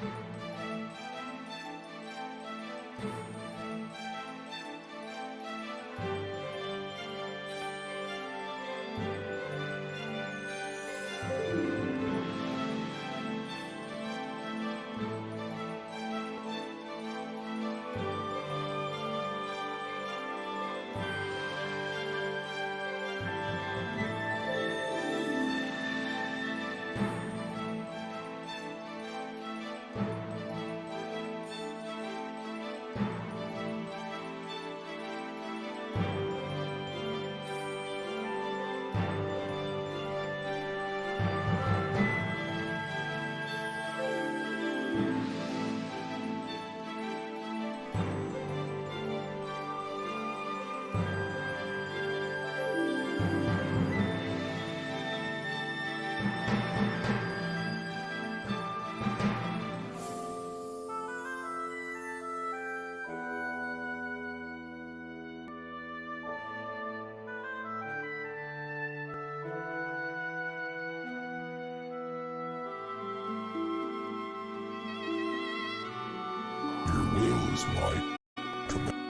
Your will is my command.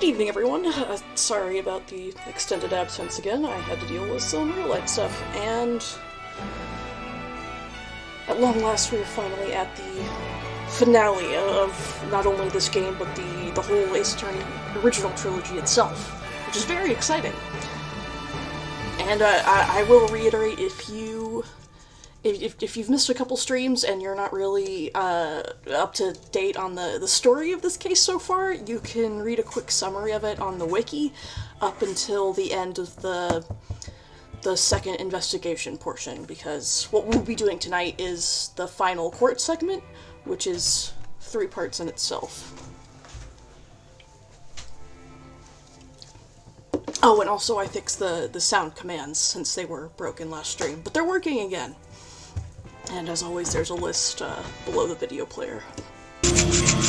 Good evening, everyone. Sorry about the extended absence again. I had to deal with some real-life stuff, and at long last we are finally at the finale of not only this game, but the whole Ace Attorney original trilogy itself, which is very exciting. And I will reiterate, if you've missed a couple streams and you're not really up to date on the story of this case so far, you can read a quick summary of it on the wiki up until the end of the second investigation portion, because what we'll be doing tonight is the final court segment, which is 3 parts in itself. Oh, and also I fixed the sound commands since they were broken last stream, but they're working again. And as always, there's a list below the video player.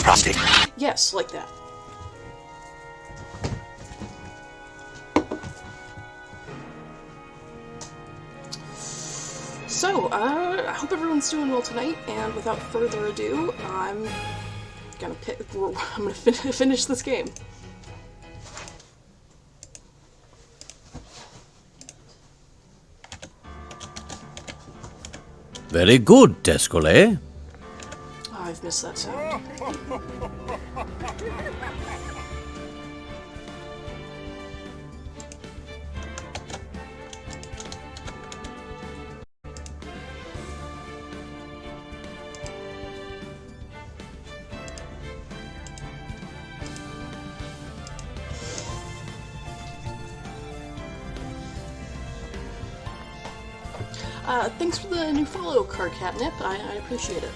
Prostate. Yes, like that. So, I hope everyone's doing well tonight, and without further ado, I'm gonna finish this game. Very good, Descole. Oh, I've missed that sound. Thanks for the new follow, Card Catnip. I appreciate it.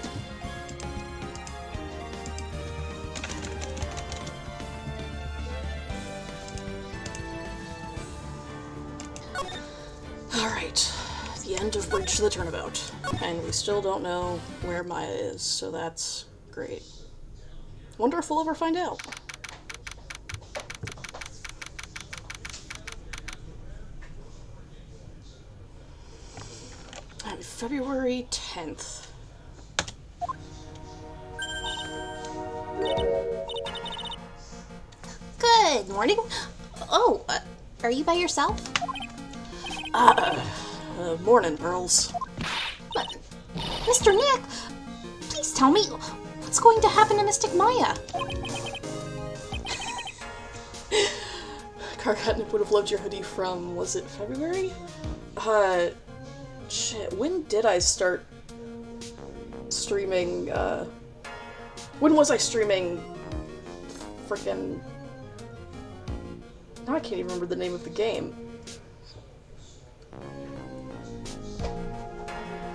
Alright, the end of Bridge to the Turnabout. And we still don't know where Maya is, so that's great. Wonder if we'll ever find out. February 10th. Good morning. Oh, are you by yourself? Morning, girls. But, Mr. Nick, please tell me, what's going to happen to Mystic Maya? Carcatnip would have loved your hoodie from, was it February? Shit, when did I start streaming, when was I streaming frickin'... Now I can't even remember the name of the game.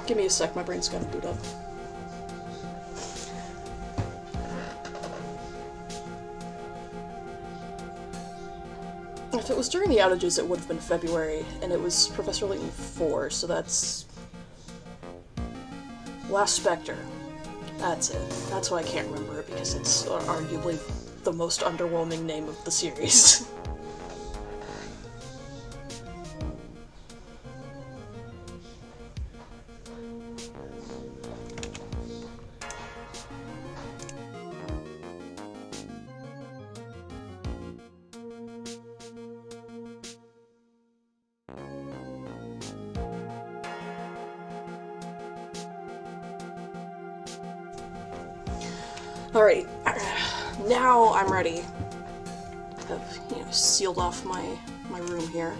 Give me a sec, my brain's gotta boot up. If it was during the outages, it would have been February, and it was Professor Layton 4, so that's... Last Spectre. That's it. That's why I can't remember it, because it's arguably the most underwhelming name of the series. Alright, now I'm ready. I've, sealed off my room here,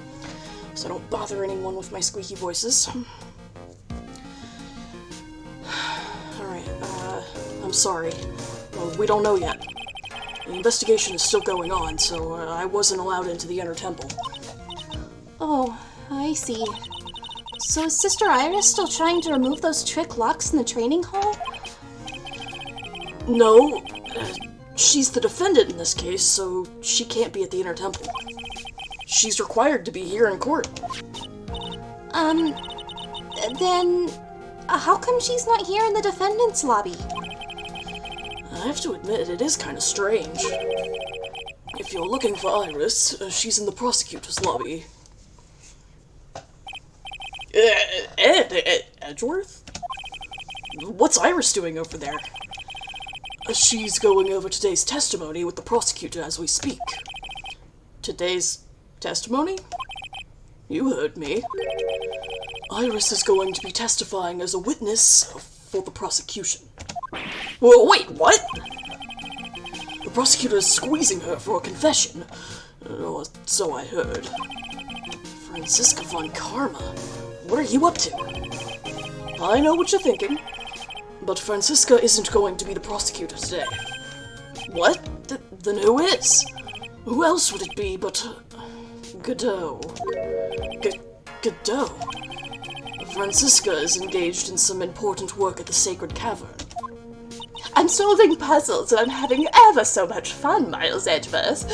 so I don't bother anyone with my squeaky voices. Alright, I'm sorry. Well, we don't know yet. The investigation is still going on, so I wasn't allowed into the Inner Temple. Oh, I see. So is Sister Iris still trying to remove those trick locks in the training hall? No, she's the defendant in this case, so she can't be at the Inner Temple. She's required to be here in court. Then how come she's not here in the defendant's lobby? I have to admit, it is kind of strange. If you're looking for Iris, she's in the prosecutor's lobby. Edgeworth? What's Iris doing over there? She's going over today's testimony with the prosecutor as we speak. Today's testimony? You heard me. Iris is going to be testifying as a witness for the prosecution. Well, wait, what? The prosecutor is squeezing her for a confession. Or so I heard. Franziska von Karma, what are you up to? I know what you're thinking, but Franziska isn't going to be the prosecutor today. What? Then who is? Who else would it be but Godot? Godot? Franziska is engaged in some important work at the Sacred Cavern. I'm solving puzzles and I'm having ever so much fun, Miles Edgeworth.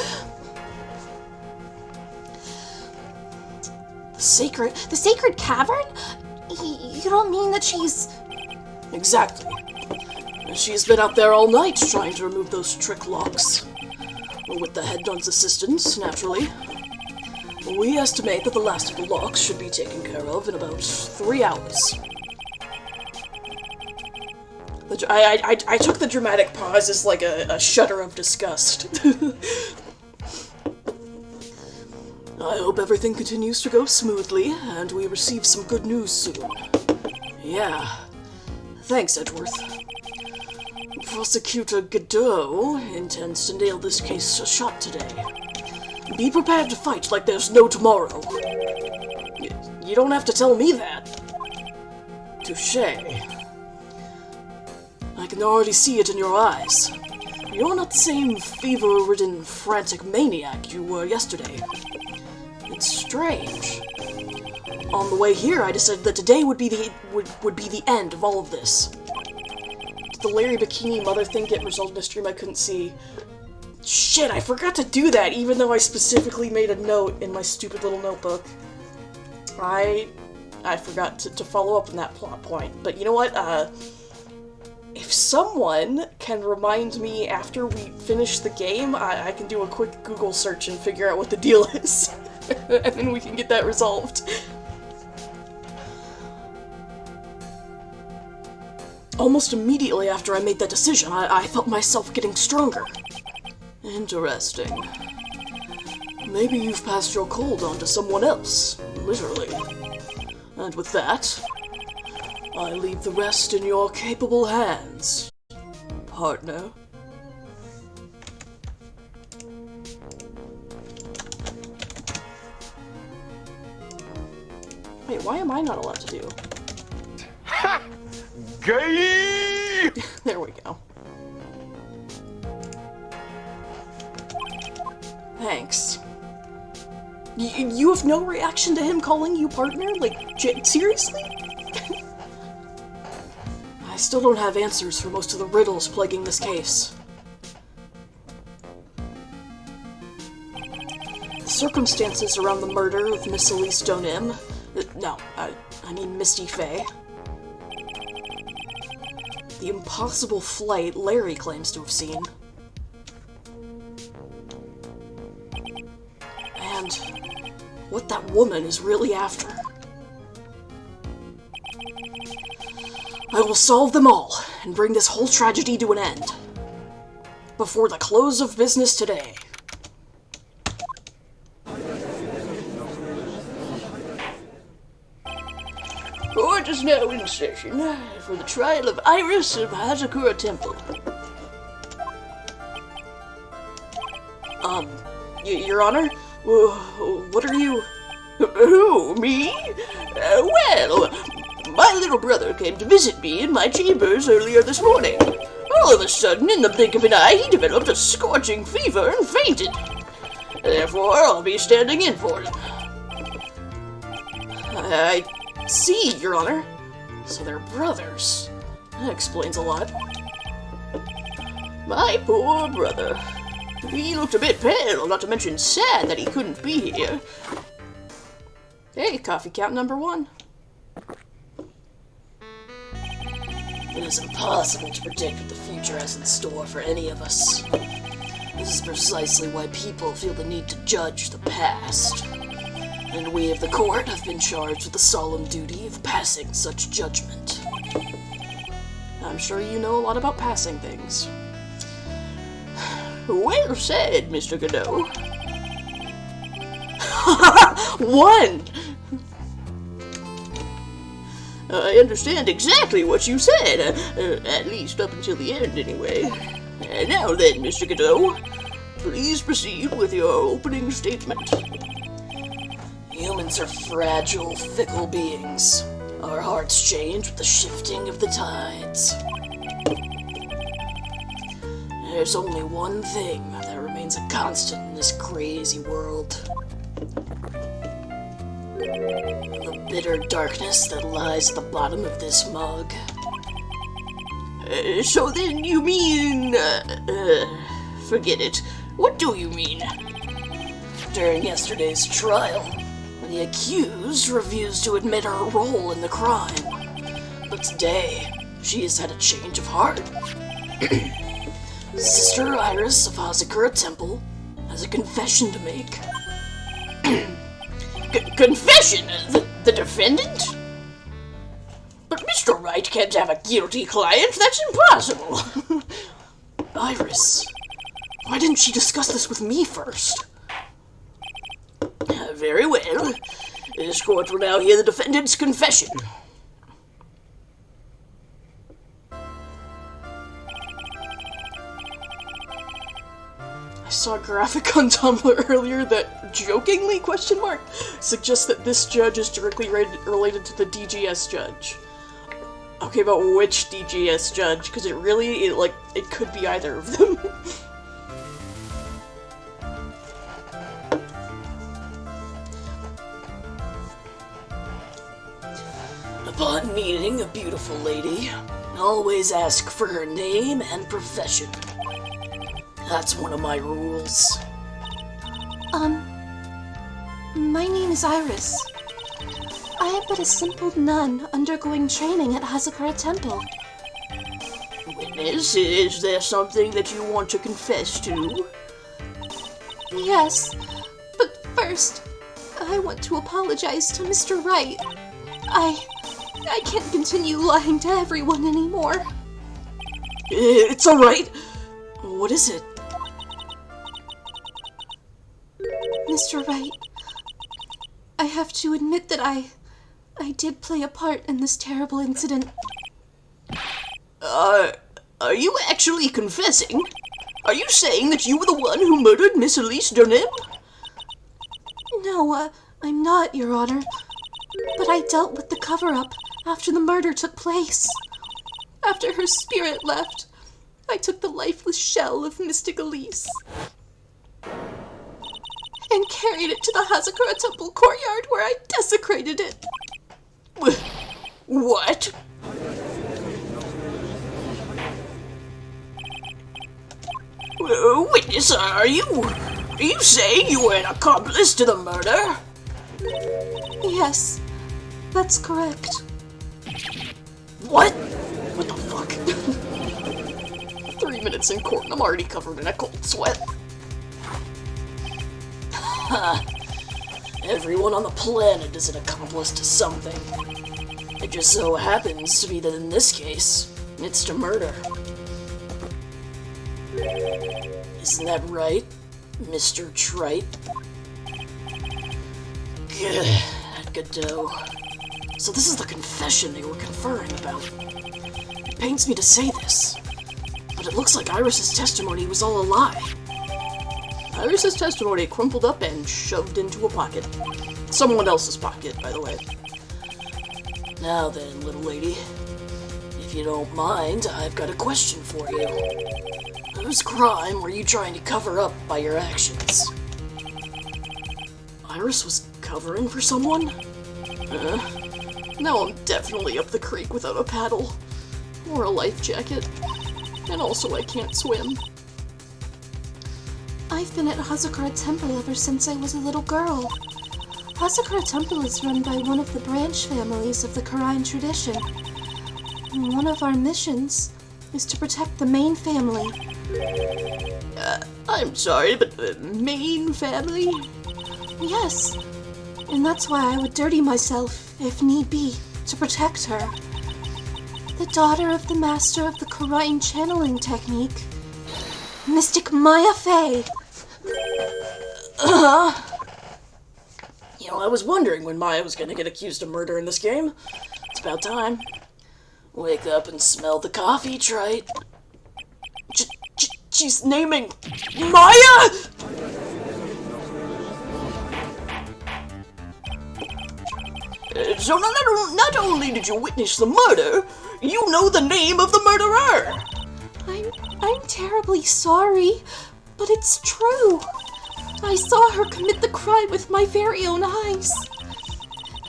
The Sacred Cavern? You don't mean that she's... Exactly. She's been out there all night trying to remove those trick locks. With the head nun's assistance, naturally. We estimate that the last of the locks should be taken care of in about 3 hours. I took the dramatic pause as like a shudder of disgust. I hope everything continues to go smoothly, and we receive some good news soon. Yeah. Thanks, Edgeworth. Prosecutor Godot intends to nail this case shut today. Be prepared to fight like there's no tomorrow. You don't have to tell me that. Touché. I can already see it in your eyes. You're not the same fever-ridden, frantic maniac you were yesterday. It's strange. On the way here, I decided that today would be the end of all of this. Did the Larry Bikini Mother thing get resolved in a stream I couldn't see? Shit, I forgot to do that, even though I specifically made a note in my stupid little notebook. I forgot to follow up on that plot point. But you know what? If someone can remind me after we finish the game, I can do a quick Google search and figure out what the deal is. And then we can get that resolved. Almost immediately after I made that decision, I felt myself getting stronger. Interesting. Maybe you've passed your cold on to someone else, literally. And with that, I leave the rest in your capable hands, partner. Wait, why am I not allowed to do? Ha! Gay! There we go. Thanks. You have no reaction to him calling you partner? Like, seriously? I still don't have answers for most of the riddles plaguing this case. The circumstances around the murder of Miss Elise Donim... no, I mean Misty Faye. The impossible flight Larry claims to have seen. And what that woman is really after. I will solve them all and bring this whole tragedy to an end. Before the close of business today. Court is now in session for the trial of Iris of Hazakura Temple. Your Honor? What are you... Who, me? Well, my little brother came to visit me in my chambers earlier this morning. All of a sudden, in the blink of an eye, he developed a scorching fever and fainted. Therefore, I'll be standing in for him. I see, Your Honor. So they're brothers. That explains a lot. My poor brother. He looked a bit pale, not to mention sad that he couldn't be here. Hey, coffee count number 1. It is impossible to predict what the future has in store for any of us. This is precisely why people feel the need to judge the past. And we of the court have been charged with the solemn duty of passing such judgment. I'm sure you know a lot about passing things. Well said, Mr. Godot. One! I understand exactly what you said, at least up until the end, anyway. Now then, Mr. Godot, please proceed with your opening statement. Humans are fragile, fickle beings. Our hearts change with the shifting of the tides. There's only one thing that remains a constant in this crazy world. The bitter darkness that lies at the bottom of this mug. So then you mean... forget it. What do you mean? During yesterday's trial, the accused refused to admit her role in the crime. But today, she has had a change of heart. Sister Iris of Hazakura Temple has a confession to make. Confession? The defendant? But Mr. Wright can't have a guilty client. That's impossible. Iris, why didn't she discuss this with me first? Very well. This court will now hear the defendant's confession. I saw a graphic on Tumblr earlier that jokingly, suggests that this judge is directly related to the DGS judge. Okay, but which DGS judge? Because it could be either of them. Upon meeting a beautiful lady, always ask for her name and profession. That's one of my rules. My name is Iris. I am but a simple nun undergoing training at Hazakura Temple. Witness, is there something that you want to confess to? Yes, but first, I want to apologize to Mr. Wright. I can't continue lying to everyone anymore. It's alright. What is it? Mr. Wright, I have to admit that I did play a part in this terrible incident. Are you actually confessing? Are you saying that you were the one who murdered Miss Elise Dernem? No, I'm not, Your Honor. But I dealt with the cover-up after the murder took place. After her spirit left, I took the lifeless shell of Mystic Elise and carried it to the Hazakura Temple courtyard where I desecrated it. What? Witness, are you saying you were an accomplice to the murder? Yes, that's correct. What? What the fuck? 3 minutes in court and I'm already covered in a cold sweat. Everyone on the planet is an accomplice to something. It just so happens to be that in this case, it's to murder. Isn't that right, Mr. Trite? Godot. So this is the confession they were conferring about. It pains me to say this, but it looks like Iris's testimony was all a lie. Iris's testimony crumpled up and shoved into a pocket. Someone else's pocket, by the way. Now then, little lady, if you don't mind, I've got a question for you. Whose crime were you trying to cover up by your actions? Iris was covering for someone? Now I'm definitely up the creek without a paddle. Or a life jacket. And also I can't swim. I've been at Hazakura Temple ever since I was a little girl. Hazakura Temple is run by one of the branch families of the Karain tradition. One of our missions is to protect the main family. I'm sorry, but the main family? Yes, and that's why I would dirty myself, if need be, to protect her. The daughter of the master of the Karain channeling technique, Mystic Maya Fey. I was wondering when Maya was gonna get accused of murder in this game. It's about time. Wake up and smell the coffee, Trite. She's naming Maya! So not only did you witness the murder, you know the name of the murderer! I'm terribly sorry, but it's true. I saw her commit the crime with my very own eyes.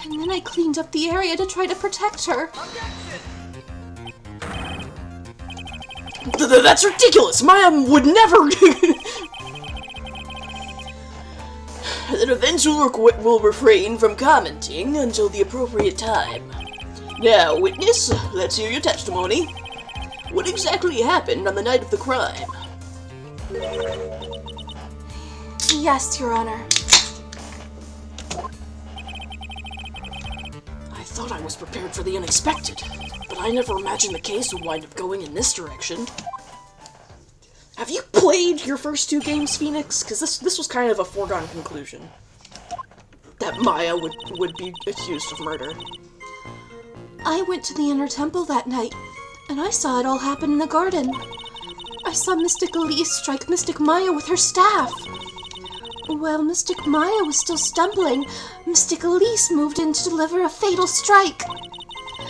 And then I cleaned up the area to try to protect her. That's ridiculous! Maya would never... Then events will refrain from commenting until the appropriate time. Now, witness, let's hear your testimony. What exactly happened on the night of the crime? Yes, Your Honor. I thought I was prepared for the unexpected, but I never imagined the case would wind up going in this direction. Have you played your first two games, Phoenix? Because this was kind of a foregone conclusion. That Maya would be accused of murder. I went to the Inner Temple that night, and I saw it all happen in the garden. I saw Mystic Elise strike Mystic Maya with her staff. While Mystic Maya was still stumbling, Mystic Elise moved in to deliver a fatal strike.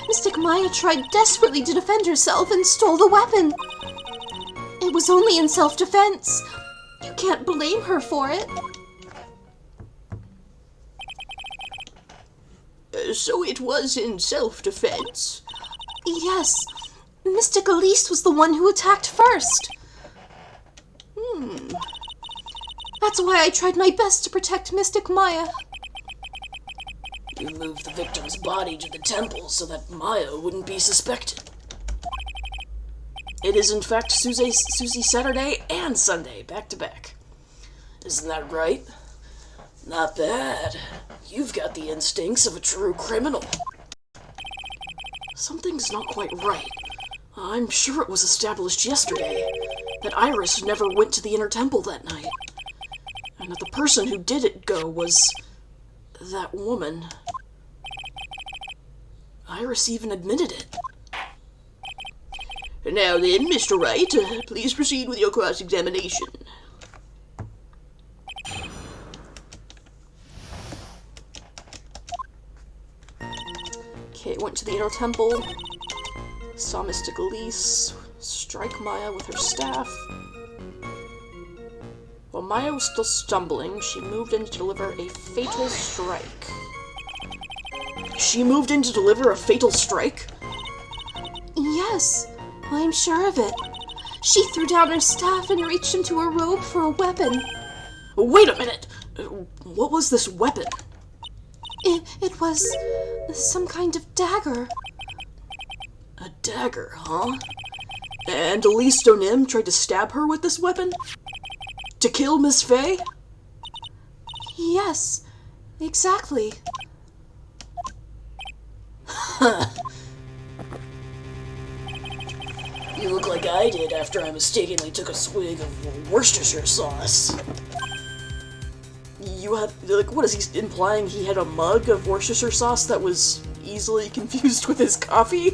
Mystic Maya tried desperately to defend herself and stole the weapon. It was only in self-defense. You can't blame her for it. So it was in self-defense? Yes. Mystic Elise was the one who attacked first. That's why I tried my best to protect Mystic Maya. You moved the victim's body to the temple so that Maya wouldn't be suspected. It is in fact Susie Saturday and Sunday, back to back. Isn't that right? Not bad. You've got the instincts of a true criminal. Something's not quite right. I'm sure it was established yesterday that Iris never went to the Inner Temple that night. And that the person who did it go was that woman. Iris even admitted it. Now then, Mr. Wright, please proceed with your cross-examination. Okay, went to the Inner Temple, saw Mystic Elise strike Maya with her staff. While Maya was still stumbling, she moved in to deliver a fatal strike. She moved in to deliver a fatal strike? Yes, I'm sure of it. She threw down her staff and reached into her robe for a weapon. Wait a minute! What was this weapon? It was some kind of dagger. A dagger, huh? And Elise Donim tried to stab her with this weapon? To kill Miss Faye? Yes, exactly. You look like I did after I mistakenly took a swig of Worcestershire sauce. You had, like, what is he implying? He had a mug of Worcestershire sauce that was easily confused with his coffee?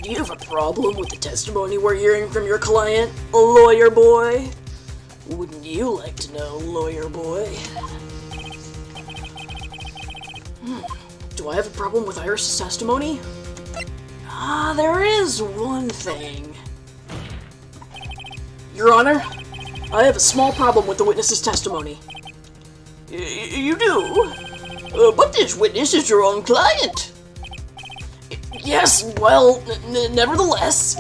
Do you have a problem with the testimony we're hearing from your client, lawyer boy? Wouldn't you like to know, lawyer boy? Do I have a problem with Iris' testimony? There is one thing. Your Honor, I have a small problem with the witness's testimony. You do? But this witness is your own client. Yes, well, nevertheless.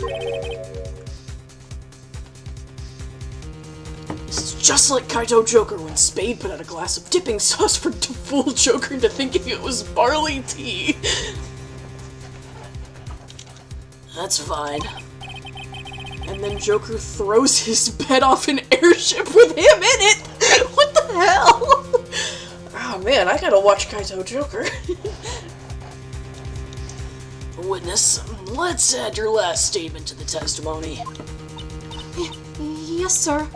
This is just like Kaito Joker when Spade put out a glass of dipping sauce to fool Joker into thinking it was barley tea. That's fine. And then Joker throws his bed off an airship with him in it! What the hell? Oh man, I gotta watch Kaito Joker. Witness, let's add your last statement to the testimony. Yes, sir.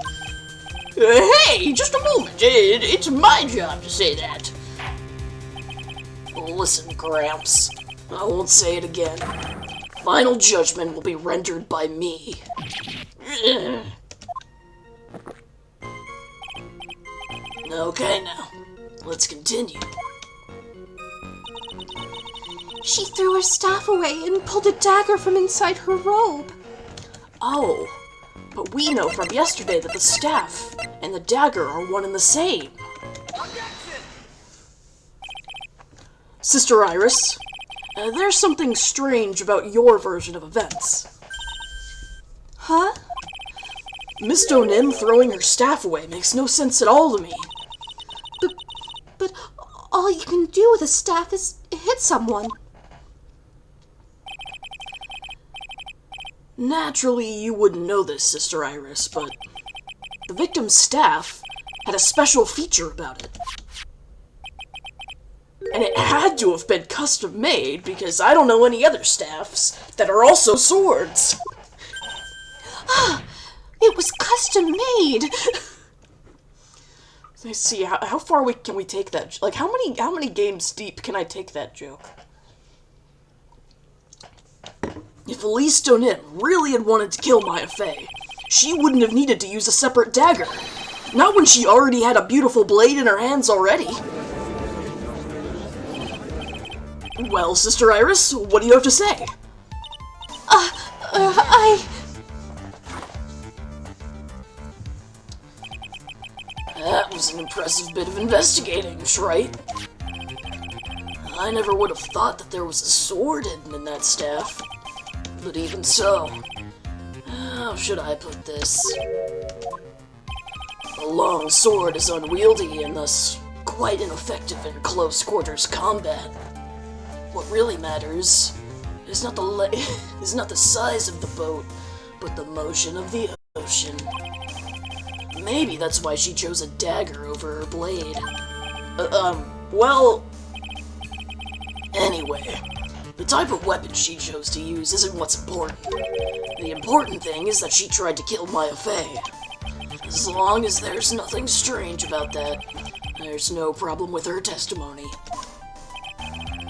Hey, just a moment. It's my job to say that. Listen, Gramps. I won't say it again. Final judgment will be rendered by me. Okay, now. Let's continue. She threw her staff away and pulled a dagger from inside her robe. Oh, but we know from yesterday that the staff and the dagger are one and the same. Sister Iris, there's something strange about your version of events. Huh? Miss Donim throwing her staff away makes no sense at all to me. But all you can do with a staff is hit someone. Naturally, you wouldn't know this, Sister Iris, but the victim's staff had a special feature about it. And it had to have been custom-made, because I don't know any other staffs that are also swords. It was custom made. Let's see, how far can we take that? Like, how many games deep can I take that joke? If Elise Donim really had wanted to kill Maya Fey, she wouldn't have needed to use a separate dagger. Not when she already had a beautiful blade in her hands already. Well, Sister Iris, what do you have to say? That was an impressive bit of investigating, right? I never would have thought that there was a sword hidden in that staff. But even so, how should I put this? A long sword is unwieldy and thus quite ineffective in close quarters combat. What really matters is not the size of the boat, but the motion of the ocean. Maybe that's why she chose a dagger over her blade. Well... Anyway, the type of weapon she chose to use isn't what's important. The important thing is that she tried to kill Maya Fey. As long as there's nothing strange about that, there's no problem with her testimony.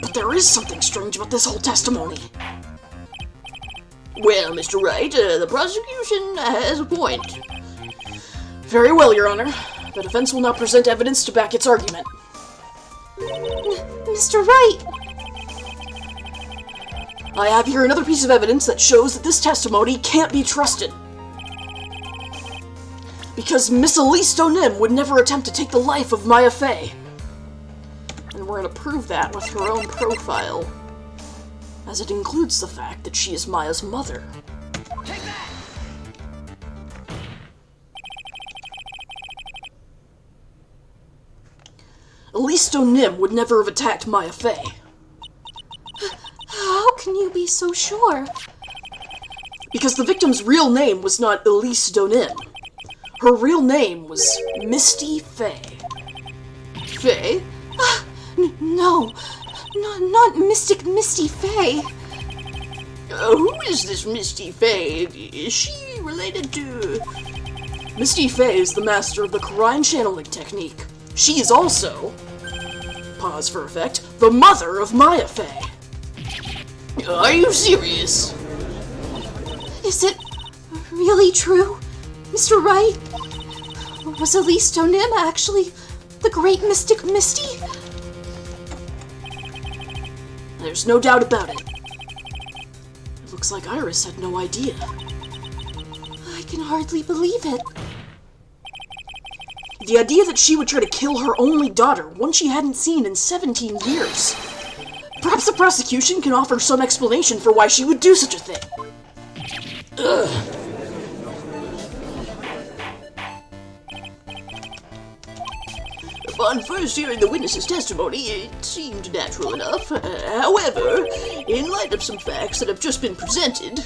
But there is something strange about this whole testimony. Well, Mr. Wright, the prosecution has a point. Very well, Your Honor. The defense will now present evidence to back its argument. Mr. Wright! I have here another piece of evidence that shows that this testimony can't be trusted. Because Miss Elise Donim would never attempt to take the life of Maya Fey. And we're going to prove that with her own profile, as it includes the fact that she is Maya's mother. Elise Donim would never have attacked Maya Fey. How can you be so sure? Because the victim's real name was not Elise Donim. Her real name was Misty Fey. Fey? No, not Mystic Misty Fey. Who is this Misty Fey? Is she related to... Misty Fey is the master of the Karine channeling technique. She is also, pause for effect, the mother of Maya Fey. Are you serious? Is it really true, Mr. Wright? Was Elise Donim actually the great Mystic Misty? There's no doubt about it. It looks like Iris had no idea. I can hardly believe it. The idea that she would try to kill her only daughter, one she hadn't seen in 17 years. Perhaps the prosecution can offer some explanation for why she would do such a thing. Ugh. Upon first hearing the witness's testimony, it seemed natural enough. However, in light of some facts that have just been presented...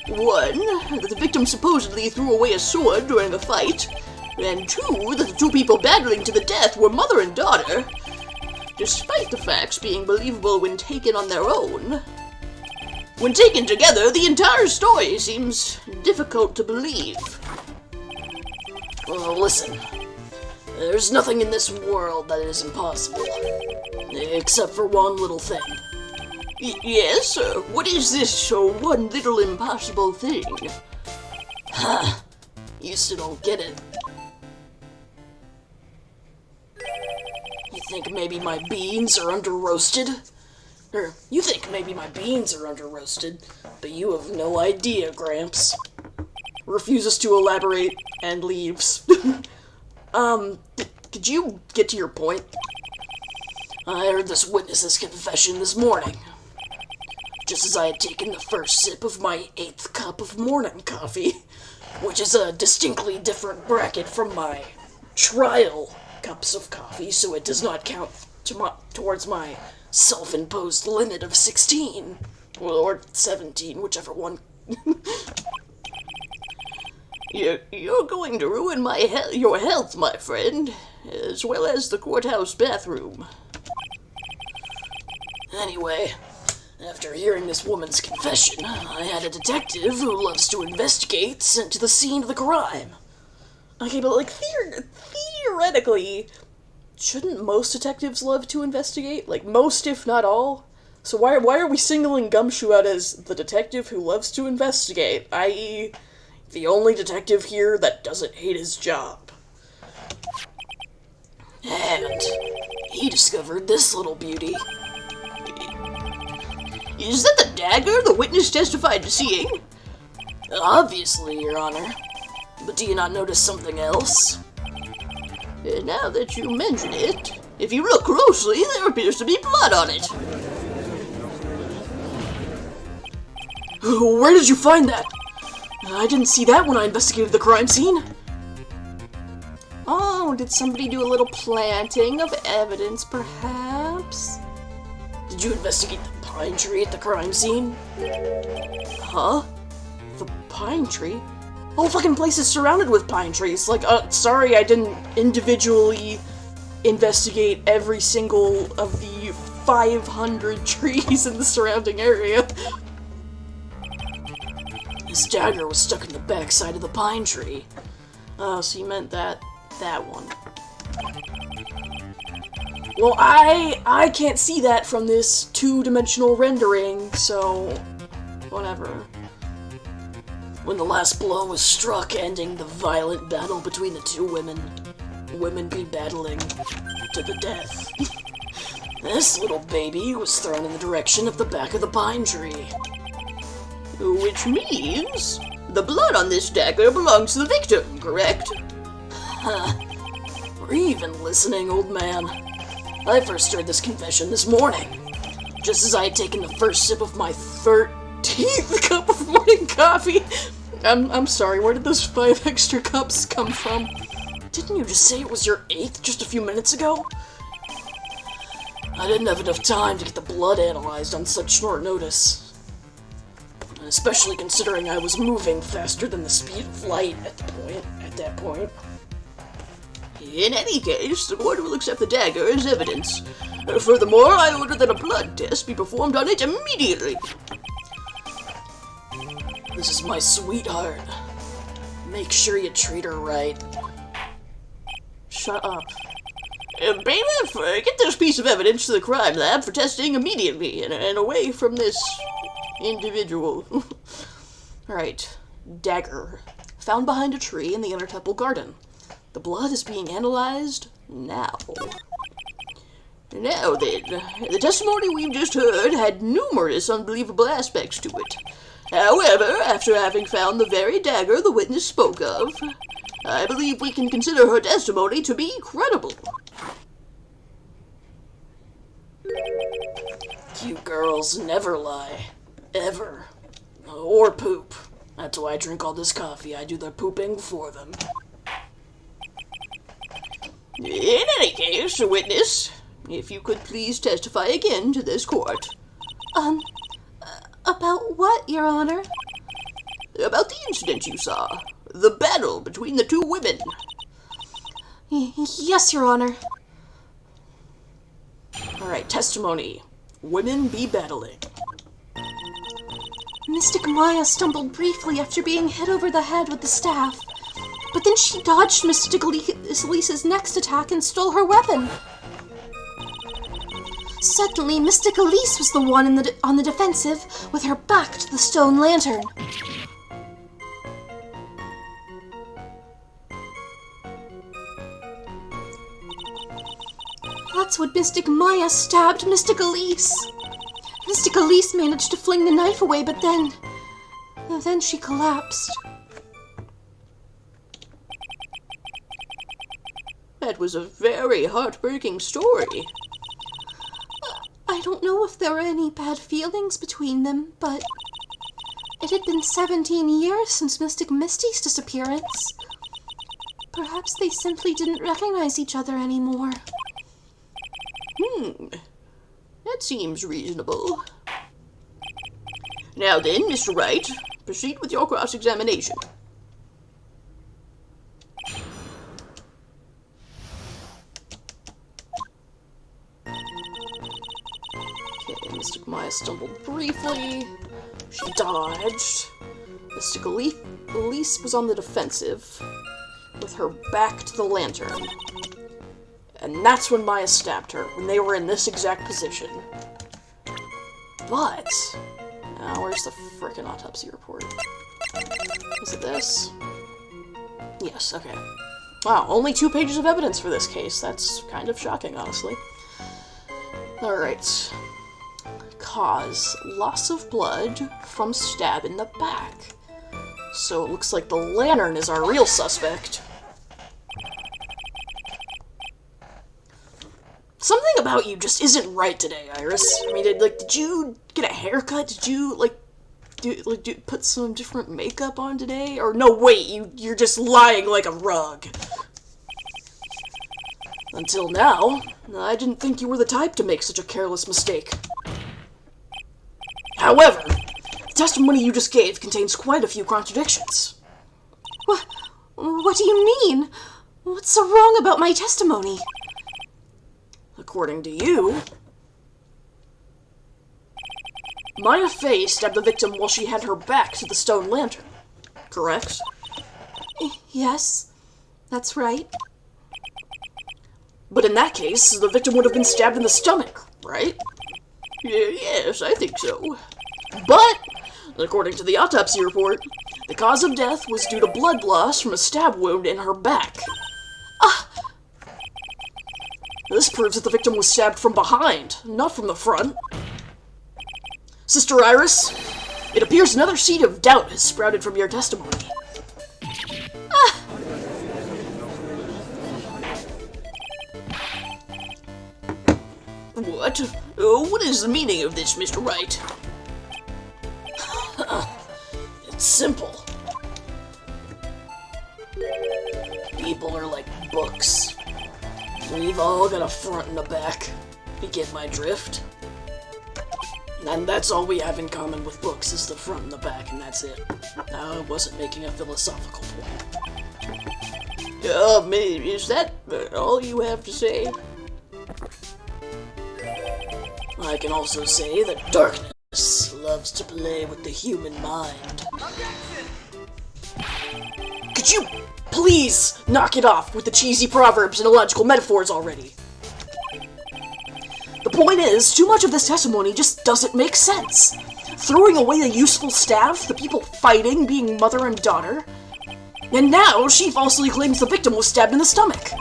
1. That the victim supposedly threw away a sword during a fight. And 2. That the two people battling to the death were mother and daughter. Despite the facts being believable when taken on their own. When taken together, the entire story seems difficult to believe. Well, listen. There's nothing in this world that is impossible. Except for one little thing. Yes? What is this one little impossible thing? Ha! You still don't get it. You think maybe my beans are under-roasted? Or, you think maybe my beans are under-roasted, but you have no idea, Gramps. Refuses to elaborate and leaves. Could you get to your point? I heard this witness's confession this morning. Just as I had taken the first sip of my 8th cup of morning coffee, which is a distinctly different bracket from my trial cups of coffee, so it does not count towards my self-imposed limit of 16, or 17, whichever one. You're going to ruin your health, my friend, as well as the courthouse bathroom. Anyway, after hearing this woman's confession, I had a detective who loves to investigate sent to the scene of the crime. Okay, but like, theoretically, shouldn't most detectives love to investigate? Like, most, if not all? So why are we singling Gumshoe out as the detective who loves to investigate, i.e., the only detective here that doesn't hate his job? And he discovered this little beauty. Is that the dagger the witness testified to seeing? Obviously, Your Honor. But do you not notice something else? Now that you mention it, if you look closely, there appears to be blood on it. Where did you find that? I didn't see that when I investigated the crime scene. Oh, did somebody do a little planting of evidence, perhaps? Did you investigate the pine tree at the crime scene? Huh? The pine tree? The whole fucking place is surrounded with pine trees. Like, sorry I didn't individually investigate every single of the 500 trees in the surrounding area. This dagger was stuck in the backside of the pine tree. Oh, so you meant that one. Well, I can't see that from this two-dimensional rendering, so whatever. When the last blow was struck, ending the violent battle between the two women be battling to the death. This little baby was thrown in the direction of the back of the pine tree. Which means the blood on this dagger belongs to the victim, correct? Were you even listening, old man? I first heard this confession this morning, just as I had taken the first sip of my 13th cup of morning coffee. I'm sorry, where did those 5 extra cups come from? Didn't you just say it was your 8th just a few minutes ago? I didn't have enough time to get the blood analyzed on such short notice. Especially considering I was moving faster than the speed of light at that point. In any case, the court will accept the dagger as evidence. Furthermore, I order that a blood test be performed on it immediately. This is my sweetheart. Make sure you treat her right. Shut up. Bailiff, get this piece of evidence to the crime lab for testing immediately and away from this individual. Alright. Dagger. Found behind a tree in the inner temple garden. The blood is being analyzed now. Now then, the testimony we've just heard had numerous unbelievable aspects to it. However, after having found the very dagger the witness spoke of, I believe we can consider her testimony to be credible. You girls never lie. Ever. Or poop. That's why I drink all this coffee. I do the pooping for them. In any case, witness, if you could please testify again to this court. About what, Your Honor? About the incident you saw. The battle between the two women. Yes, Your Honor. Alright, testimony. Women be battling. Mystic Maya stumbled briefly after being hit over the head with the staff. but then she dodged Mystic Elise's next attack and stole her weapon. Suddenly, Mystic Elise was the one on the defensive, with her back to the stone lantern. That's when Mystic Maya stabbed Mystic Elise. Mystic Elise managed to fling the knife away, but then she collapsed. That was a very heartbreaking story. I don't know if there were any bad feelings between them, but it had been 17 years since Mystic Misty's disappearance. Perhaps they simply didn't recognize each other anymore. That seems reasonable. Now then, Mr. Wright, proceed with your cross-examination. Okay, Mystic Maya stumbled briefly. She dodged. Mystic Elise was on the defensive, with her back to the lantern. And that's when Maya stabbed her, when they were in this exact position. But... now, where's the frickin' autopsy report? Is it this? Yes, okay. Wow, only 2 pages of evidence for this case. That's kind of shocking, honestly. Alright. Cause: loss of blood from stab in the back. So it looks like the lantern is our real suspect. Something about you just isn't right today, Iris. I mean, did you get a haircut? Did you, put some different makeup on today? Or no, wait, you're just lying like a rug. Until now, I didn't think you were the type to make such a careless mistake. However, the testimony you just gave contains quite a few contradictions. What do you mean? What's so wrong about my testimony? According to you, Maya Fey stabbed the victim while she had her back to the stone lantern, correct? Yes, that's right. But in that case, the victim would have been stabbed in the stomach, right? Yes, I think so. But, according to the autopsy report, the cause of death was due to blood loss from a stab wound in her back. This proves that the victim was stabbed from behind, not from the front. Sister Iris, it appears another seed of doubt has sprouted from your testimony. What? What is the meaning of this, Mr. Wright? It's simple. People are like books. We've all got a front and a back. You get my drift? And that's all we have in common with books, is the front and the back, and that's it. I wasn't making a philosophical point. Is that all you have to say? I can also say that darkness loves to play with the human mind. Could you please knock it off with the cheesy proverbs and illogical metaphors already? The point is, too much of this testimony just doesn't make sense. Throwing away a useful staff, the people fighting being mother and daughter, and now she falsely claims the victim was stabbed in the stomach.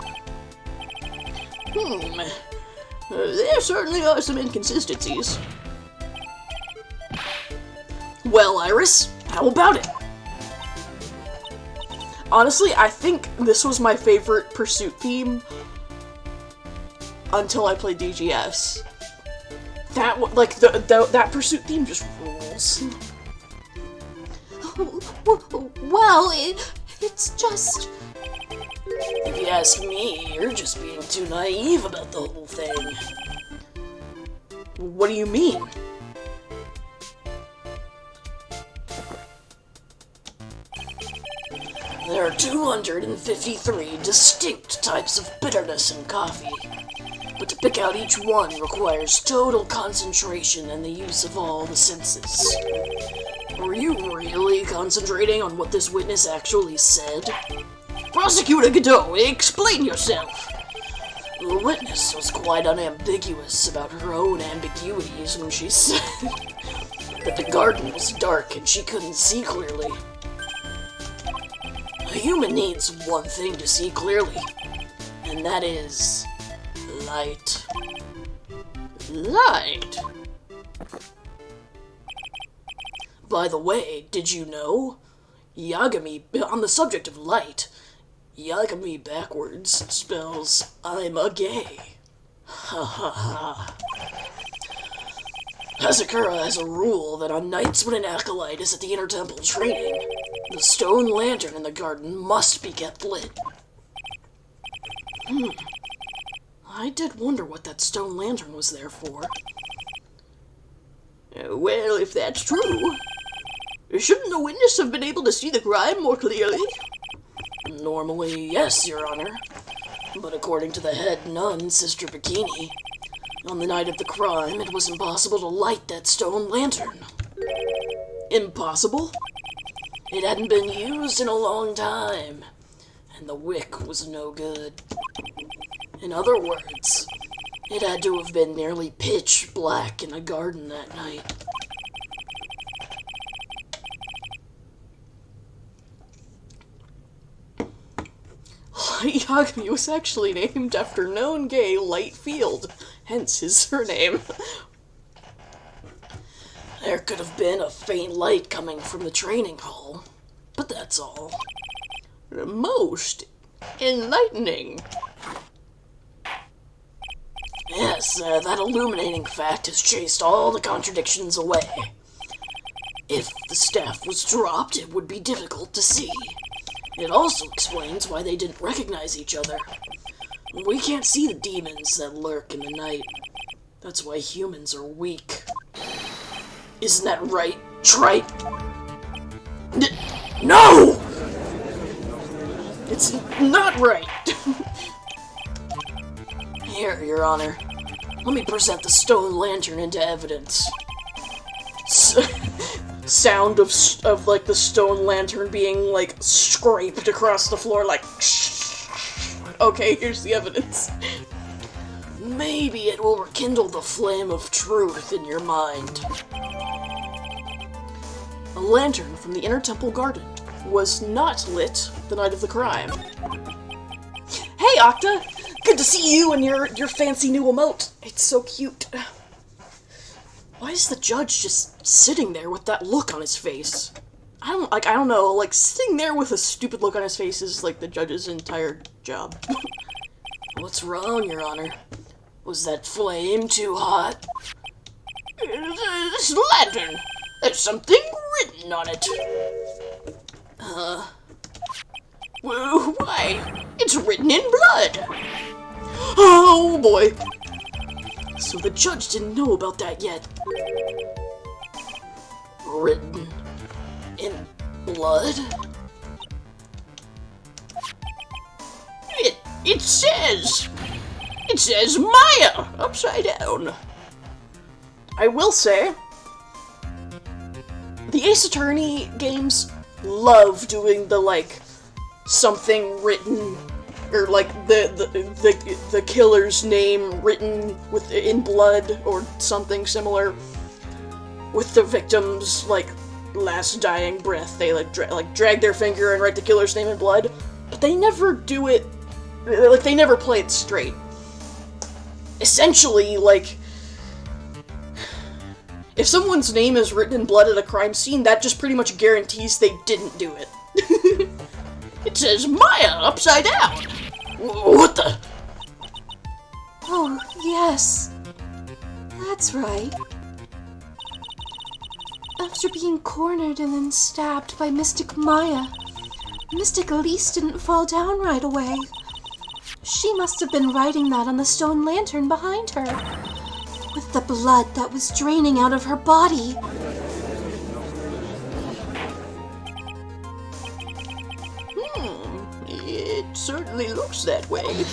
There certainly are some inconsistencies. Well, Iris, how about it? Honestly, I think this was my favorite Pursuit theme until I played DGS. That Pursuit theme just rules. Well, it's just... If you ask me, you're just being too naive about the whole thing. What do you mean? There are 253 distinct types of bitterness in coffee, but to pick out each one requires total concentration and the use of all the senses. Were you really concentrating on what this witness actually said? Prosecutor Godot, explain yourself! The witness was quite unambiguous about her own ambiguities when she said that the garden was dark and she couldn't see clearly. A human needs one thing to see clearly, and that is light. Light? By the way, did you know? Yagami, on the subject of light, Yagami backwards spells I'm a gay. Ha ha ha. Hazakura has a rule that on nights when an acolyte is at the Inner Temple training, the stone lantern in the garden must be kept lit. I did wonder what that stone lantern was there for. Well, if that's true, shouldn't the witness have been able to see the crime more clearly? Normally, yes, Your Honor. But according to the head nun, Sister Bikini, on the night of the crime, it was impossible to light that stone lantern. Impossible? It hadn't been used in a long time, and the wick was no good. In other words, it had to have been nearly pitch black in the garden that night. Yagami was actually named after known gay Lightfield, hence his surname. There could have been a faint light coming from the training hall, but that's all. Most enlightening. Yes, that illuminating fact has chased all the contradictions away. If the staff was dropped, it would be difficult to see. It also explains why they didn't recognize each other. We can't see the demons that lurk in the night. That's why humans are weak. Isn't that right, trite? No! It's not right! Here, Your Honor. Let me present the stone lantern into evidence. Sound of like the stone lantern being like scraped across the floor, like okay, here's the evidence. Maybe it will rekindle the flame of truth in your mind. A lantern from the Inner Temple Garden was not lit the night of the crime. Hey, Octa! Good to see you and your fancy new emote. It's so cute. Why is the judge just sitting there with that look on his face? I don't know, like, sitting there with a stupid look on his face is, like, the judge's entire job. What's wrong, Your Honor? Was that flame too hot? This lantern! There's something written on it. Well, why? It's written in blood! Oh, boy. So the judge didn't know about that yet. Written in blood? It says Maya upside down. I will say, the Ace Attorney games love doing the like something written, or like the killer's name written in blood or something similar with the victim's like last dying breath. They like drag their finger and write the killer's name in blood, but they never do it. Like they never play it straight. Essentially, like, if someone's name is written in blood at a crime scene, that just pretty much guarantees they didn't do it. It says Maya upside down! What the? Oh, yes. That's right. After being cornered and then stabbed by Mystic Maya, Mystic Elise didn't fall down right away. She must have been writing that on the stone lantern behind her, with the blood that was draining out of her body. It certainly looks that way.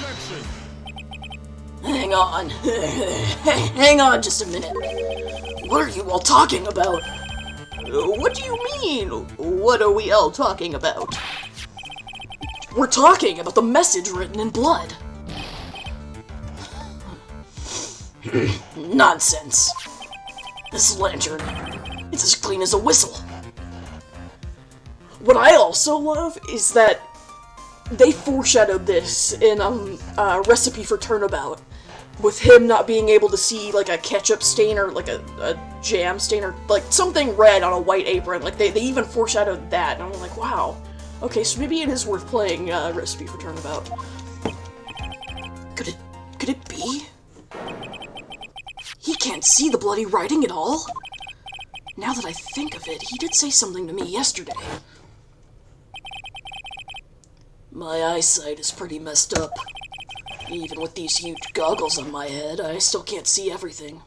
Hang on. Hang on just a minute. What are you all talking about? What do you mean, what are we all talking about? We're talking about the message written in blood. Nonsense. This lantern, it's as clean as a whistle. What I also love is that they foreshadowed this in Recipe for Turnabout, with him not being able to see like a ketchup stain or like a jam stain or like something red on a white apron. Like they even foreshadowed that, and I'm like, wow. Okay, so maybe it is worth playing Recipe for Turnabout. Could it be? He can't see the bloody writing at all? Now that I think of it, he did say something to me yesterday. My eyesight is pretty messed up. Even with these huge goggles on my head, I still can't see everything.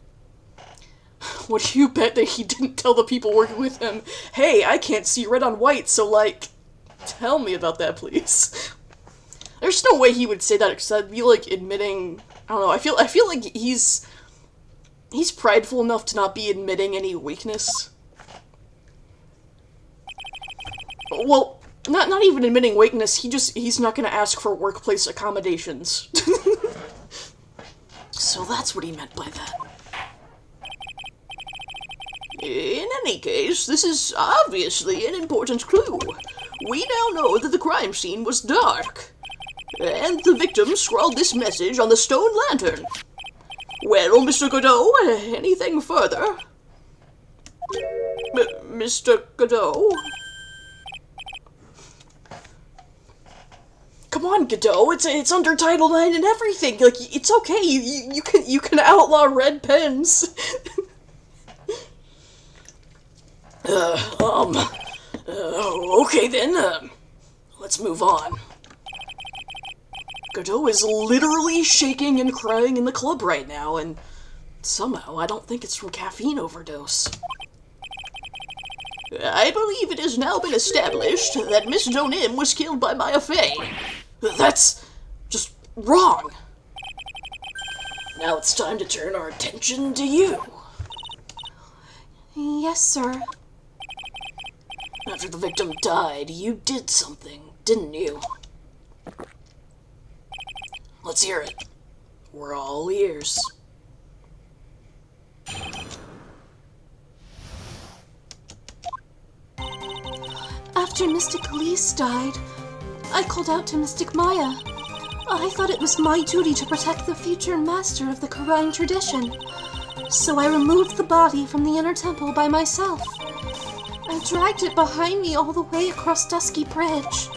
Would you bet that he didn't tell the people working with him, hey, I can't see red on white, so like, tell me about that, please. There's no way he would say that, because that'd be like admitting, I don't know, I feel like he's prideful enough to not be admitting any weakness. Well, not even admitting weakness, he's not gonna ask for workplace accommodations. So that's what he meant by that. In any case, this is obviously an important clue. We now know that the crime scene was dark, and the victim scrawled this message on the stone lantern. Well, Mr. Godot, anything further? Mr. Godot? Come on, Godot, it's under Title IX and everything. Like, it's okay. You can outlaw red pens. Okay then. Let's move on. Godot is literally shaking and crying in the club right now, and somehow I don't think it's from caffeine overdose. I believe it has now been established that Miss Donim was killed by Maya Fey. That's just wrong. Now it's time to turn our attention to you. Yes, sir. After the victim died, you did something, didn't you? Let's hear it. We're all ears. After Mystic Elise died, I called out to Mystic Maya. I thought it was my duty to protect the future master of the Karine tradition, so I removed the body from the inner temple by myself. I dragged it behind me all the way across Dusky Bridge.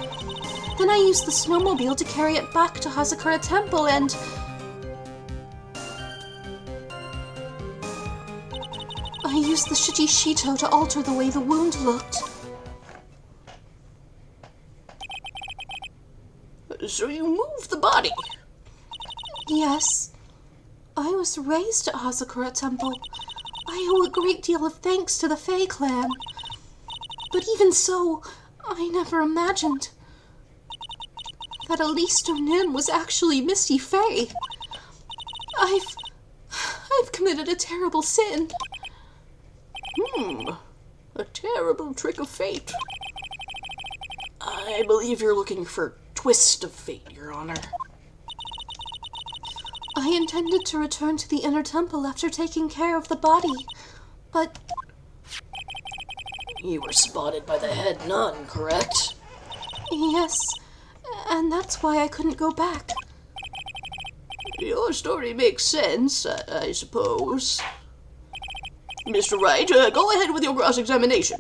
Then I used the snowmobile to carry it back to Hazakura Temple and... I used the Shijishito to alter the way the wound looked. So you moved the body? Yes. I was raised at Hazakura Temple. I owe a great deal of thanks to the Fae clan. But even so, I never imagined that Elise Donim was actually Misty Fae. I've committed a terrible sin. A terrible trick of fate. I believe you're looking for twist of fate, Your Honor. I intended to return to the inner temple after taking care of the body, but... You were spotted by the head nun, correct? Yes, and that's why I couldn't go back. Your story makes sense, I suppose. Mr. Wright, go ahead with your cross-examination.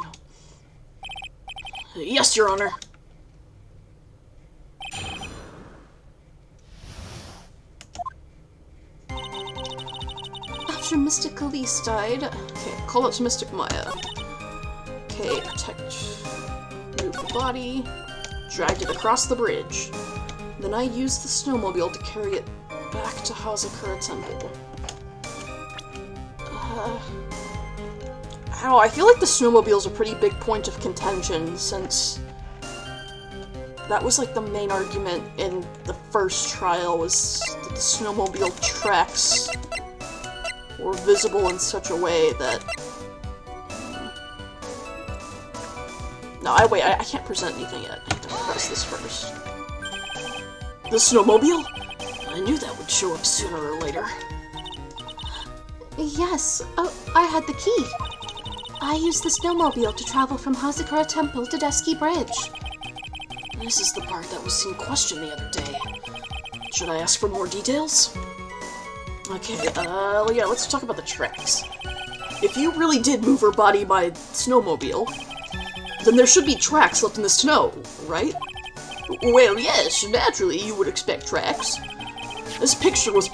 Yes, Your Honor. After Mystic Elise died... Okay, call out to Mystic Maya. Okay, move the body, dragged it across the bridge. Then I used the snowmobile to carry it back to Hazakura Temple. I don't know, I feel like the snowmobile's a pretty big point of contention, since that was like the main argument in the first trial, was that the snowmobile tracks were visible in such a way that... No, wait, I can't present anything yet. I have to press this first. The snowmobile? I knew that would show up sooner or later. Yes, I had the key. I used the snowmobile to travel from Hazakura Temple to Dusky Bridge. This is the part that was in question the other day. Should I ask for more details? Okay, yeah, let's talk about the tracks. If you really did move her body by snowmobile, then there should be tracks left in the snow, right? Well, yes, naturally you would expect tracks. This picture was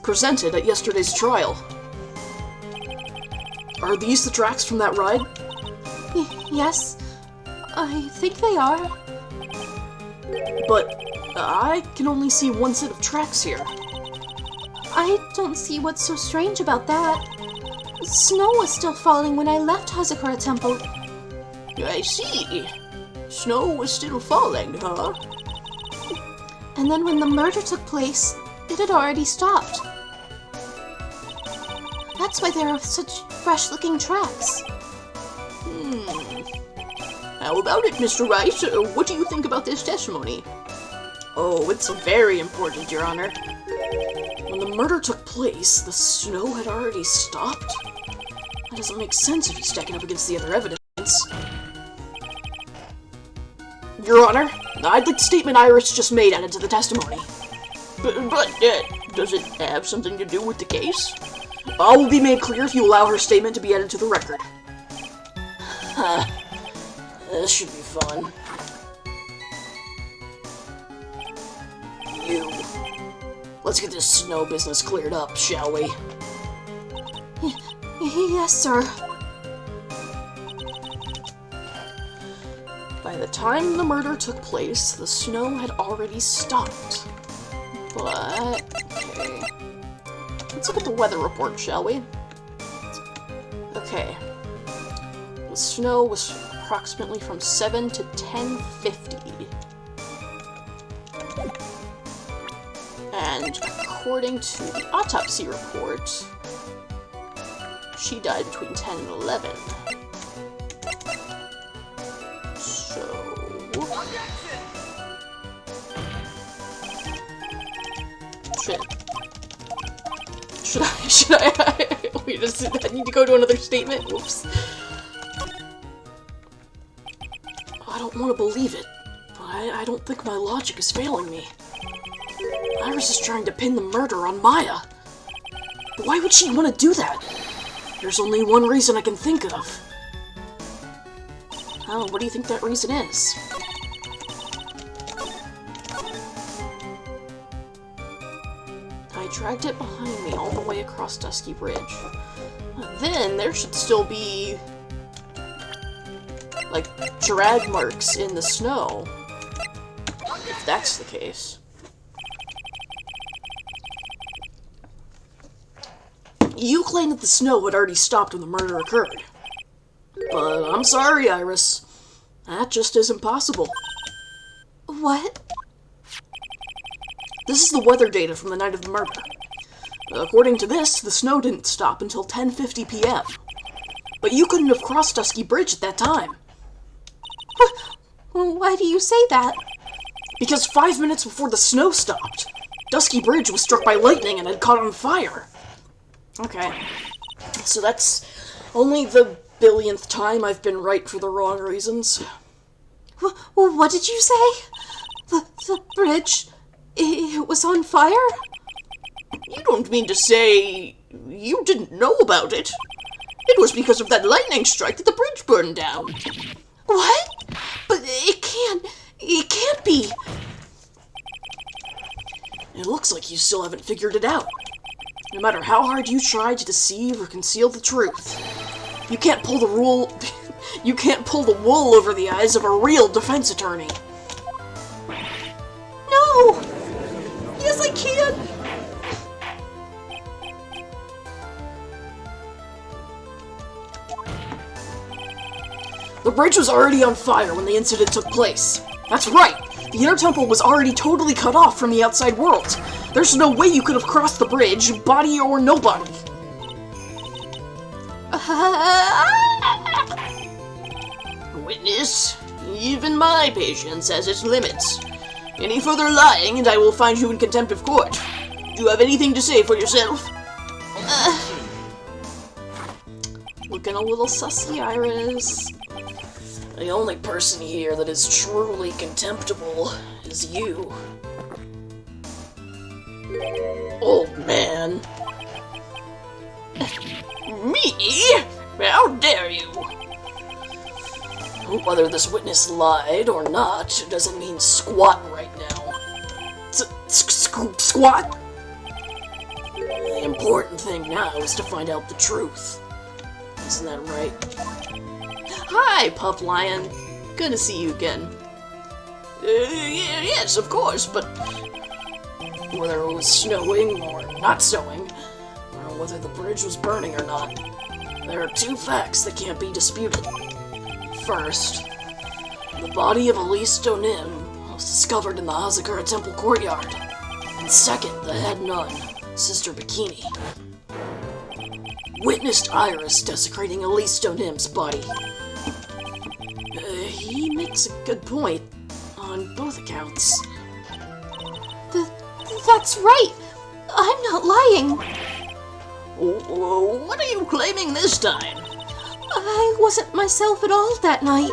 presented at yesterday's trial. Are these the tracks from that ride? Yes, I think they are. But I can only see one set of tracks here. I don't see what's so strange about that. Snow was still falling when I left Hazakura Temple. I see. Snow was still falling, huh? And then when the murder took place, it had already stopped. That's why there are such fresh-looking tracks. How about it, Mr. Rice? What do you think about this testimony? Oh, it's very important, Your Honor. When the murder took place, the snow had already stopped? That doesn't make sense if you stack it up against the other evidence. Your Honor, I'd like the statement Iris just made added to the testimony. But does it have something to do with the case? All will be made clear if you allow her statement to be added to the record. This should be fun. Let's get this snow business cleared up, shall we? Yes, sir. By the time the murder took place, the snow had already stopped. But, okay. Let's look at the weather report, shall we? Okay. The snow was approximately from 7 to 10:50. And according to the autopsy report, she died between 10 and 11. So... Should I wait, does that need to go to another statement? Whoops. I don't want to believe it, but I don't think my logic is failing me. Iris is trying to pin the murder on Maya. But why would she want to do that? There's only one reason I can think of. Oh, what do you think that reason is? I dragged it behind me all the way across Dusky Bridge. Then there should still be, like, drag marks in the snow. If that's the case. You claim that the snow had already stopped when the murder occurred. But I'm sorry, Iris. That just isn't possible. What? This is the weather data from the night of the murder. According to this, the snow didn't stop until 10:50 p.m. But you couldn't have crossed Dusky Bridge at that time. Why do you say that? Because 5 minutes before the snow stopped, Dusky Bridge was struck by lightning and had caught on fire. Okay. So that's only the billionth time I've been right for the wrong reasons. What did you say? The bridge... it was on fire? You don't mean to say you didn't know about it? It was because of that lightning strike that the bridge burned down. What? But it can't be. It looks like you still haven't figured it out. No matter how hard you try to deceive or conceal the truth, you can't pull the wool over the eyes of a real defense attorney. No! Yes, I can! The bridge was already on fire when the incident took place. That's right! The inner temple was already totally cut off from the outside world. There's no way you could have crossed the bridge, body or no body. Witness, even my patience has its limits. Any further lying, and I will find you in contempt of court. Do you have anything to say for yourself? Looking a little sussy, Iris. The only person here that is truly contemptible is you. Old man. Me? How dare you? Whether this witness lied or not doesn't mean squat right now. Squat? The important thing now is to find out the truth. Isn't that right? Hi, Pup Lion. Good to see you again. Yes, of course, but whether it was snowing or not snowing, or whether the bridge was burning or not, there are two facts that can't be disputed. First, the body of Elise Donim was discovered in the Hazakura Temple courtyard. And second, the head nun, Sister Bikini, witnessed Iris desecrating Elise Donim's body. He makes a good point on both accounts. That's right! I'm not lying! What are you claiming this time? I wasn't myself at all that night,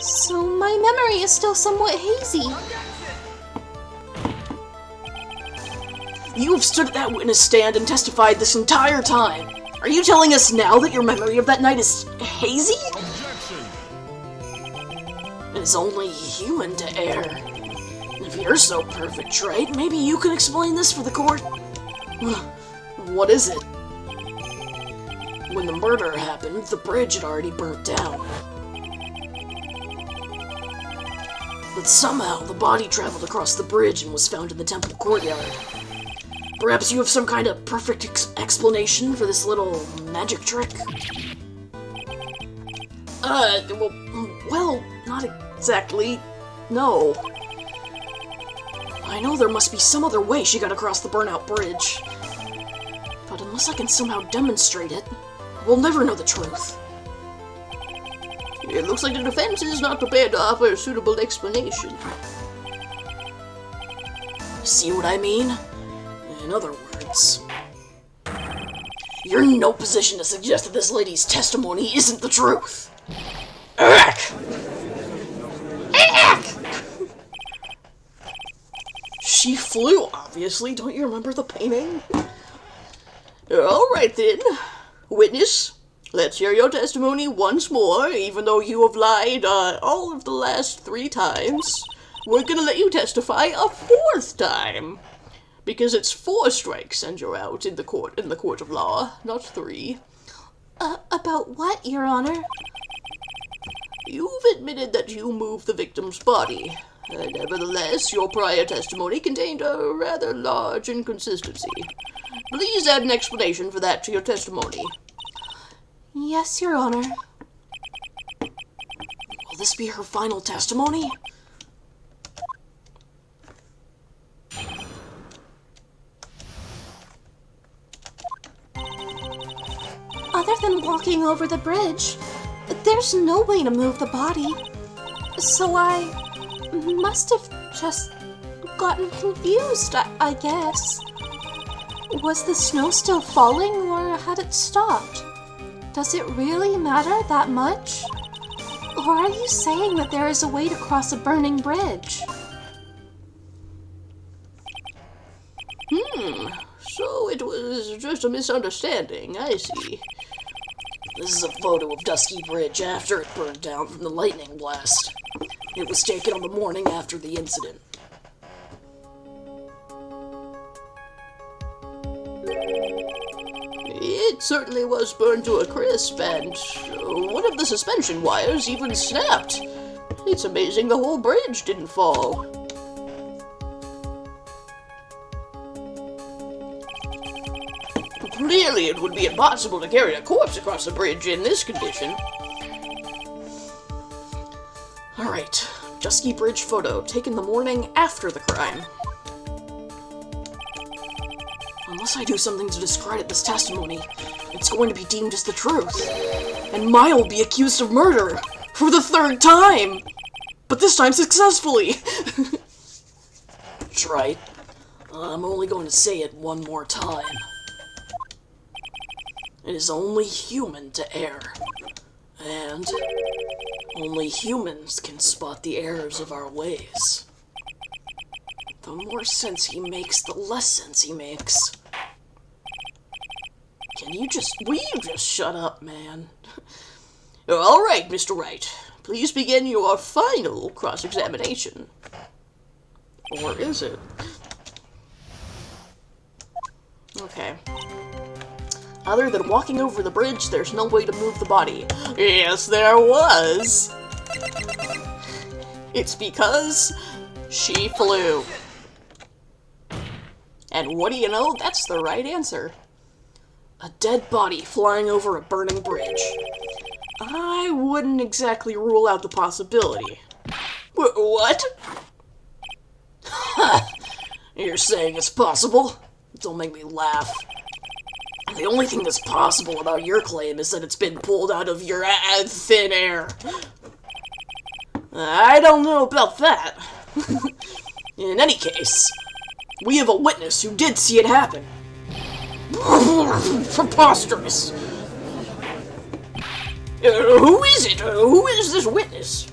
so my memory is still somewhat hazy. You have stood at that witness stand and testified this entire time. Are you telling us now that your memory of that night is hazy? It is only human to err. If you're so perfect, right, maybe you can explain this for the court? What is it? When the murder happened, the bridge had already burnt down. But somehow, the body traveled across the bridge and was found in the temple courtyard. Perhaps you have some kind of perfect explanation for this little magic trick? Well, not exactly. No. I know there must be some other way she got across the burnout bridge. But unless I can somehow demonstrate it, we'll never know the truth. It looks like the defense is not prepared to offer a suitable explanation. See what I mean? In other words, you're in no position to suggest that this lady's testimony isn't the truth. Ugh. She flew, obviously. Don't you remember the painting? Alright then. Witness, let's hear your testimony once more, even though you have lied all of the last 3 times. We're gonna let you testify a 4th time. Because it's 4 strikes and you're out in the court of law, not 3. About what, Your Honor? You've admitted that you moved the victim's body. Nevertheless, your prior testimony contained a rather large inconsistency. Please add an explanation for that to your testimony. Yes, Your Honor. Will this be her final testimony? Other than walking over the bridge, there's no way to move the body. So I must have just gotten confused, I guess. Was the snow still falling, or had it stopped? Does it really matter that much? Or are you saying that there is a way to cross a burning bridge? So it was just a misunderstanding, I see. This is a photo of Dusky Bridge after it burned down from the lightning blast. It was taken on the morning after the incident. It certainly was burned to a crisp, and one of the suspension wires even snapped. It's amazing the whole bridge didn't fall. Clearly, it would be impossible to carry a corpse across the bridge in this condition. Alright, Dusky Bridge photo taken the morning after the crime. Unless I do something to discredit this testimony, it's going to be deemed as the truth. And Maya will be accused of murder for the 3rd time! But this time successfully! Trite. I'm only going to say it one more time. It is only human to err. And only humans can spot the errors of our ways. The more sense he makes, the less sense he makes. Will you just shut up, man? Alright, Mr. Wright. Please begin your final cross-examination. Or is it? Okay. Other than walking over the bridge, there's no way to move the body. Yes, there was! It's because she flew. And what do you know? That's the right answer. A dead body flying over a burning bridge. I wouldn't exactly rule out the possibility. What? You're saying it's possible? Don't make me laugh. The only thing that's possible about your claim is that it's been pulled out of your thin air. I don't know about that. In any case, we have a witness who did see it happen. Preposterous. Who is it? Who is this witness?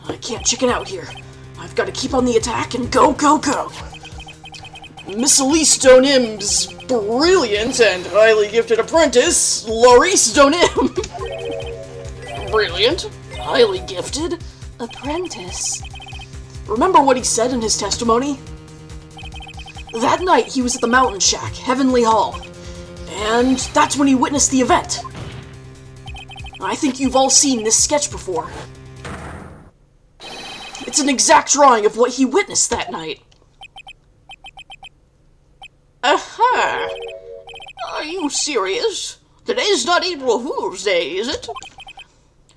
I can't chicken out here. I've got to keep on the attack and go, go, go. Miss Elise Donim's brilliant and highly gifted apprentice, Laurice Donim. Brilliant, highly gifted apprentice. Remember what he said in his testimony? That night he was at the Mountain Shack, Heavenly Hall, and that's when he witnessed the event. I think you've all seen this sketch before. It's an exact drawing of what he witnessed that night. Aha! Are you serious? Today's not April Fool's Day, is it?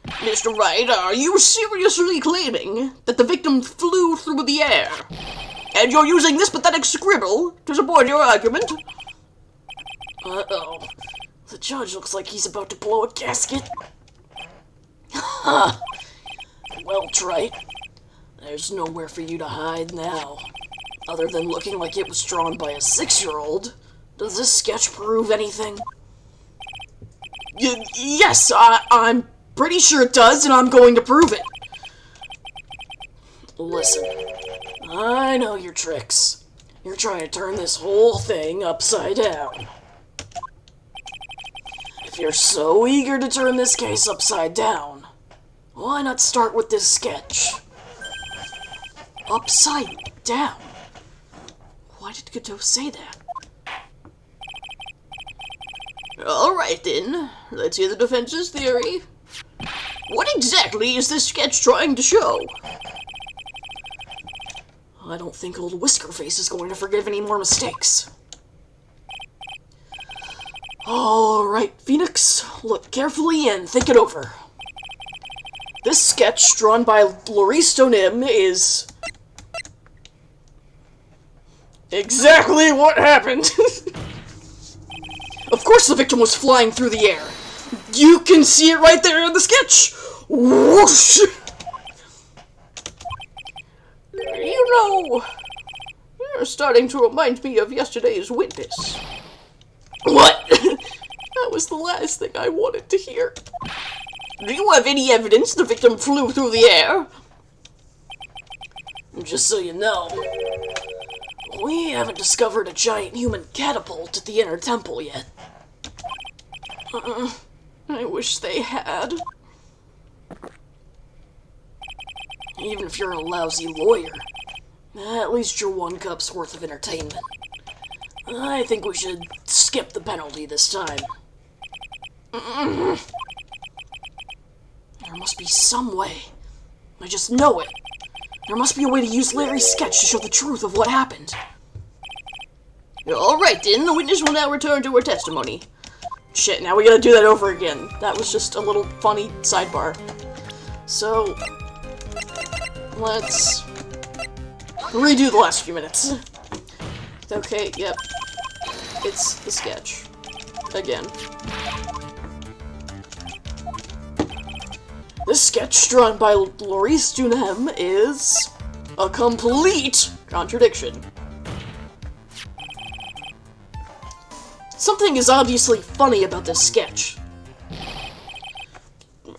Mr. Wright, are you seriously claiming that the victim flew through the air? And you're using this pathetic scribble to support your argument? Uh-oh. The judge looks like he's about to blow a gasket. Ha! Well, Trite, there's nowhere for you to hide now. Other than looking like it was drawn by a 6-year-old, does this sketch prove anything? Yes, I'm pretty sure it does, and I'm going to prove it. Listen, I know your tricks. You're trying to turn this whole thing upside down. If you're so eager to turn this case upside down, why not start with this sketch? Upside down? Why did Godot say that? Alright then, let's hear the defense's theory. What exactly is this sketch trying to show? I don't think old Whiskerface is going to forgive any more mistakes. Alright, Phoenix, look carefully and think it over. This sketch, drawn by Laurice Donim, is exactly what happened. Of course the victim was flying through the air. You can see it right there in the sketch. Whoosh! You know, you're starting to remind me of yesterday's witness. What? That was the last thing I wanted to hear. Do you have any evidence the victim flew through the air? Just so you know, we haven't discovered a giant human catapult at the Inner Temple yet. I wish they had. Even if you're a lousy lawyer, at least you're 1 cup's worth of entertainment. I think we should skip the penalty this time. There must be some way. I just know it. There must be a way to use Larry's sketch to show the truth of what happened. Alright then, the witness will now return to her testimony. Shit, now we gotta do that over again. That was just a little funny sidebar. So, let's redo the last few minutes. Okay, yep. It's the sketch. Again. This sketch, drawn by Laurice Donim, is a complete Contradiction. Something is obviously funny about this sketch.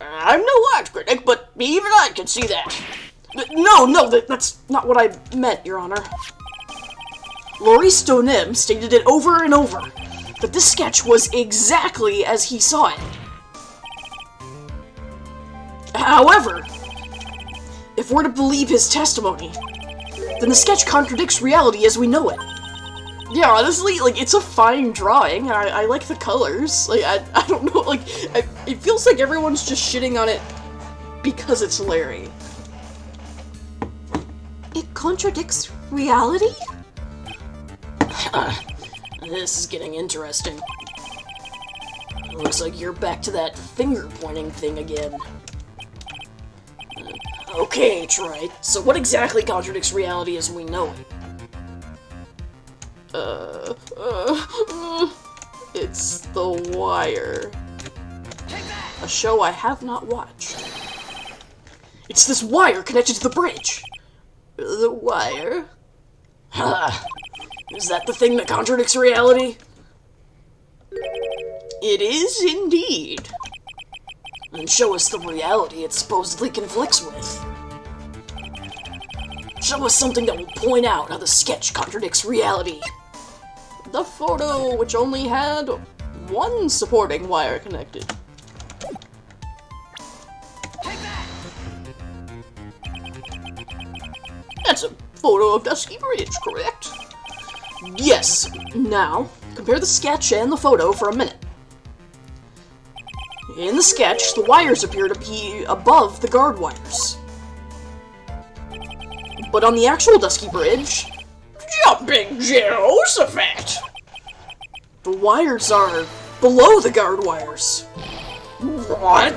I'm no art critic, but even I can see that. No, that's not what I meant, Your Honor. Maurice Donim stated it over and over, that this sketch was exactly as he saw it. However, if we're to believe his testimony, then the sketch contradicts reality as we know it. Yeah, honestly, like, it's a fine drawing. I like the colors. Like, I don't know, like, it feels like everyone's just shitting on it because it's Larry. It contradicts reality? This is getting interesting. Looks like you're back to that finger-pointing thing again. Okay, Troy, so what exactly contradicts reality as we know it? It's The Wire. A show I have not watched. It's this wire connected to the bridge! The wire? Ha! Is that the thing that contradicts reality? It is indeed. And show us the reality it supposedly conflicts with. Show us something that will point out how the sketch contradicts reality. The photo, which only had one supporting wire connected. That's a photo of Dusky Bridge, correct? Yes. Now, compare the sketch and the photo for a minute. In the sketch, the wires appear to be above the guard wires. But on the actual Dusky Bridge, Jumping Jehoshaphat! The wires are below the guard wires. What?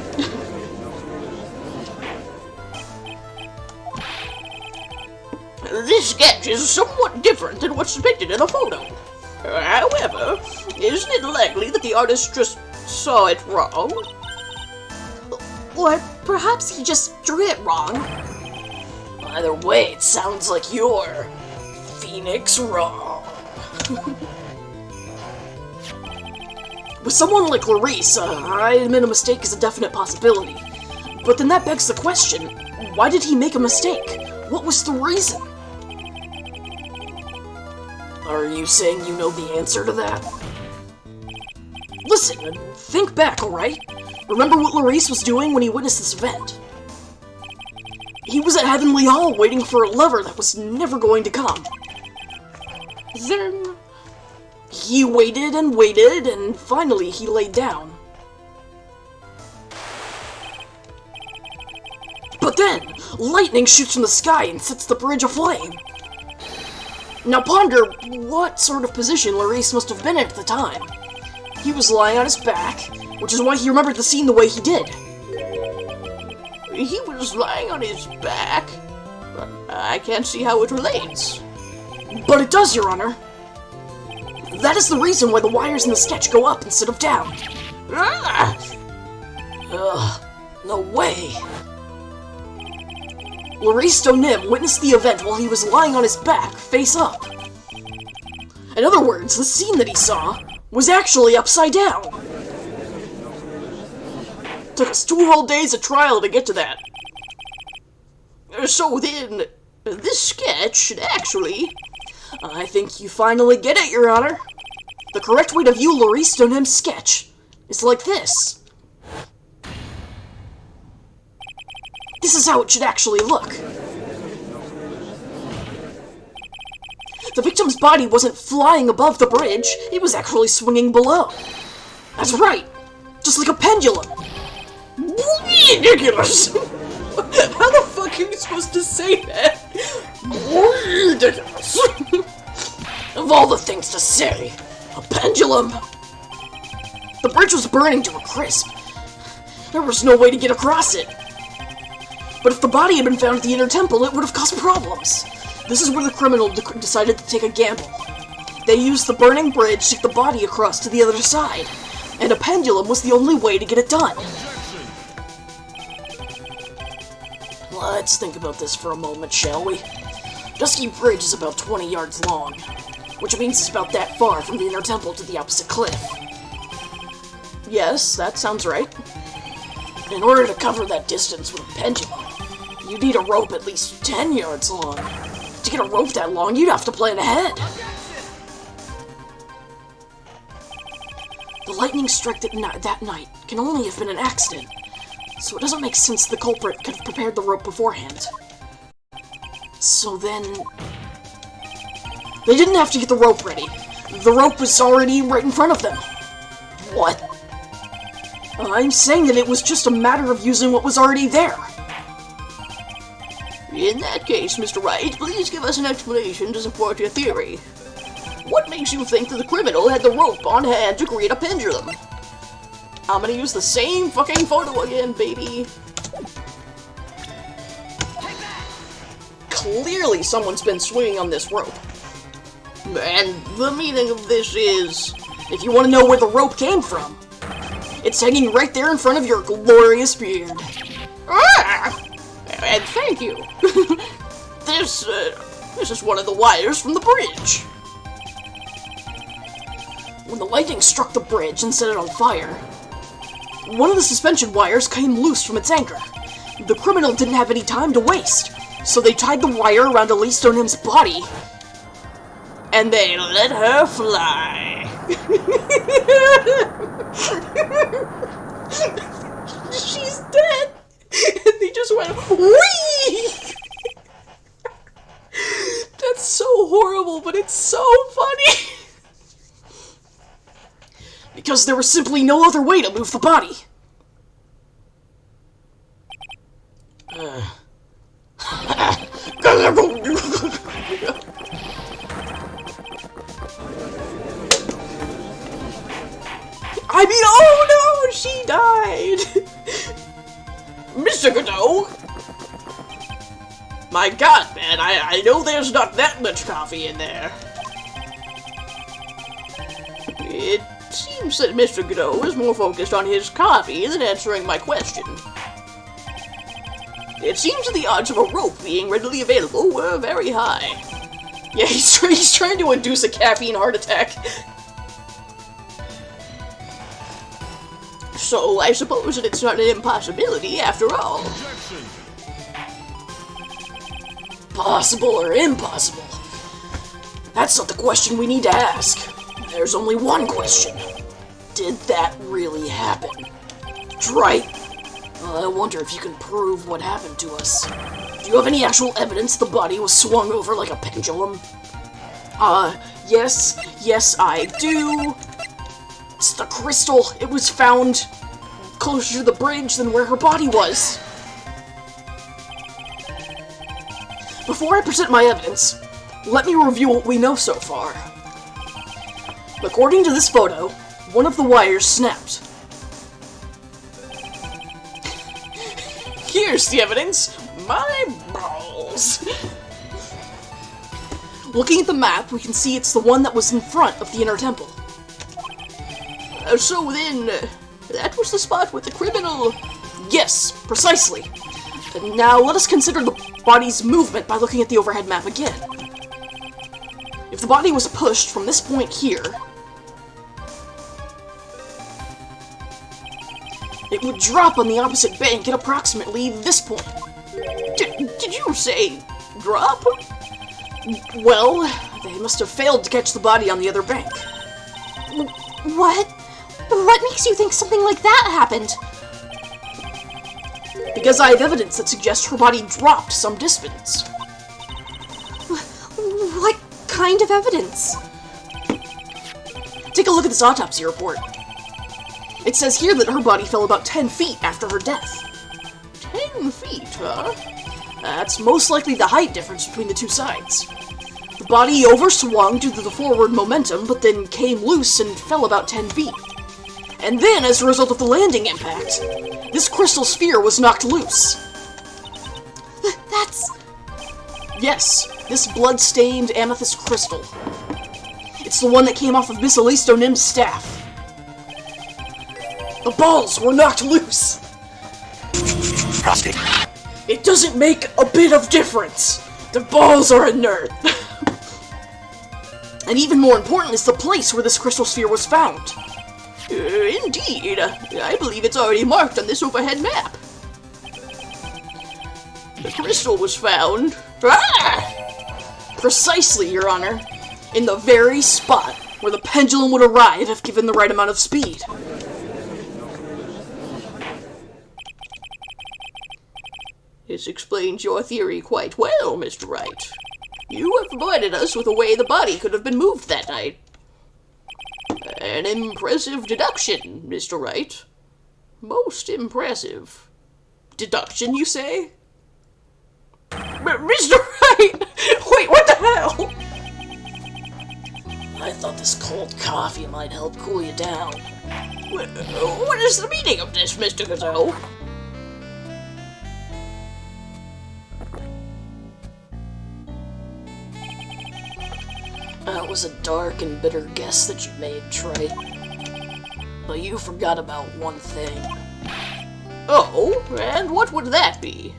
This sketch is somewhat different than what's depicted in the photo. However, isn't it likely that the artist just saw it wrong? Or perhaps he just drew it wrong. Either way, it sounds like you're Phoenix wrong. With someone like Clarice, I admit a mistake is a definite possibility. But then that begs the question, why did he make a mistake? What was the reason? Are you saying you know the answer to that? Listen, think back, alright? Remember what Clarice was doing when he witnessed this event? He was at Heavenly Hall waiting for a lover that was never going to come. Then he waited and waited, and finally he laid down. But then, lightning shoots from the sky and sets the bridge aflame. Now ponder what sort of position Clarice must have been in at the time. He was lying on his back, which is why he remembered the scene the way he did. He was lying on his back? I can't see how it relates. But it does, Your Honor. That is the reason why the wires in the sketch go up instead of down. Ah! Ugh, no way. Clarice Donim witnessed the event while he was lying on his back, face up. In other words, the scene that he saw was actually upside down. Took us 2 whole days of trial to get to that. So then, this sketch should actually... I think you finally get it, Your Honor. The correct way to view Clarice Donim's sketch is like this. This is how it should actually look. The victim's body wasn't flying above the bridge, it was actually swinging below. That's right, just like a pendulum. Ridiculous! How the fuck are you supposed to say that? Ridiculous! Of all the things to say, a pendulum. The bridge was burning to a crisp. There was no way to get across it. But if the body had been found at the inner temple, it would have caused problems. This is where the criminal decided to take a gamble. They used the burning bridge to get the body across to the other side, and a pendulum was the only way to get it done. Let's think about this for a moment, shall we? Dusky Bridge is about 20 yards long, which means it's about that far from the inner temple to the opposite cliff. Yes, that sounds right. In order to cover that distance with a pendulum, you need a rope at least 10 yards long. To get a rope that long, you'd have to plan ahead. The lightning strike that night can only have been an accident, so it doesn't make sense the culprit could have prepared the rope beforehand. So then... they didn't have to get the rope ready. The rope was already right in front of them. What? I'm saying that it was just a matter of using what was already there. In that case, Mr. Wright, please give us an explanation to support your theory. What makes you think that the criminal had the rope on hand to create a pendulum? I'm gonna use the same fucking photo again, baby. Clearly someone's been swinging on this rope. And the meaning of this is, if you want to know where the rope came from, it's hanging right there in front of your glorious beard. Ah! And thank you. This is one of the wires from the bridge. When the lightning struck the bridge and set it on fire, one of the suspension wires came loose from its anchor. The criminal didn't have any time to waste, so they tied the wire around Elise Stonehem's body, and they let her fly. She's dead! And they just went, whee! That's so horrible, but it's so funny! Because there was simply no other way to move the body. I mean, oh no, she died! Mr. Godot! My god, man, I know there's not that much coffee in there. It seems that Mr. Godot is more focused on his coffee than answering my question. It seems that the odds of a rope being readily available were very high. Yeah, he's trying to induce a caffeine heart attack. So, I suppose that it's not an impossibility after all. Possible or impossible? That's not the question we need to ask. There's only one question. Did that really happen? That's right. I wonder if you can prove what happened to us. Do you have any actual evidence the body was swung over like a pendulum? Yes, I do. It's the crystal. It was found closer to the bridge than where her body was. Before I present my evidence, let me review what we know so far. According to this photo, one of the wires snapped. Here's the evidence. My balls. Looking at the map, we can see it's the one that was in front of the inner temple. So then, that was the spot with the criminal. Yes, precisely. Now let us consider the body's movement by looking at the overhead map again. If the body was pushed from this point here, it would drop on the opposite bank at approximately this point. Did you say drop? Well, they must have failed to catch the body on the other bank. What? What makes you think something like that happened? Because I have evidence that suggests her body dropped some distance. What kind of evidence? Take a look at this autopsy report. It says here that her body fell about 10 feet after her death. 10 feet, huh? That's most likely the height difference between the two sides. The body overswung due to the forward momentum, but then came loose and fell about 10 feet. And then, as a result of the landing impact, this crystal sphere was knocked loose. That's... Yes, this blood-stained amethyst crystal. It's the one that came off of Miss Elise Stonehem's staff. The balls were knocked loose. Prostate. It doesn't make a bit of difference. The balls are inert! And even more important is the place where this crystal sphere was found. Indeed. I believe it's already marked on this overhead map. The crystal was found... Precisely, Your Honor. In the very spot where the pendulum would arrive if given the right amount of speed. This explains your theory quite well, Mr. Wright. You have provided us with a way the body could have been moved that night. An impressive deduction, Mr. Wright. Most impressive. Deduction, you say? Mr. Wright! Wait, what the hell? I thought this cold coffee might help cool you down. What is the meaning of this, Mr. Gazelle? That was a dark and bitter guess that you made, Trey. But you forgot about one thing. Oh, and what would that be?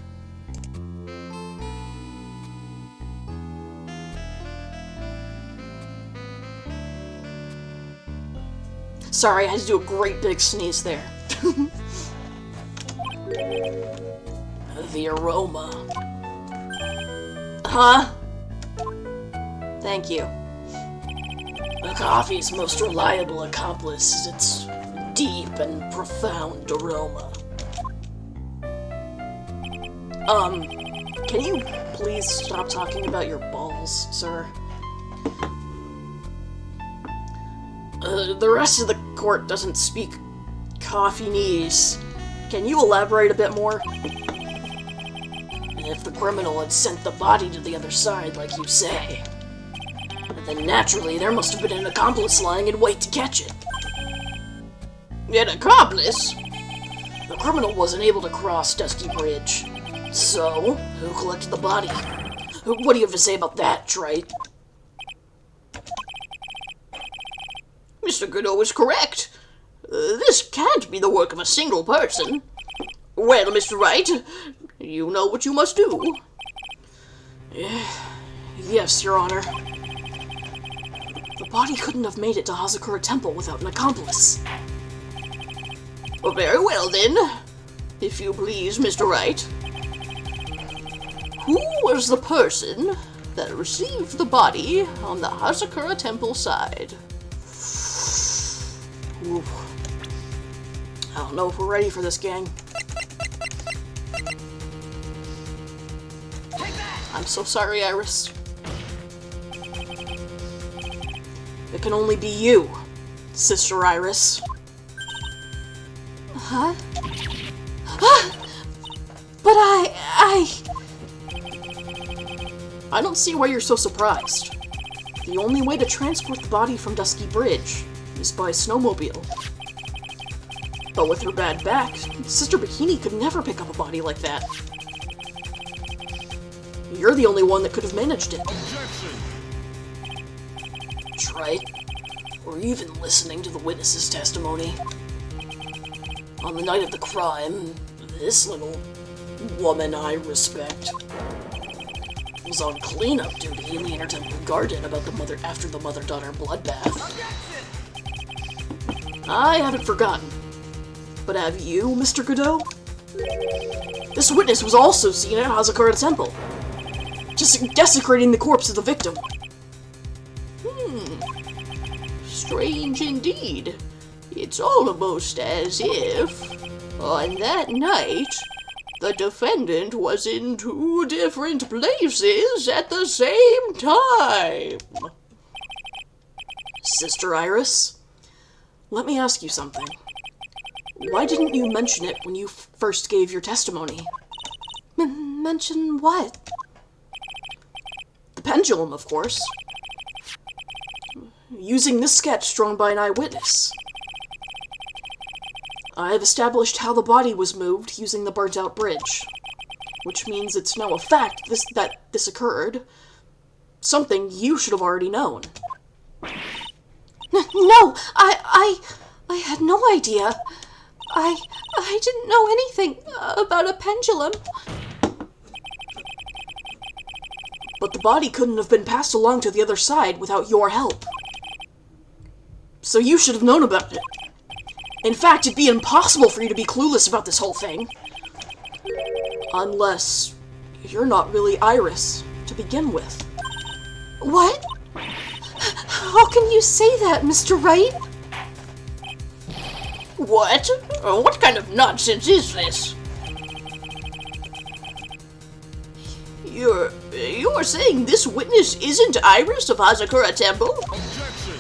Sorry, I had to do a great big sneeze there. The aroma. Huh? Thank you. The coffee's most reliable accomplice is its deep and profound aroma. Can you please stop talking about your balls, sir? The rest of the court doesn't speak Coffeenese. Can you elaborate a bit more? And if the criminal had sent the body to the other side, like you say, then naturally there must have been an accomplice lying in wait to catch it. An accomplice? The criminal wasn't able to cross Dusky Bridge. So, who collected the body? What do you have to say about that, Trey? Mr. Godot is correct. This can't be the work of a single person. Well, Mr. Wright, you know what you must do. Yes, Your Honor. The body couldn't have made it to Hazakura Temple without an accomplice. Well, very well, then. If you please, Mr. Wright. Who was the person that received the body on the Hazakura Temple side? Ooh. I don't know if we're ready for this, gang. I'm so sorry, Iris. It can only be you, Sister Iris. Huh? But I don't see why you're so surprised. The only way to transport the body from Dusky Bridge is by snowmobile. But with her bad back, Sister Bikini could never pick up a body like that. You're the only one that could have managed it. Right? Or even listening to the witness's testimony. On the night of the crime, this little woman I respect was on cleanup duty in the Intertemple Garden about after the mother-daughter bloodbath. I haven't forgotten. But have you, Mr. Godot? This witness was also seen at Hazakura Temple, just desecrating the corpse of the victim. Strange indeed. It's almost as if, on that night, the defendant was in two different places at the same time. Sister Iris, let me ask you something. Why didn't you mention it when you first gave your testimony? Mention what? The pendulum, of course. Using this sketch drawn by an eyewitness. I have established how the body was moved using the burnt-out bridge, which means it's now a fact that this occurred. Something you should have already known. No, I had no idea. I didn't know anything about a pendulum. But the body couldn't have been passed along to the other side without your help. So you should have known about it. In fact, it'd be impossible for you to be clueless about this whole thing. Unless you're not really Iris to begin with. What? How can you say that, Mr. Wright? What? What kind of nonsense is this? You're saying this witness isn't Iris of Hazakura Temple? Objection!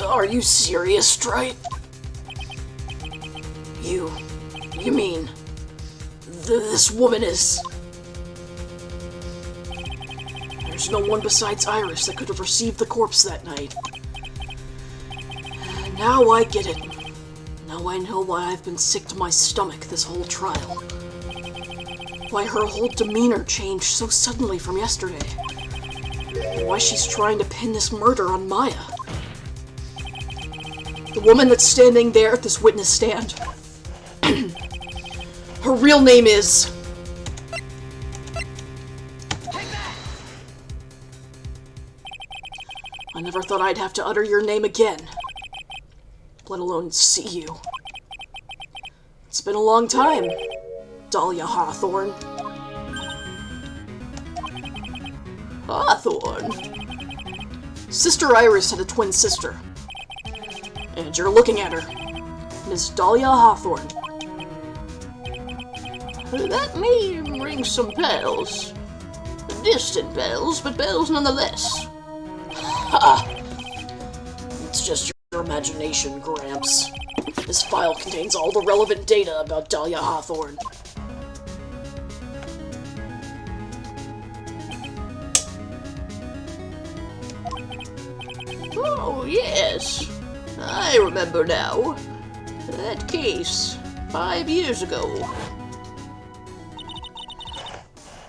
Are you serious, Strite? You mean this woman is... There's no one besides Iris that could have received the corpse that night. Now I get it. Now I know why I've been sick to my stomach this whole trial. Why her whole demeanor changed so suddenly from yesterday. And why she's trying to pin this murder on Maya. The woman that's standing there at this witness stand. Her real name is... I never thought I'd have to utter your name again. Let alone see you. It's been a long time, Dahlia Hawthorne. Hawthorne? Sister Iris had a twin sister. And you're looking at her. Miss Dahlia Hawthorne. That name rings some bells. Distant bells, but bells nonetheless. Ha! It's just your imagination, Gramps. This file contains all the relevant data about Dahlia Hawthorne. Oh, yes. I remember now. That case, 5 years ago.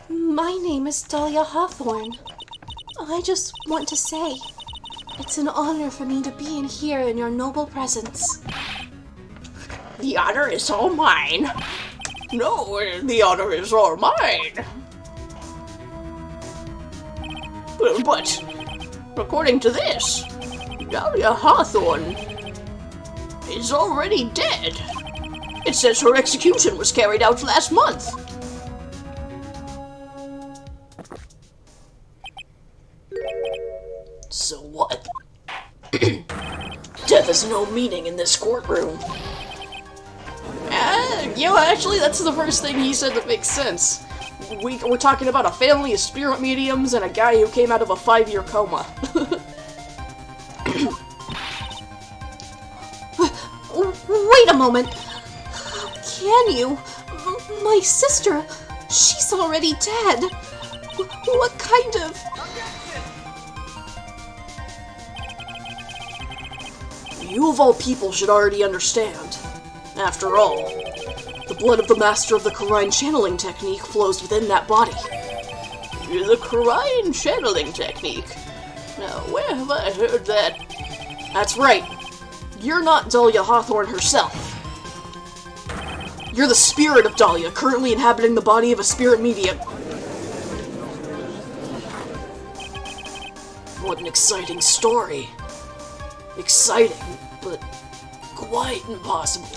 My name is Dahlia Hawthorne. I just want to say, it's an honor for me to be in here in your noble presence. The honor is all mine. No, the honor is all mine. But, according to this, Dahlia Hawthorne is already dead. It says her execution was carried out last month. So what? Death has no meaning in this courtroom. Actually, that's the first thing he said that makes sense. We're talking about a family of spirit mediums and a guy who came out of a 5-year coma. Wait a moment. How can you? My sister, she's already dead. What kind of... You of all people should already understand. After all, the blood of the master of the Karine channeling technique flows within that body. The Karine channeling technique? Now, where have I heard that? That's right. You're not Dahlia Hawthorne herself. You're the spirit of Dahlia, currently inhabiting the body of a spirit medium. What an exciting story. Exciting, but quite impossible.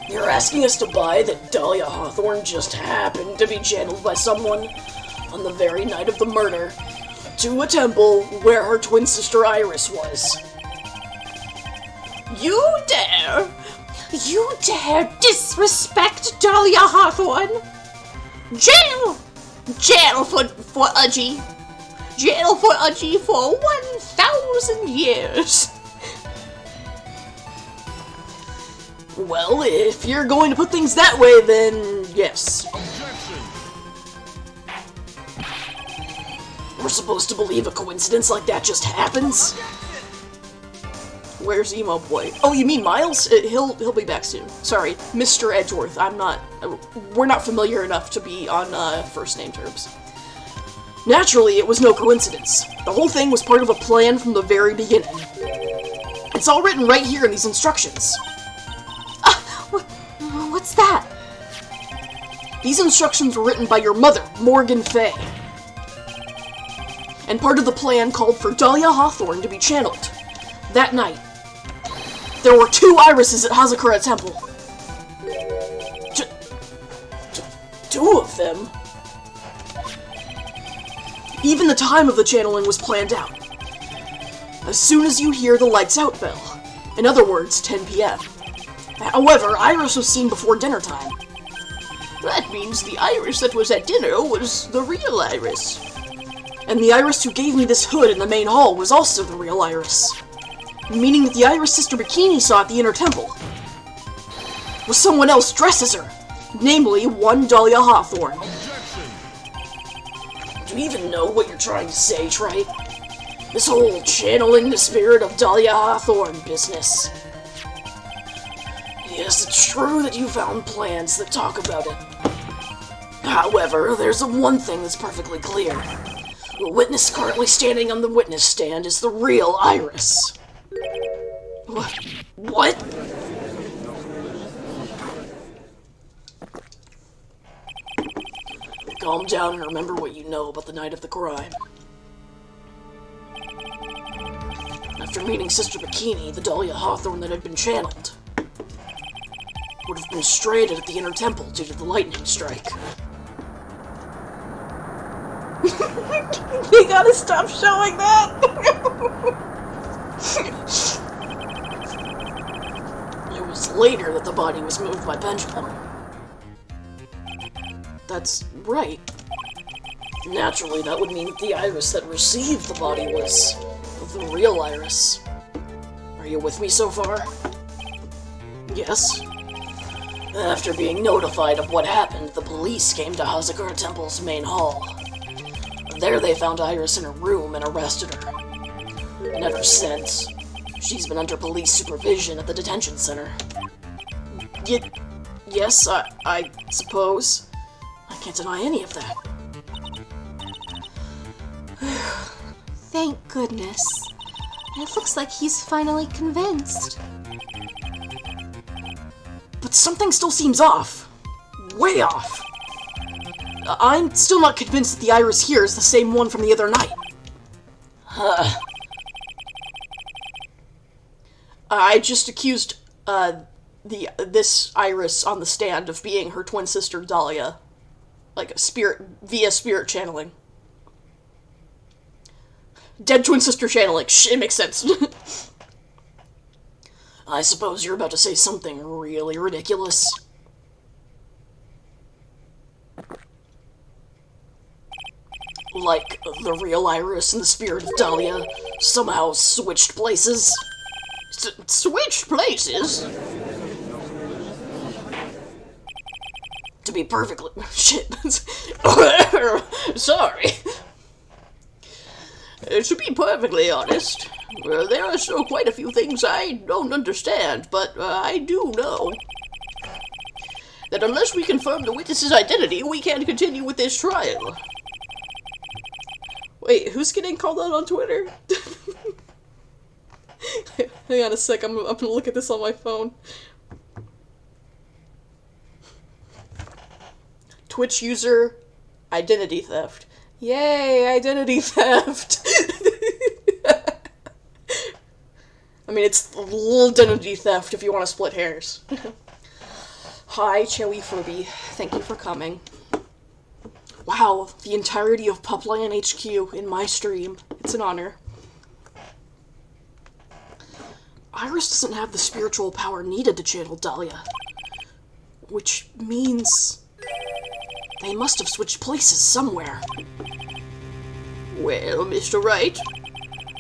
You're asking us to buy that Dahlia Hawthorne just happened to be channeled by someone on the very night of the murder to a temple where her twin sister Iris was. You dare! You dare disrespect Dahlia Hawthorne? Jail! Jail for Udgy. Jail for Udgy for 1,000 years. Well, if you're going to put things that way, then yes. Objection! We're supposed to believe a coincidence like that just happens? Where's Emo Boy? Oh, you mean Miles? He'll be back soon. Sorry, Mr. Edgeworth. We're not familiar enough to be on first name terms. Naturally, it was no coincidence. The whole thing was part of a plan from the very beginning. It's all written right here in these instructions. What's that? These instructions were written by your mother, Morgan Fay. And part of the plan called for Dahlia Hawthorne to be channeled. That night, there were 2 irises at Hazakura Temple. 2 of them? Even the time of the channeling was planned out. As soon as you hear the lights out bell. In other words, 10 p.m. However, Iris was seen before dinner time. That means the Iris that was at dinner was the real Iris. And the Iris who gave me this hood in the main hall was also the real Iris. Meaning that the Iris Sister Bikini saw at the inner temple was someone else dressed as her. Namely, one Dahlia Hawthorne. Do you even know what you're trying to say, Trite? This whole channeling the spirit of Dahlia Hawthorne business. Yes, it's true that you found plans that talk about it. However, there's one thing that's perfectly clear. The witness currently standing on the witness stand is the real Iris. What? Calm down and remember what you know about the night of the crime. After meeting Sister Bikini, the Dahlia Hawthorne that had been channeled would have been stranded at the inner temple due to the lightning strike. We gotta stop showing that! It was later that the body was moved by pendulum. That's right. Naturally, that would mean that the Iris that received the body was the real Iris. Are you with me so far? Yes. After being notified of what happened, the police came to Hazakura Temple's main hall. There they found Iris in her room and arrested her. And ever since, she's been under police supervision at the detention center. Yes, I suppose. I can't deny any of that. Thank goodness. It looks like he's finally convinced. But something still seems off. Way off. I'm still not convinced that the Iris here is the same one from the other night. I just accused, this Iris on the stand of being her twin sister Dahlia. Like, via spirit channeling. Dead twin sister channeling. It makes sense. I suppose you're about to say something really ridiculous. Like, the real Iris and the spirit of Dahlia somehow switched places? Switched places? To be perfectly... Shit. Sorry. To be perfectly honest, there are still quite a few things I don't understand, but I do know that unless we confirm the witness's identity, we can't continue with this trial. Wait, who's getting called out on Twitter? Hang on a sec, I'm gonna look at this on my phone. Twitch user, identity theft. Yay, identity theft! I mean, it's a little identity theft if you want to split hairs. Hi, Chewy Furby. Thank you for coming. Wow, the entirety of Pupland HQ in my stream. It's an honor. Iris doesn't have the spiritual power needed to channel Dahlia. Which means... they must have switched places somewhere. Well, Mr. Wright,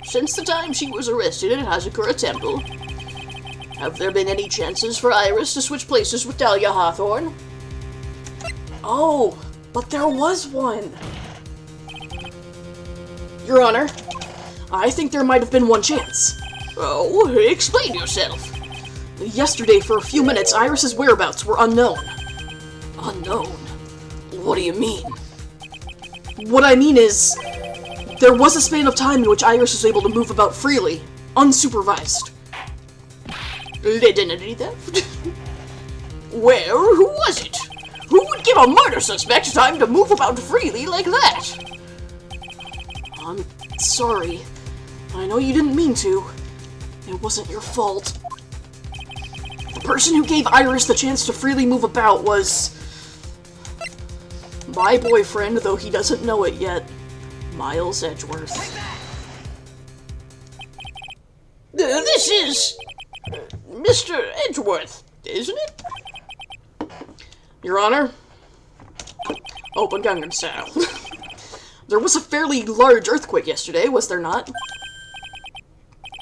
since the time she was arrested at Hazakura Temple, have there been any chances for Iris to switch places with Dahlia Hawthorne? Oh, but there was one! Your Honor, I think there might have been one chance. Oh, explain yourself. Yesterday, for a few minutes, Iris's whereabouts were unknown. Unknown? What do you mean? What I mean is, there was a span of time in which Iris was able to move about freely, unsupervised. Identity theft? Where? Who was it? Who would give a murder suspect time to move about freely like that? I'm sorry. I know you didn't mean to. It wasn't your fault. The person who gave Iris the chance to freely move about was my boyfriend, though he doesn't know it yet, Miles Edgeworth. This is Mr. Edgeworth, isn't it? Your Honor? Open Gangnam Style. There was a fairly large earthquake yesterday, was there not?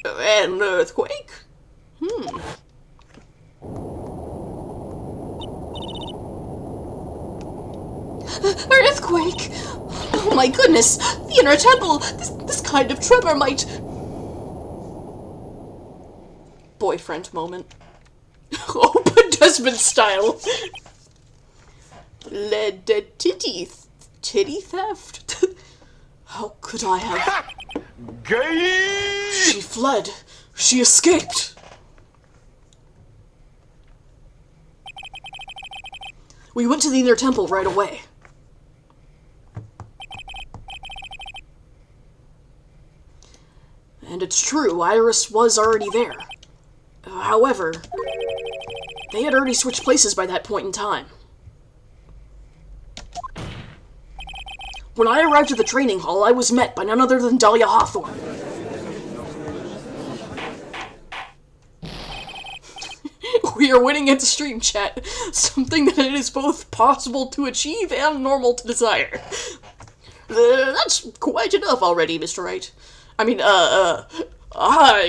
An earthquake? Earthquake! Oh my goodness! The inner temple! This kind of tremor might... Boyfriend moment. Open Desmond Style! Led titty theft? How could I have... Gay! She fled. She escaped. We went to the inner temple right away. And it's true, Iris was already there. However, they had already switched places by that point in time. When I arrived at the training hall, I was met by none other than Dahlia Hawthorne. We are winning at the stream chat, something that it is both possible to achieve and normal to desire. That's quite enough already, Mr. Wright. I mean,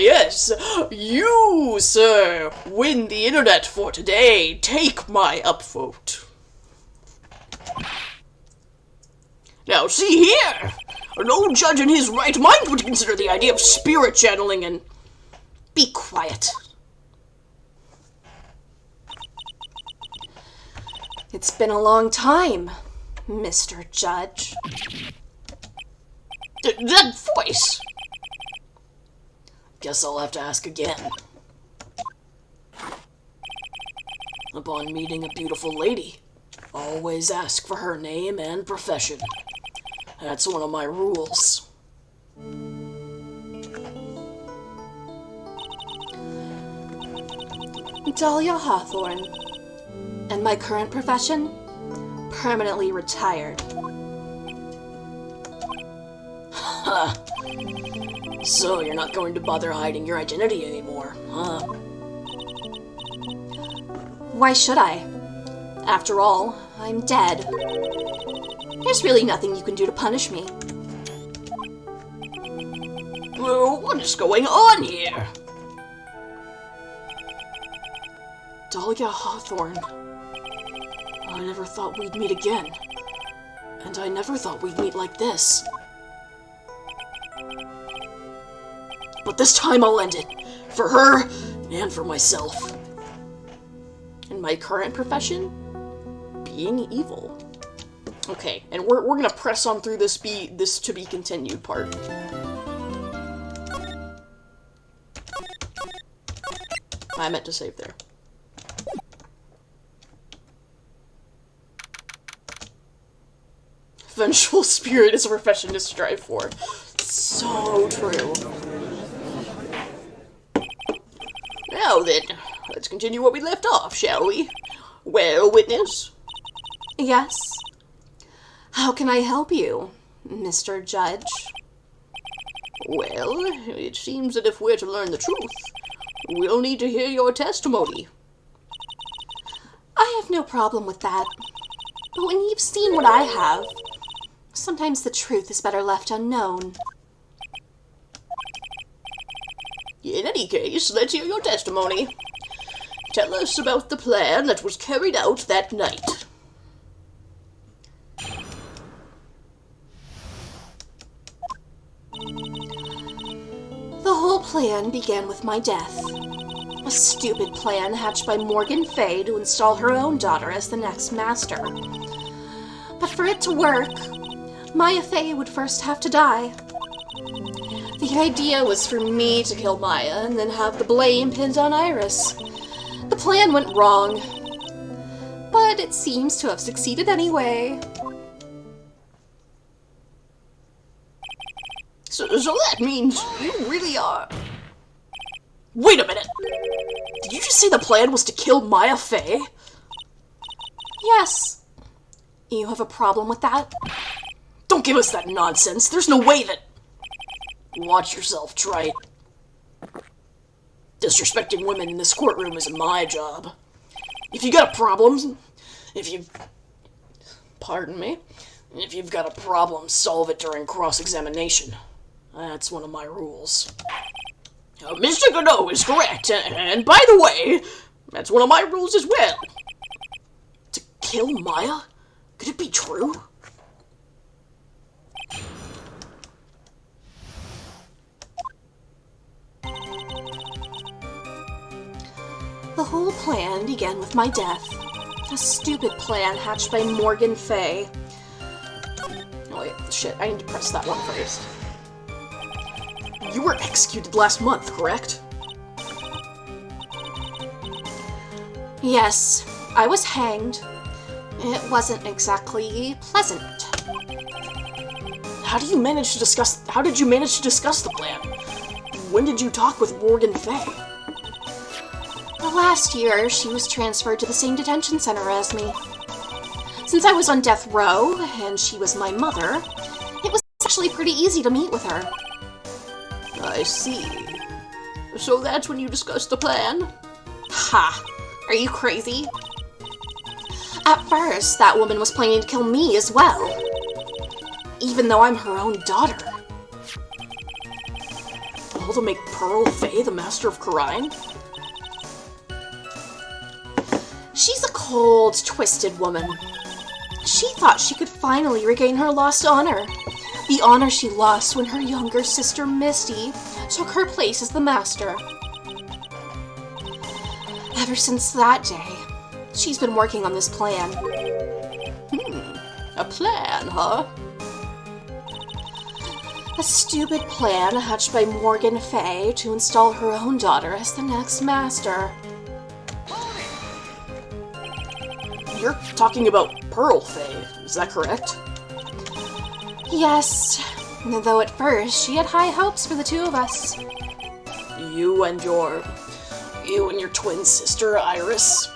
yes, you, sir, win the internet for today. Take my upvote. Now, see here! No judge in his right mind would consider the idea of spirit channeling and... Be quiet. It's been a long time, Mr. Judge. That voice! Guess I'll have to ask again. Upon meeting a beautiful lady, always ask for her name and profession. That's one of my rules. Dahlia Hawthorne. And my current profession? Permanently retired. Huh. So you're not going to bother hiding your identity anymore, huh? Why should I? After all, I'm dead. There's really nothing you can do to punish me. Well, what is going on here? Dahlia Hawthorne. I never thought we'd meet again. And I never thought we'd meet like this. But this time I'll end it. For her, and for myself. In my current profession? Being evil. Okay, and we're gonna press on through this to be continued part. I meant to save there. Vengeful spirit is a profession to strive for. So true. Now then, let's continue what we left off, shall we? Well, witness? Yes? How can I help you, Mr. Judge? Well, it seems that if we're to learn the truth, we'll need to hear your testimony. I have no problem with that. But when you've seen what I have, sometimes the truth is better left unknown. In any case, let's hear your testimony. Tell us about the plan that was carried out that night. The whole plan began with my death. A stupid plan hatched by Morgan Fay to install her own daughter as the next master. But for it to work, Maya Fey would first have to die. The idea was for me to kill Maya and then have the blame pinned on Iris. The plan went wrong. but it seems to have succeeded anyway. So that means you really are... Wait a minute! Did you just say the plan was to kill Maya Fey? Yes. You have a problem with that? Don't give us that nonsense. There's no way that... Watch yourself, Trite. Disrespecting women in this courtroom isn't my job. If you got a problem, Pardon me? If you've got a problem, solve it during cross-examination. That's one of my rules. Mr. Godot is correct, and by the way, that's one of my rules as well. To kill Maya? Could it be true? The whole plan began with my death. A stupid plan hatched by Morgan Fay. Oh wait, shit, I need to press that one first. You were executed last month, correct? Yes, I was hanged. It wasn't exactly pleasant. How did you manage to discuss the plan? When did you talk with Morgan Fay? Last year, she was transferred to the same detention center as me. Since I was on death row, and she was my mother, it was actually pretty easy to meet with her. I see. So that's when you discussed the plan? Ha! Are you crazy? At first, that woman was planning to kill me as well. Even though I'm her own daughter. All to make Pearl Fay the master of Khura'in? She's a cold, twisted woman. She thought she could finally regain her lost honor. The honor she lost when her younger sister, Misty, took her place as the master. Ever since that day, she's been working on this plan. A plan, huh? A stupid plan hatched by Morgan Fay to install her own daughter as the next master. You're talking about Pearl Fay, is that correct? Yes, though at first she had high hopes for the two of us. You and your twin sister, Iris?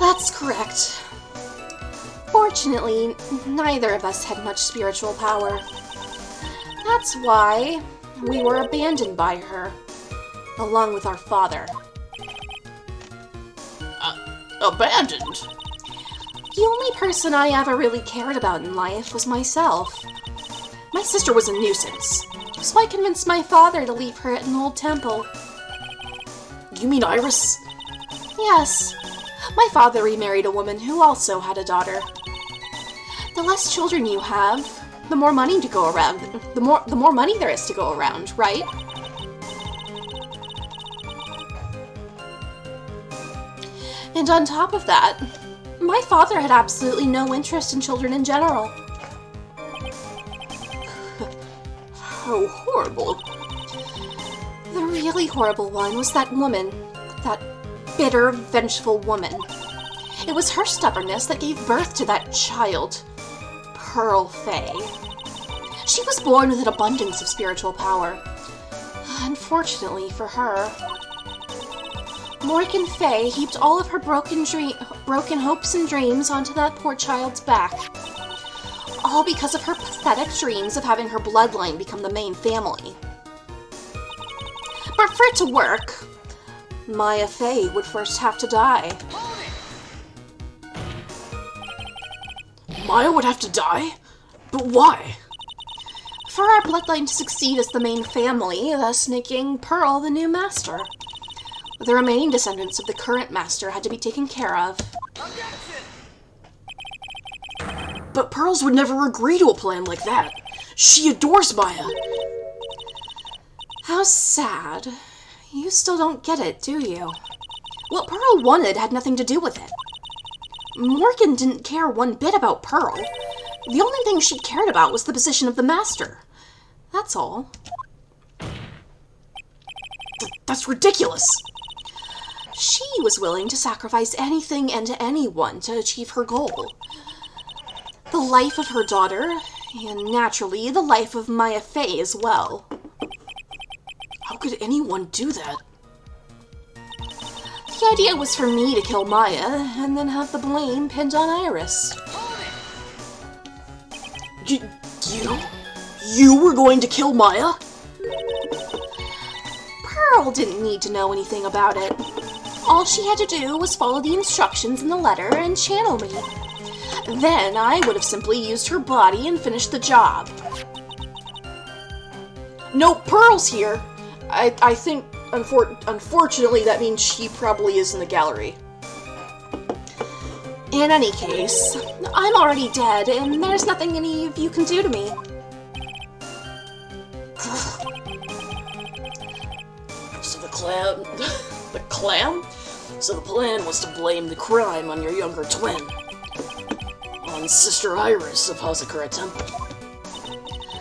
That's correct. Fortunately, neither of us had much spiritual power. That's why we were abandoned by her, along with our father. Abandoned? The only person I ever really cared about in life was myself. My sister was a nuisance, so I convinced my father to leave her at an old temple. You mean Iris? Yes. My father remarried a woman who also had a daughter. The less children you have, the more money to go around. The more money there is to go around, right? And on top of that, my father had absolutely no interest in children in general. How horrible. The really horrible one was that woman. That bitter, vengeful woman. It was her stubbornness that gave birth to that child, Pearl Fay. She was born with an abundance of spiritual power. Unfortunately for her, Morgan Fay heaped all of her broken hopes and dreams onto that poor child's back. All because of her pathetic dreams of having her bloodline become the main family. But for it to work, Maya Fay would first have to die. Maya would have to die? But why? For our bloodline to succeed as the main family, thus making Pearl the new master. The remaining descendants of the current master had to be taken care of. But Pearls would never agree to a plan like that. She adores Maya. How sad. You still don't get it, do you? What Pearl wanted had nothing to do with it. Morgan didn't care one bit about Pearl. The only thing she cared about was the position of the master. That's all. That's ridiculous. She was willing to sacrifice anything and anyone to achieve her goal. The life of her daughter, and naturally, the life of Maya Fey as well. How could anyone do that? The idea was for me to kill Maya, and then have the blame pinned on Iris. You were going to kill Maya? Pearl didn't need to know anything about it. All she had to do was follow the instructions in the letter and channel me. Then I would have simply used her body and finished the job. No, Pearl's here. I think, unfortunately, that means she probably is in the gallery. In any case, I'm already dead, and there's nothing any of you can do to me. So the clam... the clam? So the plan was to blame the crime on your younger twin. On Sister Iris of Hazakura Temple.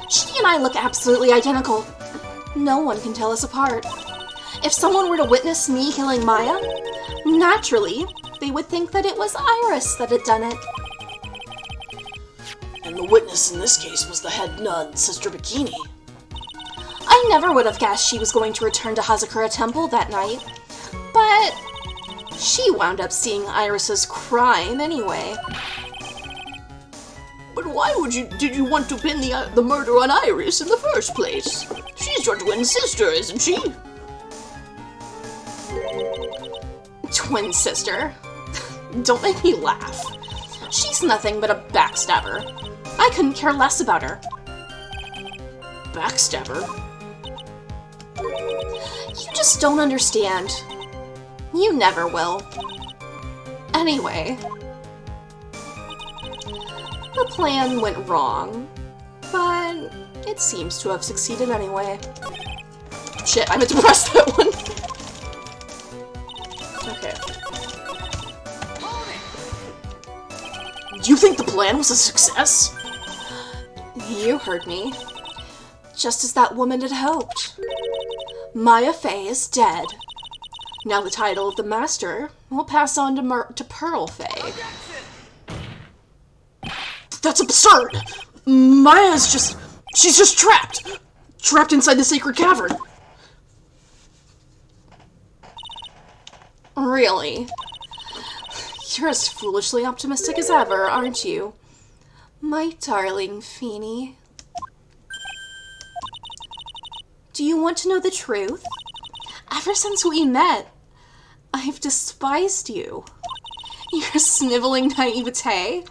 She and I look absolutely identical. No one can tell us apart. If someone were to witness me killing Maya, naturally, they would think that it was Iris that had done it. And the witness in this case was the head nun, Sister Bikini. I never would have guessed she was going to return to Hazakura Temple that night, but she wound up seeing Iris's crime anyway. But why did you want to pin the murder on Iris in the first place? She's your twin sister, isn't she? Twin sister? Don't make me laugh. She's nothing but a backstabber. I couldn't care less about her. Backstabber? You just don't understand. You never will. Anyway, the plan went wrong, but it seems to have succeeded anyway. Shit, I meant to press that one. Okay. Do you think the plan was a success? You heard me. Just as that woman had hoped. Maya Fey is dead. Now the title of the Master will pass on to Pearl Fey. That's absurd! Maya's she's just trapped! Trapped inside the sacred cavern! Really? You're as foolishly optimistic as ever, aren't you? My darling Feeny. Do you want to know the truth? Ever since we met, I've despised you. Your sniveling naivete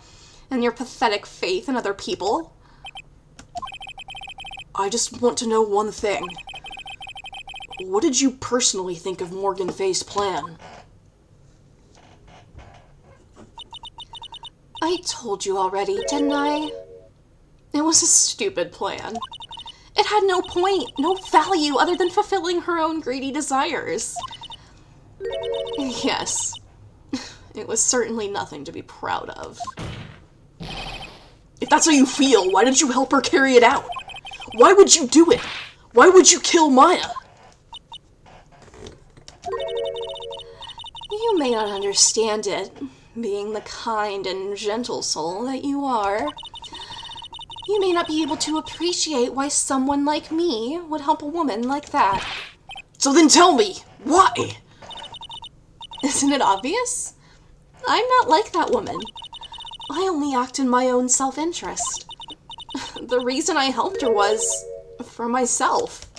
and your pathetic faith in other people. I just want to know one thing. What did you personally think of Morgan Fay's plan? I told you already, didn't I? It was a stupid plan. It had no point, no value other than fulfilling her own greedy desires. Yes, it was certainly nothing to be proud of. If that's how you feel, why did you help her carry it out? Why would you do it? Why would you kill Maya? You may not understand it, being the kind and gentle soul that you are. You may not be able to appreciate why someone like me would help a woman like that. So then tell me, why? Isn't it obvious? I'm not like that woman. I only act in my own self-interest. The reason I helped her was for myself.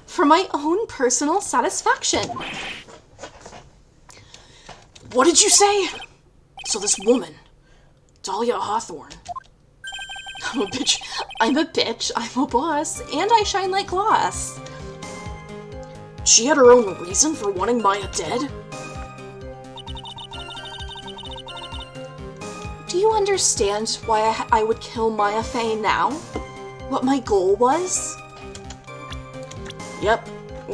For my own personal satisfaction. What did you say? So this woman, Dahlia Hawthorne. I'm a bitch, I'm a boss, and I shine like glass. She had her own reason for wanting Maya dead? Do you understand why I would kill Maya Fey now? What my goal was? Yep,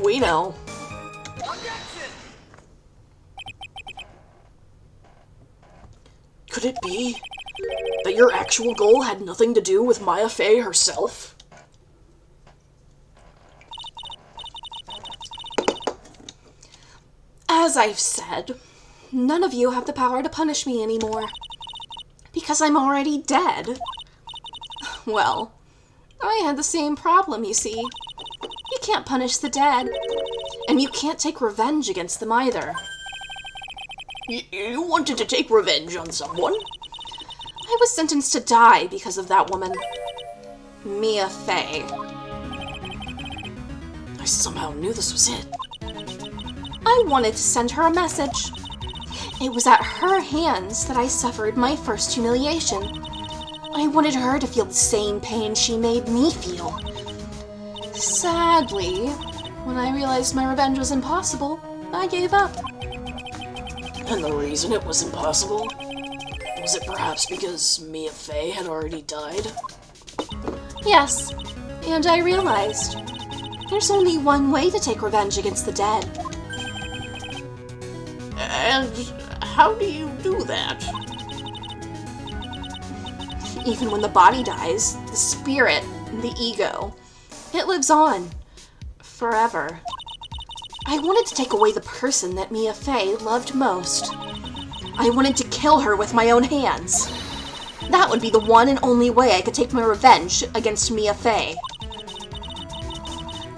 we know. Could it be that your actual goal had nothing to do with Maya Fey herself? As I've said, none of you have the power to punish me anymore. Because I'm already dead. Well, I had the same problem, you see. You can't punish the dead. And you can't take revenge against them either. You wanted to take revenge on someone? I was sentenced to die because of that woman. Mia Fey. I somehow knew this was it. I wanted to send her a message. It was at her hands that I suffered my first humiliation. I wanted her to feel the same pain she made me feel. Sadly, when I realized my revenge was impossible, I gave up. And the reason it was impossible? Was it perhaps because Mia Fey had already died? Yes, and I realized there's only one way to take revenge against the dead. And how do you do that? Even when the body dies, the spirit, the ego, it lives on. Forever. I wanted to take away the person that Mia Fey loved most. I wanted to kill her with my own hands. That would be the one and only way I could take my revenge against Mia Fey.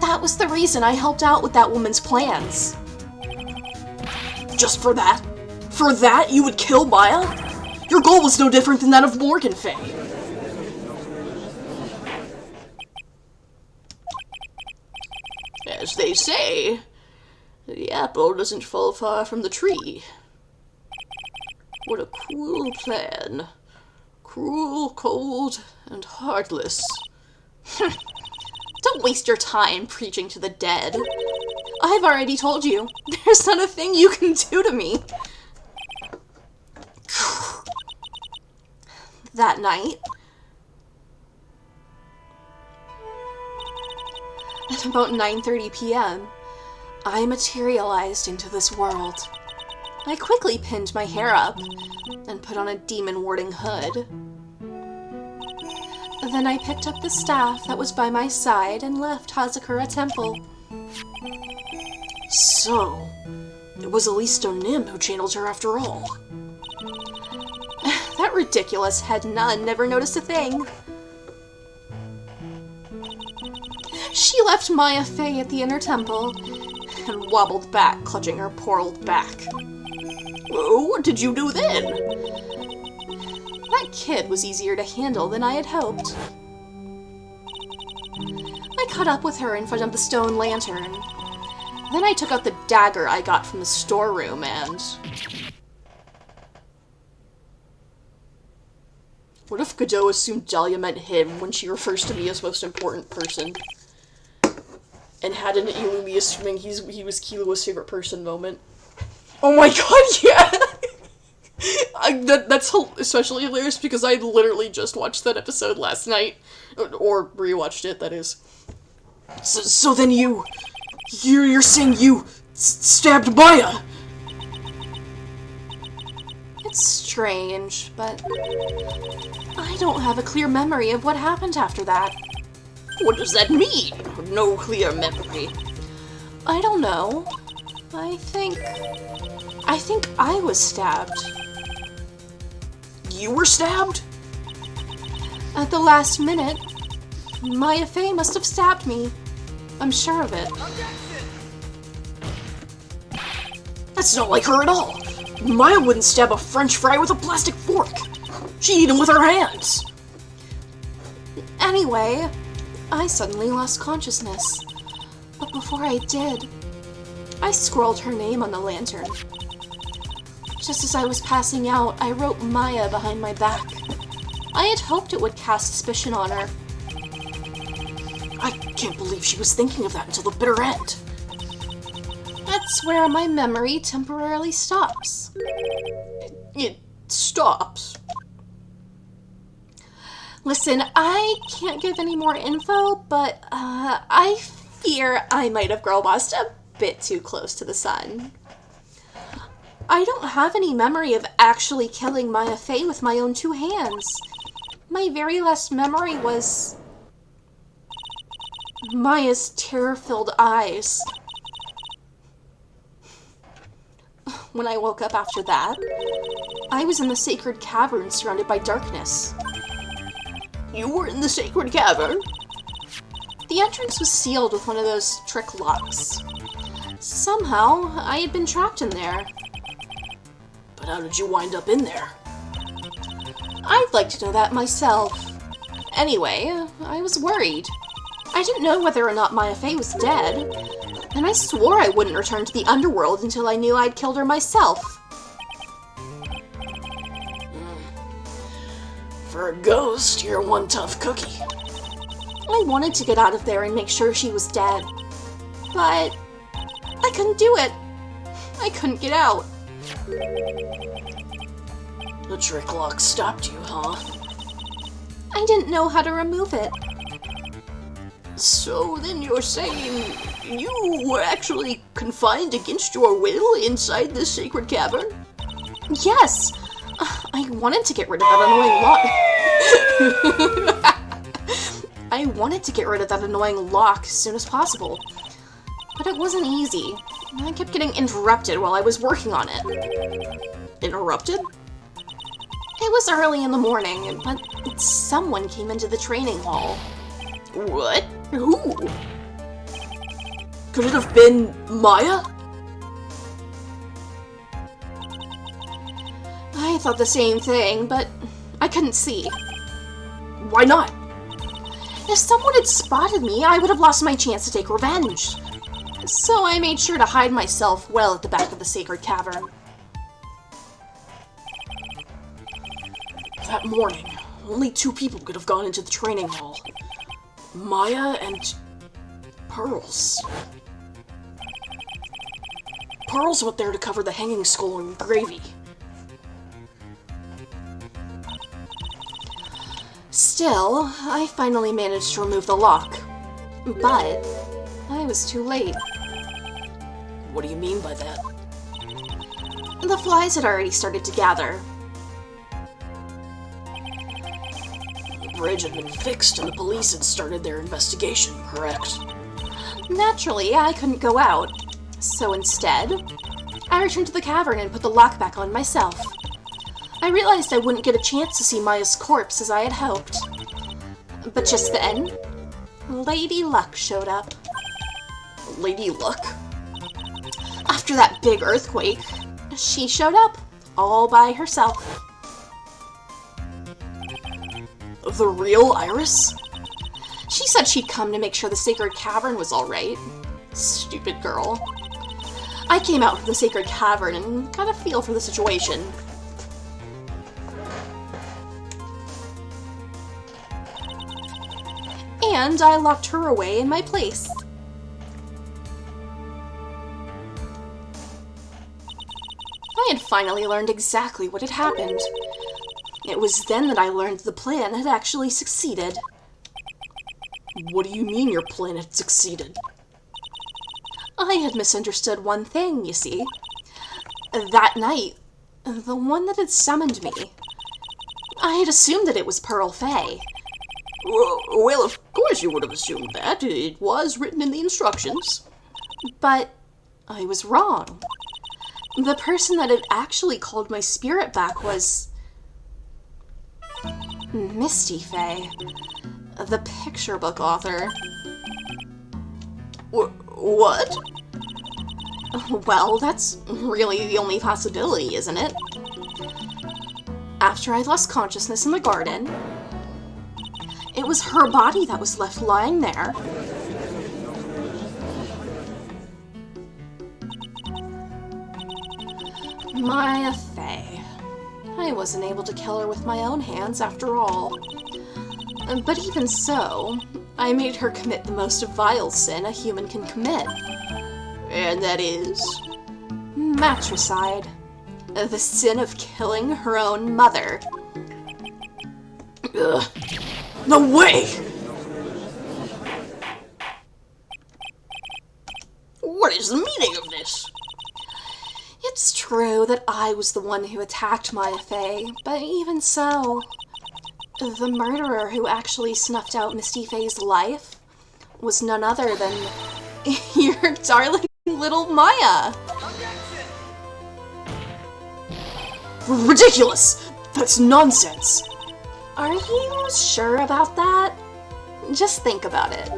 That was the reason I helped out with that woman's plans. Just for that? For that, you would kill Maya? Your goal was no different than that of Morgan Fey. As they say, the apple doesn't fall far from the tree. What a cruel plan. Cruel, cold, and heartless. Don't waste your time preaching to the dead. I've already told you, there's not a thing you can do to me. That night, at about 9:30 p.m., I materialized into this world. I quickly pinned my hair up and put on a demon-warding hood. Then I picked up the staff that was by my side and left Hazakura Temple. So, it was Alisto Nim who channeled her after all. That ridiculous head nun never noticed a thing. She left Maya Fey at the inner temple and wobbled back, clutching her poor old back. What did you do then? That kid was easier to handle than I had hoped. I caught up with her in front of the stone lantern. Then I took out the dagger I got from the storeroom and... What if Godot assumed Dahlia meant him when she refers to me as most important person? And had an Ilumi assuming he was Killua's favorite person moment? Oh my god, yeah! That's especially hilarious because I literally just watched that episode last night. Or rewatched it, that is. So then you're saying you stabbed Maya? It's strange, but I don't have a clear memory of what happened after that. What does that mean? No clear memory. I don't know. I think I was stabbed. You were stabbed? At the last minute, Maya Fey must have stabbed me. I'm sure of it. That's not like her at all. Maya wouldn't stab a French fry with a plastic fork. She'd eat him with her hands. Anyway, I suddenly lost consciousness. But before I did, I scrawled her name on the lantern. Just as I was passing out, I wrote Maya behind my back. I had hoped it would cast suspicion on her. I can't believe she was thinking of that until the bitter end. That's where my memory temporarily stops. It stops. Listen, I can't give any more info, but I fear I might have girl-bossed a bit too close to the sun. I don't have any memory of actually killing Maya Fey with my own two hands. My very last memory was Maya's terror-filled eyes. when I woke up after that, I was in the sacred cavern surrounded by darkness. You were in the sacred cavern? The entrance was sealed with one of those trick locks. Somehow, I had been trapped in there. But how did you wind up in there? I'd like to know that myself. Anyway, I was worried. I didn't know whether or not Maya Fey was dead, and I swore I wouldn't return to the underworld until I knew I'd killed her myself. For a ghost, you're one tough cookie. I wanted to get out of there and make sure she was dead, but I couldn't do it. I couldn't get out. The trick lock stopped you, huh? I didn't know how to remove it. So then you're saying you were actually confined against your will inside this sacred cavern? Yes! I wanted to get rid of that annoying lock. I wanted to get rid of that annoying lock as soon as possible. But it wasn't easy. I kept getting interrupted while I was working on it. Interrupted? It was early in the morning, but someone came into the training hall. What? Who? Could it have been Maya? I thought the same thing, but I couldn't see. Why not? If someone had spotted me, I would have lost my chance to take revenge. So I made sure to hide myself well at the back of the sacred cavern. That morning, only 2 people could have gone into the training hall. Maya and Pearls. Pearls went there to cover the hanging skull in gravy. Still, I finally managed to remove the lock. But I was too late. What do you mean by that? The flies had already started to gather. The bridge had been fixed and the police had started their investigation, correct? Naturally, I couldn't go out. So instead, I returned to the cavern and put the lock back on myself. I realized I wouldn't get a chance to see Maya's corpse as I had hoped. But just then, Lady Luck showed up. Lady Luck? After that big earthquake, she showed up, all by herself. The real Iris? She said she'd come to make sure the sacred cavern was alright. Stupid girl. I came out from the sacred cavern and got a feel for the situation. And I locked her away in my place. I had finally learned exactly what had happened. It was then that I learned the plan had actually succeeded. What do you mean your plan had succeeded? I had misunderstood one thing, you see. That night, the one that had summoned me, I had assumed that it was Pearl Fey. Well, of course you would have assumed that. It was written in the instructions. But I was wrong. The person that had actually called my spirit back was Misty Fey, the picture book author. What? Well, that's really the only possibility, isn't it? After I lost consciousness in the garden, it was her body that was left lying there. Maya Fey. I wasn't able to kill her with my own hands after all. But even so, I made her commit the most vile sin a human can commit. And that is? Matricide. The sin of killing her own mother. Ugh. No way! What is the meaning of this? It's true that I was the one who attacked Maya Fey, but even so, the murderer who actually snuffed out Misty Fey's life was none other than your darling little Maya. Ridiculous! That's nonsense! Are you sure about that? Just think about it.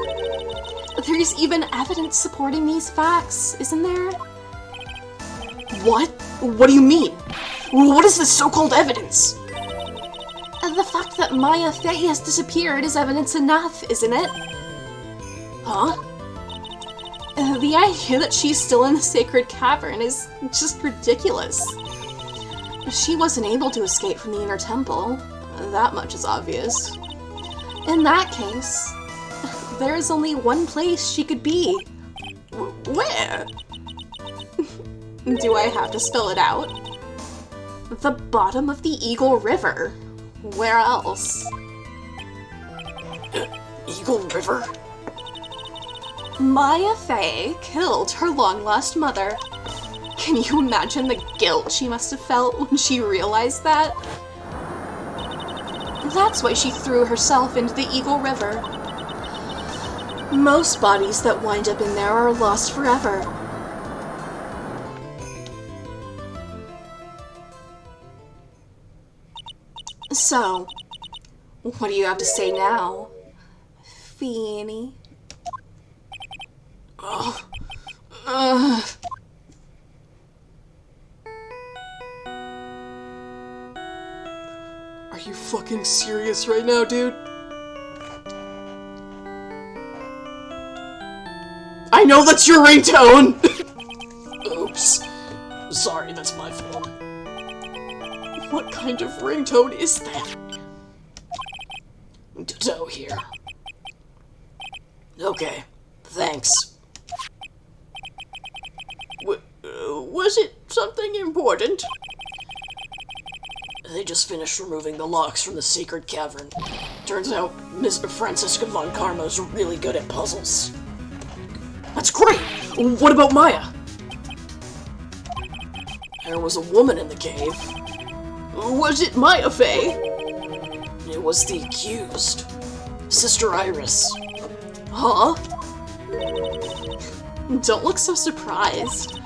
There's even evidence supporting these facts, isn't there? What? What do you mean? What is this so-called evidence? The fact that Maya Fey has disappeared is evidence enough, isn't it? Huh? The idea that she's still in the sacred cavern is just ridiculous. She wasn't able to escape from the inner temple. That much is obvious. In that case, there is only one place she could be. Where? Do I have to spell it out? The bottom of the Eagle River. Where else? Eagle River? Maya Fey killed her long-lost mother. Can you imagine the guilt she must have felt when she realized that? That's why she threw herself into the Eagle River. Most bodies that wind up in there are lost forever. So, what do you have to say now, Feeny? Are you fucking serious right now, dude? I know that's your ringtone! Oops. Sorry, that's my fault. What kind of ringtone is that? Ditto here. Okay, thanks. Was it something important? They just finished removing the locks from the sacred cavern. Turns out Mr. Francisca von Karma's really good at puzzles. That's great! What about Maya? There was a woman in the cave. Was it Maya Fey? It was the accused. Sister Iris. Huh? Don't look so surprised.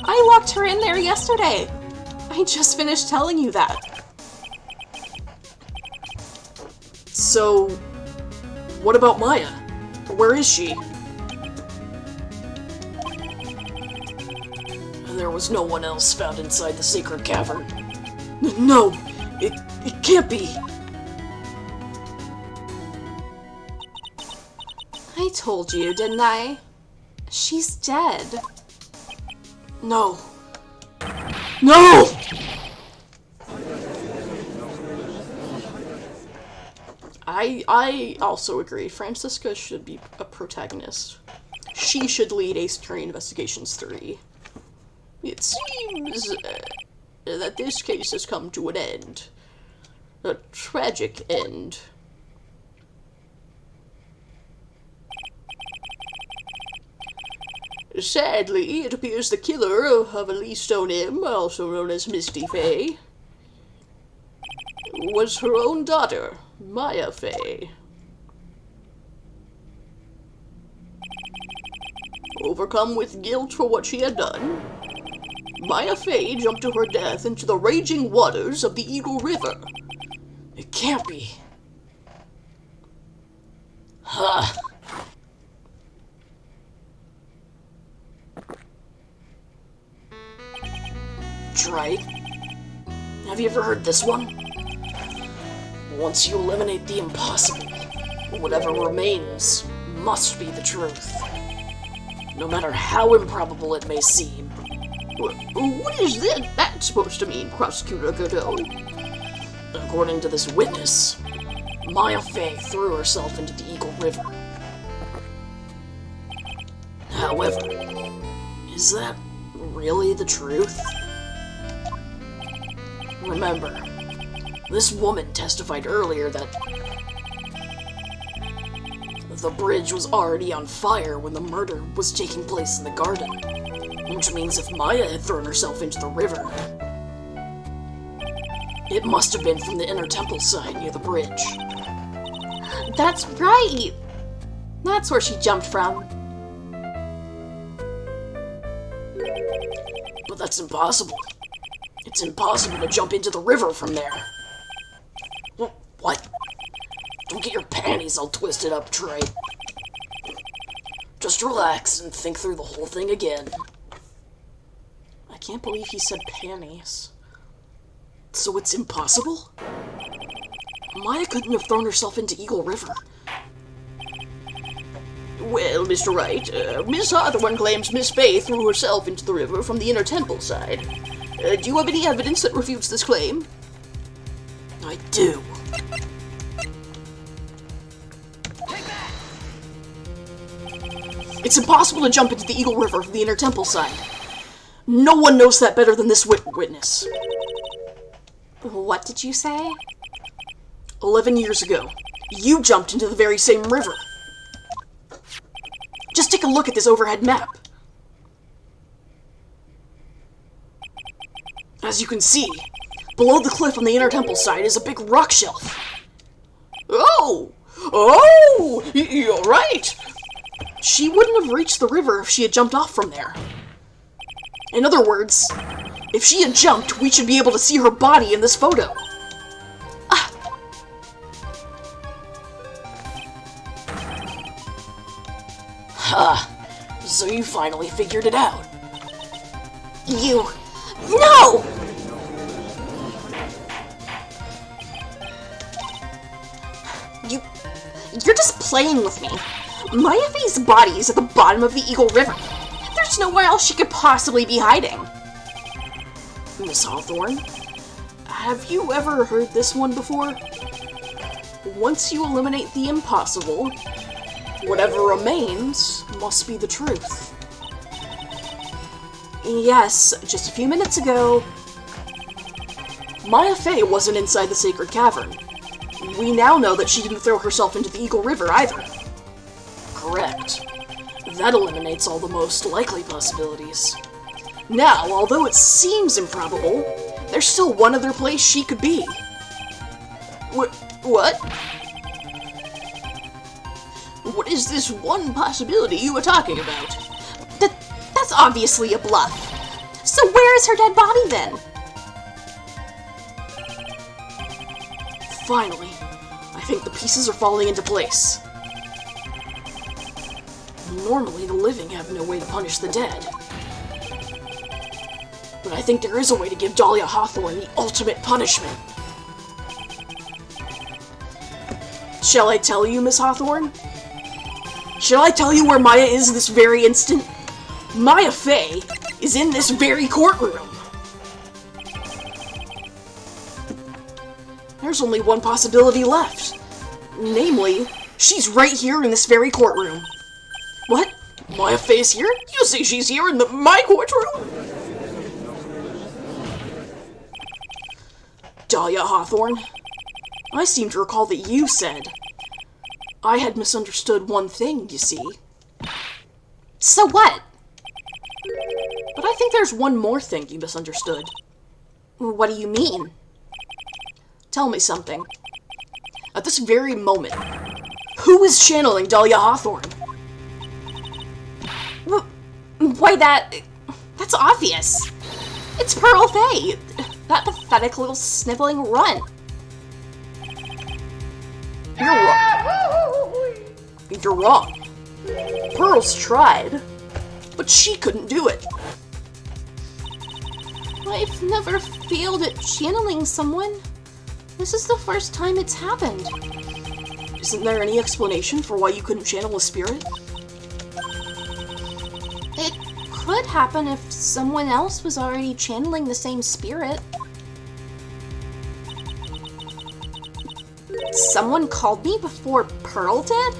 I locked her in there yesterday. I just finished telling you that. So, what about Maya? Where is she? There was no one else found inside the sacred cavern. No, it can't be. I told you, didn't I? She's dead. No. No! I also agree. Francisca should be a protagonist. She should lead Ace Attorney Investigations 3. It seems that this case has come to an end. A tragic end. Sadly, it appears the killer of Elise Stone M, also known as Misty Fey, was her own daughter, Maya Fey. Overcome with guilt for what she had done, Maya Fey jumped to her death into the raging waters of the Eagle River. It can't be. Huh. Right? Have you ever heard this one? Once you eliminate the impossible, whatever remains must be the truth. No matter how improbable it may seem. What is that supposed to mean, Prosecutor Godot? According to this witness, Maya Fey threw herself into the Eagle River. However, is that really the truth? Remember, this woman testified earlier that the bridge was already on fire when the murder was taking place in the garden, which means if Maya had thrown herself into the river, it must have been from the inner temple side near the bridge. That's right! That's where she jumped from. But that's impossible. It's impossible to jump into the river from there. What? Don't get your panties all twisted up, Trey. Just relax and think through the whole thing again. I can't believe he said panties. So it's impossible? Maya couldn't have thrown herself into Eagle River. Well, Mr. Wright, Miss Hawthorne claims Miss Faye threw herself into the river from the inner temple side. Do you have any evidence that refutes this claim? I do. It's impossible to jump into the Eagle River from the inner temple side. No one knows that better than this witness. What did you say? 11 years ago, you jumped into the very same river. Just take a look at this overhead map. As you can see, below the cliff on the inner temple side is a big rock shelf. Oh! You're right! She wouldn't have reached the river if she had jumped off from there. In other words, if she had jumped, we should be able to see her body in this photo. So you finally figured it out. No! You're just playing with me. Maya Faye's body is at the bottom of the Eagle River. There's nowhere else she could possibly be hiding. Miss Hawthorne, have you ever heard this one before? Once you eliminate the impossible, whatever remains must be the truth. Yes, just a few minutes ago. Maya Faye wasn't inside the sacred cavern. We now know that she didn't throw herself into the Eagle River either. Correct. That eliminates all the most likely possibilities. Now, although it seems improbable, there's still one other place she could be. What? What is this one possibility you were talking about? That's obviously a bluff. So where is her dead body then? Finally, I think the pieces are falling into place. Normally, the living have no way to punish the dead. But I think there is a way to give Dahlia Hawthorne the ultimate punishment. Shall I tell you, Miss Hawthorne? Shall I tell you where Maya is this very instant? Maya Faye is in this very courtroom. There's only one possibility left. Namely, she's right here in this very courtroom. What? Maya Faye's here? You say she's here in my courtroom? Dahlia Hawthorne, I seem to recall that you said I had misunderstood one thing, you see. So what? But I think there's one more thing you misunderstood. What do you mean? Tell me something. At this very moment, who is channeling Dahlia Hawthorne? Why, that's obvious. It's Pearl Faye, that pathetic little sniveling runt. You're wrong. You're wrong. Pearl's tried, but she couldn't do it. I've never failed at channeling someone. This is the first time it's happened. Isn't there any explanation for why you couldn't channel a spirit? It could happen if someone else was already channeling the same spirit. Someone called me before Pearl did?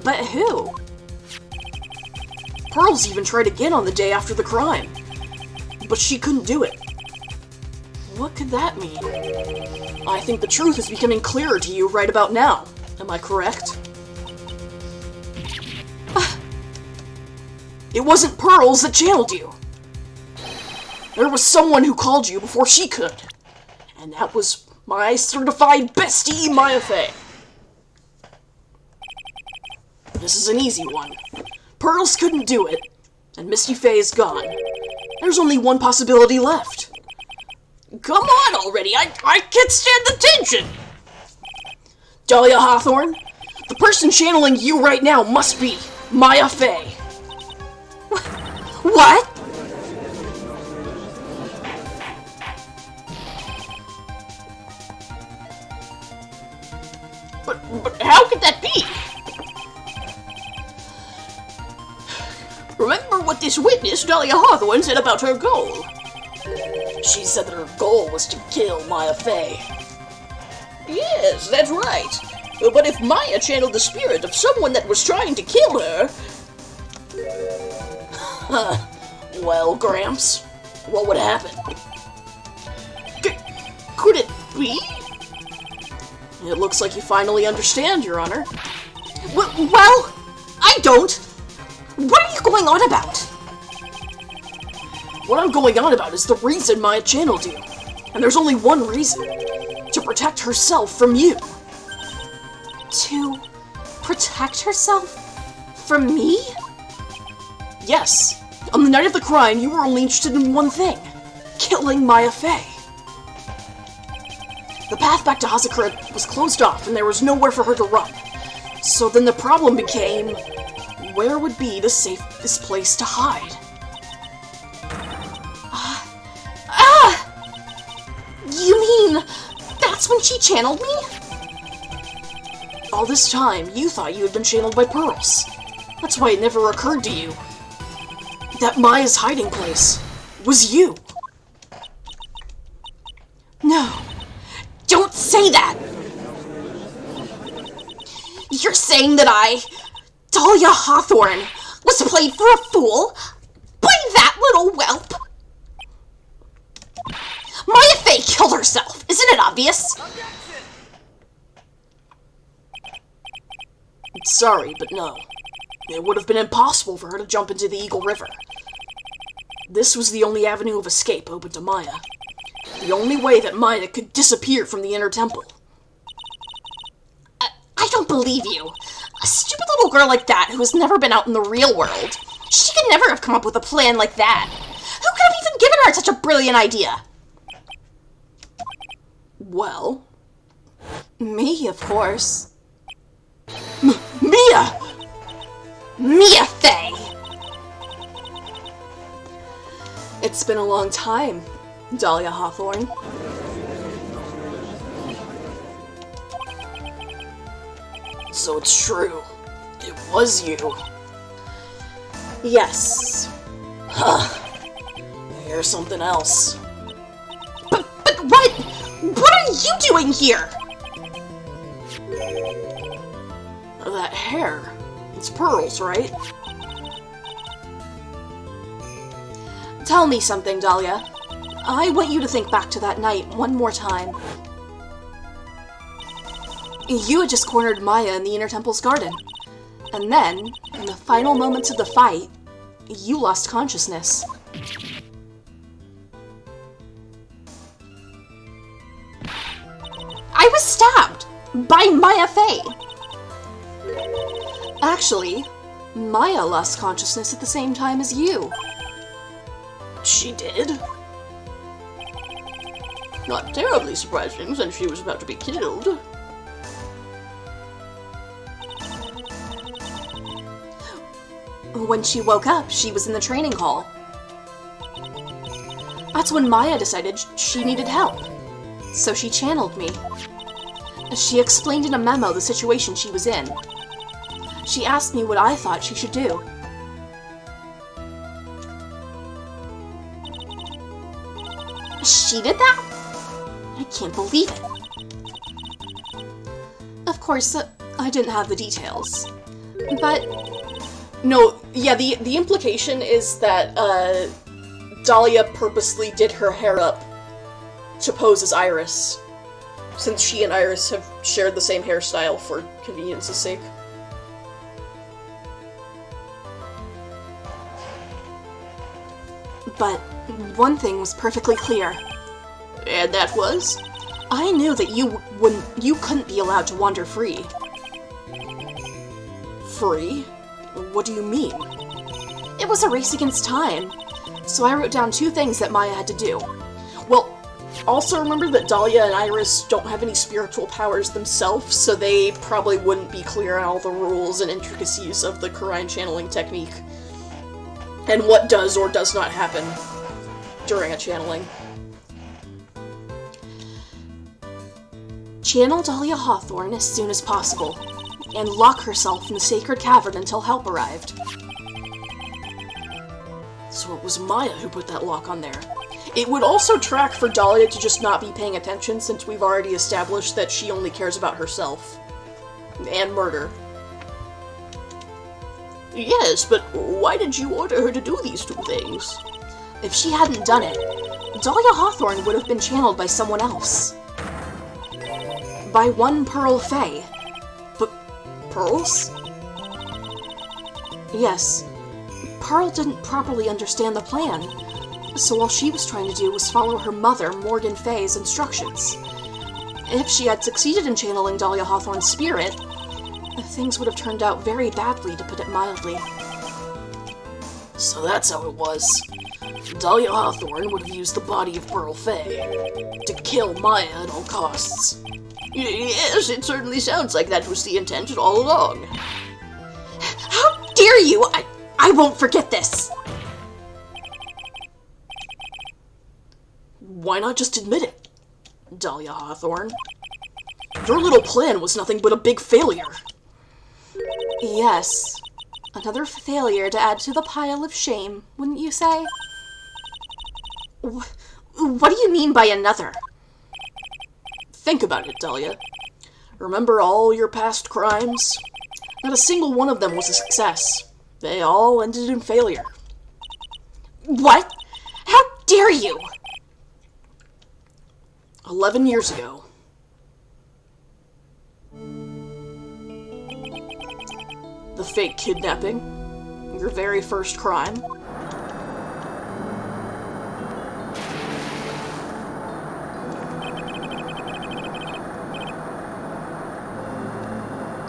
But who? Pearl's even tried again on the day after the crime, but she couldn't do it. What could that mean? I think the truth is becoming clearer to you right about now. Am I correct? It wasn't Pearls that channeled you. There was someone who called you before she could. And that was my certified bestie, Maya Faye. This is an easy one. Pearls couldn't do it, and Misty Faye is gone. There's only one possibility left. Come on already, I can't stand the tension! Dahlia Hawthorne, the person channeling you right now must be Maya Fey. What? But how could that be? Remember what this witness, Dahlia Hawthorne, said about her goal. She said that her goal was to kill Maya Fey. Yes, that's right. But if Maya channeled the spirit of someone that was trying to kill her... well, Gramps, what would happen? Could it be? It looks like you finally understand, Your Honor. Well, I don't. What are you going on about? What I'm going on about is the reason Maya channeled you. And there's only one reason. To protect herself from you. To protect herself from me? Yes. On the night of the crime, you were only interested in one thing. Killing Maya Fey. The path back to Hazakura was closed off, and there was nowhere for her to run. So then the problem became, where would be the safest place to hide? You mean that's when she channeled me? All this time, you thought you had been channeled by pearls. That's why it never occurred to you that Maya's hiding place was you. No. Don't say that! You're saying that I, Dahlia Hawthorne, was played for a fool by that little whelp? Maya Fey killed herself, isn't it obvious? Sorry, but no. It would have been impossible for her to jump into the Eagle River. This was the only avenue of escape open to Maya. The only way that Maya could disappear from the inner temple. I don't believe you. A stupid little girl like that who has never been out in the real world. She could never have come up with a plan like that. Who could have even given her such a brilliant idea? Well... Me, of course. Mia! Mia Fey! It's been a long time, Dahlia Hawthorne. So it's true. It was you. Yes. Huh. Here's something else. But what? What are you doing here? That hair. It's pearls, right? Tell me something, Dahlia. I want you to think back to that night one more time. You had just cornered Maya in the Inner Temple's garden. And then, in the final moments of the fight, you lost consciousness. I was stabbed! By Maya Fey! Actually, Maya lost consciousness at the same time as you. She did? Not terribly surprising, since she was about to be killed. When she woke up, she was in the training hall. That's when Maya decided she needed help. So she channeled me. She explained in a memo the situation she was in. She asked me what I thought she should do. She did that? I can't believe it. Of course, I didn't have the details. But... No, yeah, the implication is that, Dahlia purposely did her hair up to pose as Iris, since she and Iris have shared the same hairstyle for convenience's sake. But one thing was perfectly clear. And that was? I knew that you couldn't be allowed to wander free. Free? What do you mean? It was a race against time, so I wrote down 2 things that Maya had to do. Well, Also, remember that Dahlia and Iris don't have any spiritual powers themselves, so they probably wouldn't be clear on all the rules and intricacies of the Kurine channeling technique, and what does or does not happen during a channeling. Channel Dahlia Hawthorne as soon as possible, and lock herself in the sacred cavern until help arrived. So it was Maya who put that lock on there. It would also track for Dahlia to just not be paying attention, since we've already established that she only cares about herself. And murder. Yes, but why did you order her to do these two things? If she hadn't done it, Dahlia Hawthorne would have been channeled by someone else. By one Pearl Faye. But pearls? Yes. Pearl didn't properly understand the plan, so all she was trying to do was follow her mother, Morgan Faye's, instructions. If she had succeeded in channeling Dahlia Hawthorne's spirit, things would have turned out very badly, to put it mildly. So that's how it was. Dahlia Hawthorne would have used the body of Pearl Faye to kill Maya at all costs. Yes, it certainly sounds like that was the intent all along. How dare you! I won't forget this! Why not just admit it, Dahlia Hawthorne? Your little plan was nothing but a big failure. Yes. Another failure to add to the pile of shame, wouldn't you say? What do you mean by another? Think about it, Dahlia. Remember all your past crimes? Not a single one of them was a success. They all ended in failure. What? How dare you! 11 years ago. The fake kidnapping. Your very first crime.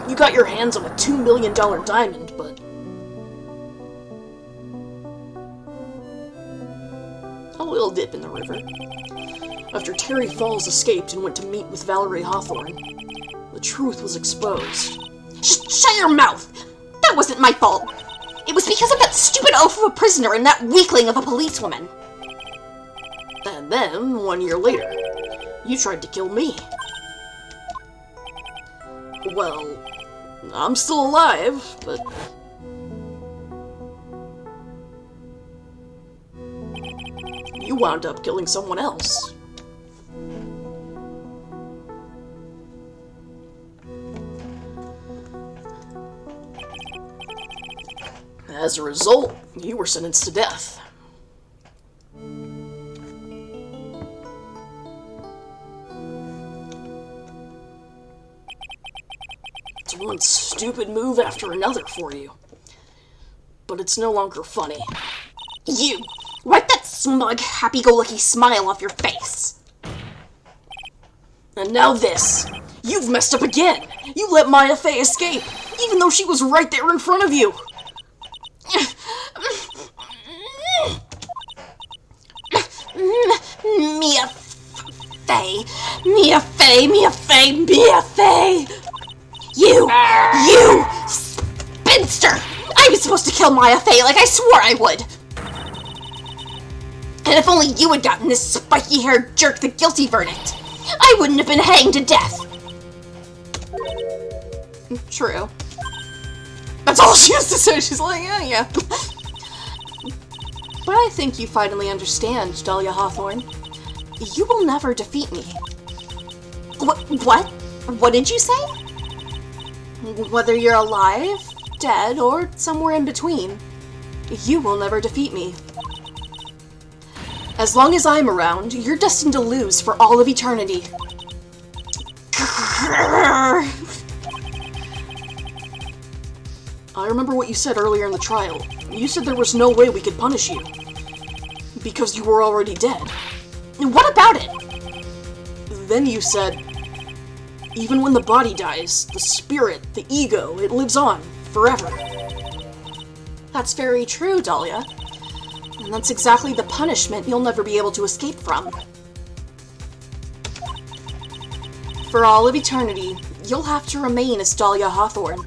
You got your hands on a $2 million diamond, but... a little dip in the river. After Terry Falls escaped and went to meet with Valerie Hawthorne, the truth was exposed. Shut your mouth! That wasn't my fault! It was because of that stupid oaf of a prisoner and that weakling of a policewoman! And then, 1 year later, you tried to kill me. Well, I'm still alive, but... you wound up killing someone else. As a result, you were sentenced to death. It's one stupid move after another for you. But it's no longer funny. You! Wipe that smug, happy-go-lucky smile off your face! And now this! You've messed up again! You let Maya Fey escape, even though she was right there in front of you! Mia Fey! Mia Fey! Mia Fey! Mia Fey! You spinster! I was supposed to kill Maya Fey like I swore I would! And if only you had gotten this spiky-haired jerk the guilty verdict, I wouldn't have been hanged to death! True. That's all she has to say, she's like, yeah. But I think you finally understand, Dahlia Hawthorne. You will never defeat me. What? What did you say? Whether you're alive, dead, or somewhere in between, you will never defeat me. As long as I'm around, you're destined to lose for all of eternity. I remember what you said earlier in the trial. You said there was no way we could punish you. Because you were already dead. What about it? Then you said, even when the body dies, the spirit, the ego, it lives on, forever. That's very true, Dahlia. And that's exactly the punishment you'll never be able to escape from. For all of eternity, you'll have to remain as Dahlia Hawthorne.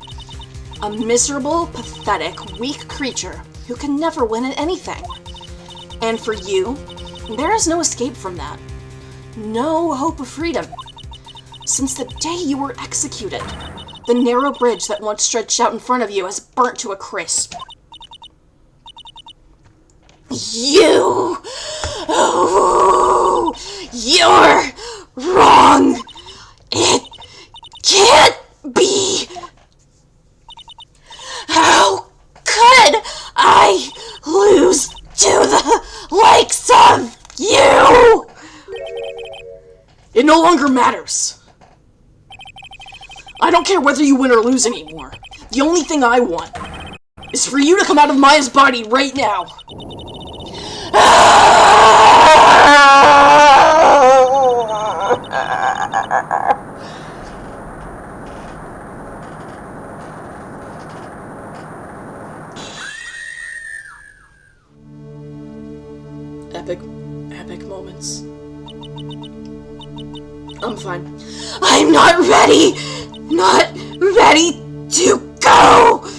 A miserable, pathetic, weak creature who can never win at anything. And for you, there is no escape from that. No hope of freedom. Since the day you were executed, the narrow bridge that once stretched out in front of you has burnt to a crisp. You! Oh, you're wrong! It can't be! How could I lose to the likes of you? It no longer matters. I don't care whether you win or lose anymore. The only thing I want is for you to come out of Maya's body right now. Epic moments. I'm fine. I'm not ready! Not ready to go!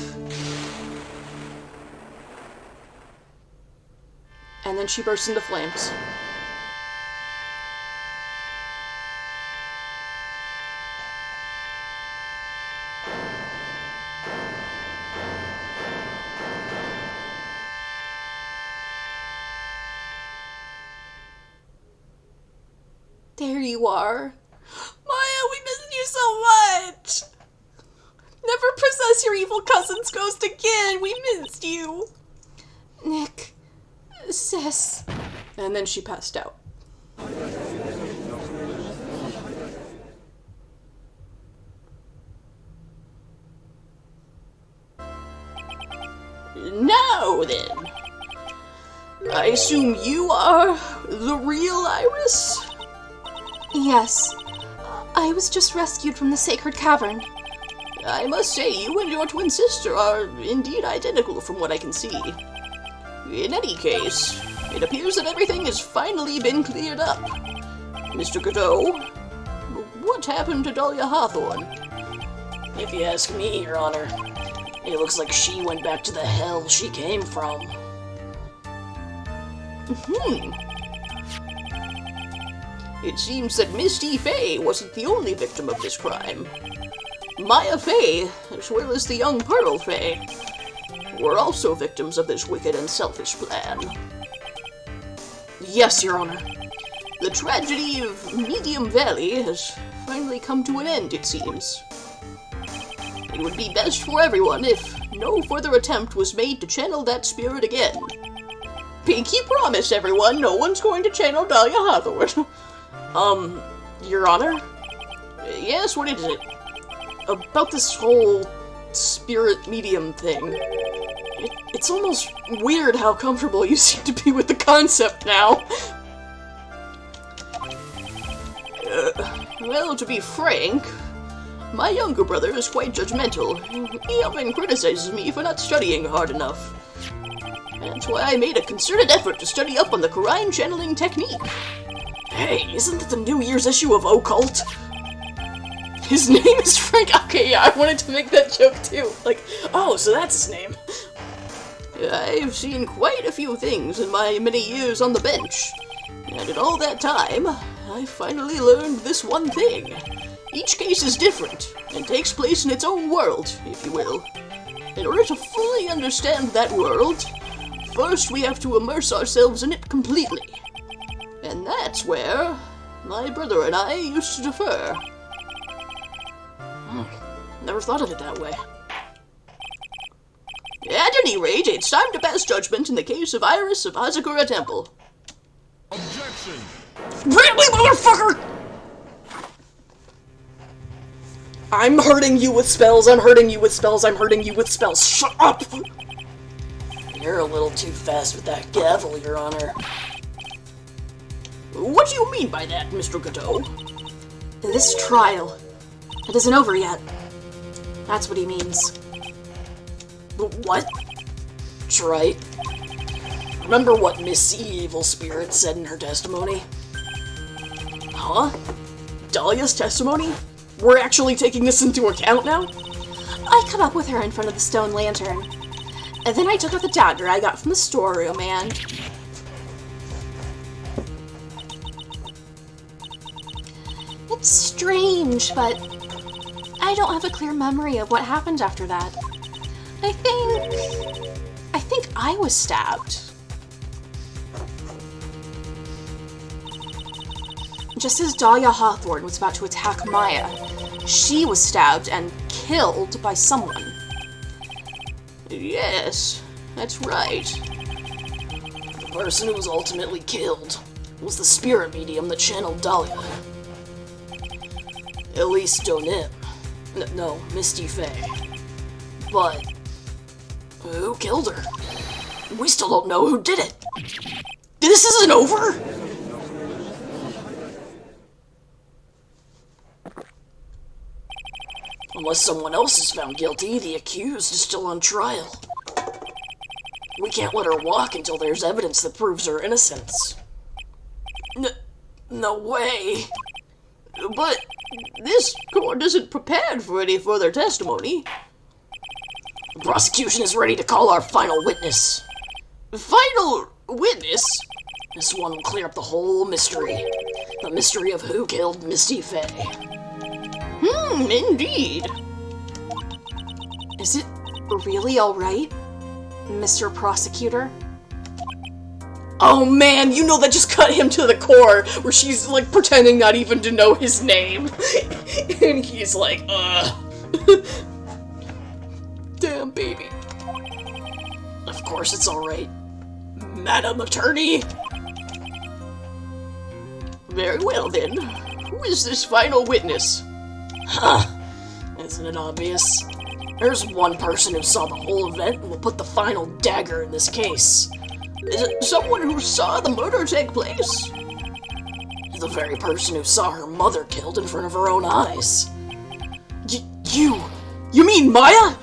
And then she bursts into flames. There you are. Maya, we missed you so much! Never possess your evil cousin's ghost again! We missed you! Nick. Sis. And then she passed out. Now then, I assume you are the real Iris? Yes. I was just rescued from the sacred cavern. I must say, you and your twin sister are indeed identical from what I can see. In any case, it appears that everything has finally been cleared up. Mr. Godot, what happened to Dahlia Hawthorne? If you ask me, Your Honor, it looks like she went back to the hell she came from. It seems that Misty Fey wasn't the only victim of this crime. Maya Fey, as well as the young Pearl Fey, were also victims of this wicked and selfish plan. Yes, Your Honor. The tragedy of Medium Valley has finally come to an end, it seems. It would be best for everyone if no further attempt was made to channel that spirit again. Pinky promise, everyone, no one's going to channel Dahlia Hawthorne. Your Honor? Yes, what is it? About this whole spirit medium thing. It's almost weird how comfortable you seem to be with the concept now. Well, to be frank, my younger brother is quite judgmental. He often criticizes me for not studying hard enough. That's why I made a concerted effort to study up on the Quran channeling technique. Hey, isn't that the New Year's issue of Occult? His name is Frank. Okay, yeah, I wanted to make that joke too. Like, oh, so that's his name. I've seen quite a few things in my many years on the bench. And in all that time, I finally learned this one thing. Each case is different, and takes place in its own world, if you will. In order to fully understand that world, first we have to immerse ourselves in it completely. And that's where my brother and I used to differ. Never thought of it that way. At any rate, it's time to pass judgment in the case of Iris of Hazakura Temple. Objection! Really, motherfucker! I'm hurting you with spells, I'm hurting you with spells, I'm hurting you with spells. Shut up! You're a little too fast with that gavel, Your Honor. What do you mean by that, Mr. Godot? This trial, it isn't over yet. That's what he means. What? That's right. Remember what Miss Evil Spirit said in her testimony? Huh? Dahlia's testimony? We're actually taking this into account now? I caught up with her in front of the stone lantern. And then I took out the dagger I got from the storeroom and... It's strange, but I don't have a clear memory of what happened after that. I think I was stabbed. Just as Dahlia Hawthorne was about to attack Maya, she was stabbed and killed by someone. Yes, that's right. The person who was ultimately killed was the spirit medium that channeled Dahlia. At least Donim. No, Misty Faye. But who killed her? We still don't know who did it. This isn't over! Unless someone else is found guilty, the accused is still on trial. We can't let her walk until there's evidence that proves her innocence. No way. But this court isn't prepared for any further testimony. The prosecution is ready to call our final witness. Final witness? This one will clear up the whole mystery. The mystery of who killed Misty Faye. Indeed. Is it really alright, Mr. Prosecutor? Oh man, you know that just cut him to the core, where she's like pretending not even to know his name. And he's like, damn baby. Of course it's alright, Madam Attorney. Very well then, who is this final witness? Huh, isn't it obvious? There's one person who saw the whole event and will put the final dagger in this case. Is it someone who saw the murder take place? The very person who saw her mother killed in front of her own eyes. You mean Maya?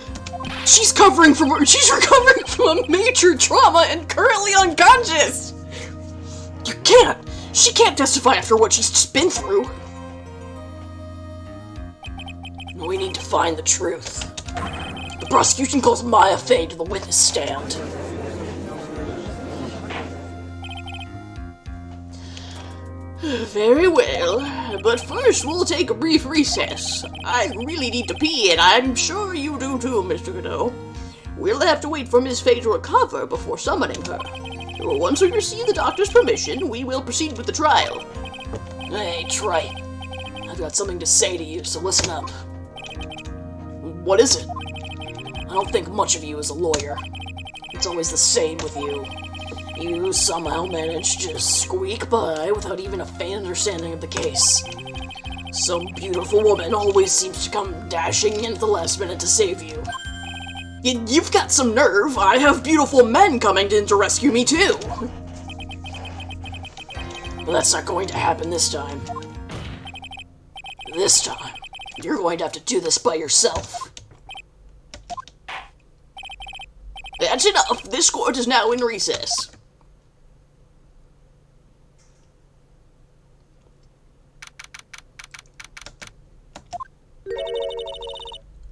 She's recovering from a major trauma and currently unconscious! She can't testify after what she's just been through. We need to find the truth. The prosecution calls Maya Faye to the witness stand. Very well, but first we'll take a brief recess. I really need to pee, and I'm sure you do too, Mr. Godot. We'll have to wait for Miss Faye to recover before summoning her. Once we receive the doctor's permission, we will proceed with the trial. Hey, trite. I've got something to say to you, so listen up. What is it? I don't think much of you as a lawyer. It's always the same with you. You somehow manage to squeak by without even a faint understanding of the case. Some beautiful woman always seems to come dashing in at the last minute to save you. You've got some nerve. I have beautiful men coming in to rescue me too. But that's not going to happen this time. This time, you're going to have to do this by yourself. That's enough. This court is now in recess.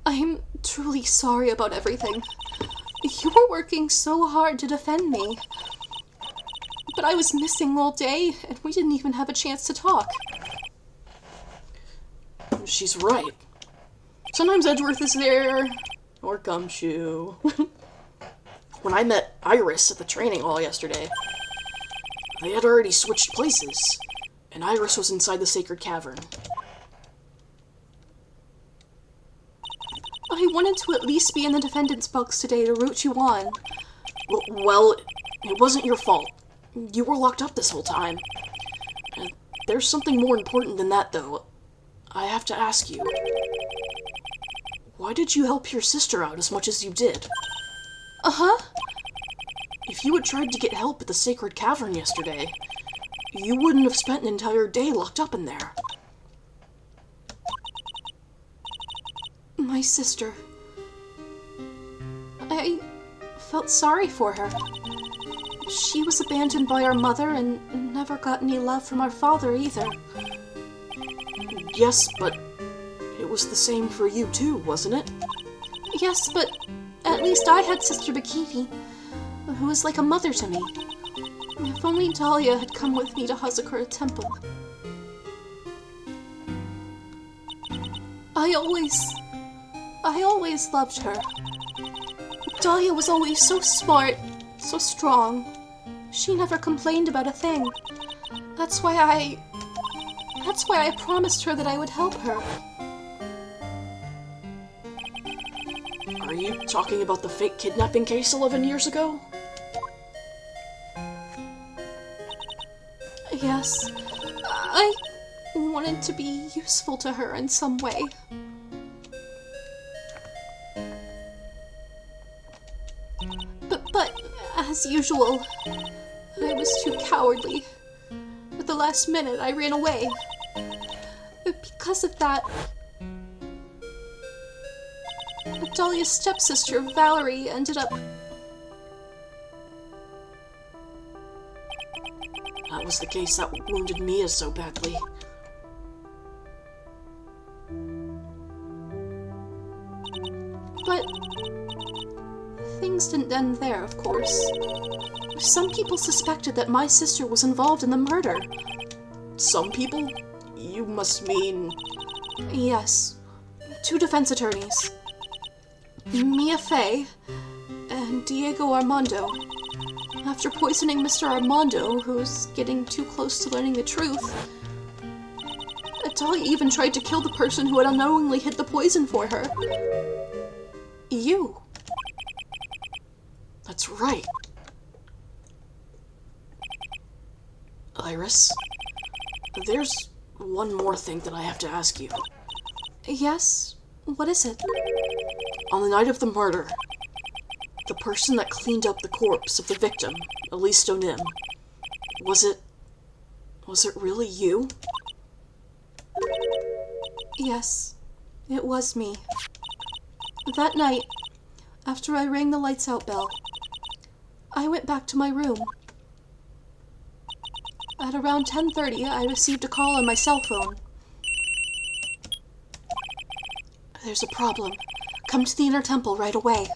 I'm truly sorry about everything. You were working so hard to defend me. But I was missing all day, and we didn't even have a chance to talk. She's right. Sometimes Edgeworth is there, or Gumshoe. When I met Iris at the training hall yesterday, they had already switched places, and Iris was inside the sacred cavern. I wanted to at least be in the defendant's box today to root you on. Well, it wasn't your fault. You were locked up this whole time. There's something more important than that, though. I have to ask you. Why did you help your sister out as much as you did? Uh-huh. If you had tried to get help at the sacred cavern yesterday, you wouldn't have spent an entire day locked up in there. My sister. I felt sorry for her. She was abandoned by our mother and never got any love from our father either. Yes, but it was the same for you too, wasn't it? Yes, but at least I had Sister Bikini, who was like a mother to me. If only Dahlia had come with me to Hazakura Temple. I always loved her. Dahlia was always so smart, so strong. She never complained about a thing. That's why I promised her that I would help her. Are you talking about the fake kidnapping case 11 years ago? Yes, I wanted to be useful to her in some way. But as usual, I was too cowardly. At the last minute, I ran away. Because of that, Dahlia's stepsister, Valerie, ended up... That was the case that wounded Mia so badly. But things didn't end there, of course. Some people suspected that my sister was involved in the murder. Some people? You must mean... Yes, 2 defense attorneys. Mia Fey and Diego Armando. After poisoning Mr. Armando, who's getting too close to learning the truth, Dahlia even tried to kill the person who had unknowingly hid the poison for her. You. That's right. Iris, there's one more thing that I have to ask you. Yes? What is it? On the night of the murder, the person that cleaned up the corpse of the victim, Elise Nim, was it really you? Yes, it was me. That night, after I rang the lights out bell, I went back to my room. At around 10:30, I received a call on my cell phone. There's a problem. Come to the Inner Temple right away.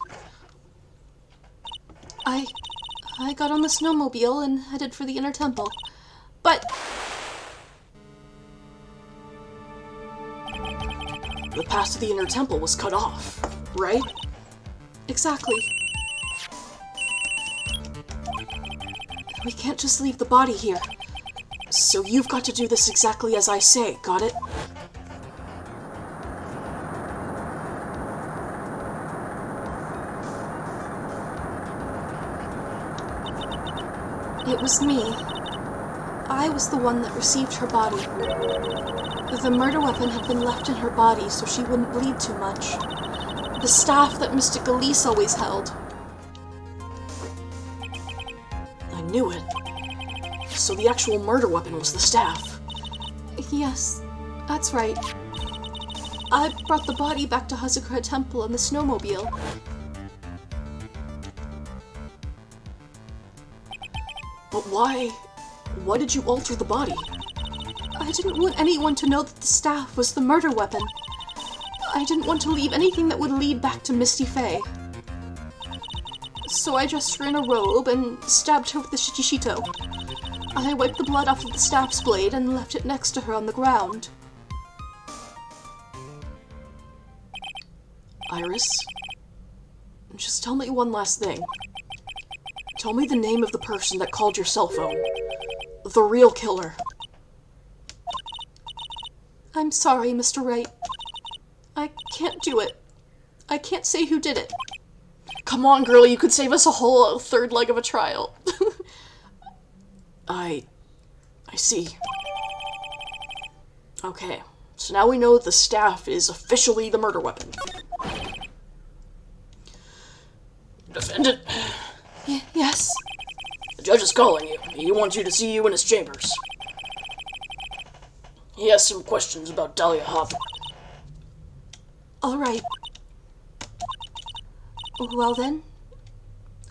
I got on the snowmobile and headed for the Inner Temple. But... the path to the Inner Temple was cut off, right? Exactly. We can't just leave the body here. So you've got to do this exactly as I say, got it? It was me. I was the one that received her body. The murder weapon had been left in her body so she wouldn't bleed too much. The staff that Mr. Elise always held. I knew it. So the actual murder weapon was the staff. Yes, that's right. I brought the body back to Hazakura Temple on the snowmobile. But why did you alter the body? I didn't want anyone to know that the staff was the murder weapon. I didn't want to leave anything that would lead back to Misty Faye. So I dressed her in a robe and stabbed her with the shichishito. I wiped the blood off of the staff's blade and left it next to her on the ground. Iris, just tell me one last thing. Tell me the name of the person that called your cell phone. The real killer. I'm sorry, Mr. Wright. I can't do it. I can't say who did it. Come on, girl, you could save us a whole third leg of a trial. I see. Okay, so now we know the staff is officially the murder weapon. Defendant? Yes? The judge is calling you. He wants you to see you in his chambers. He has some questions about Dahlia Hopper. All right. Well then,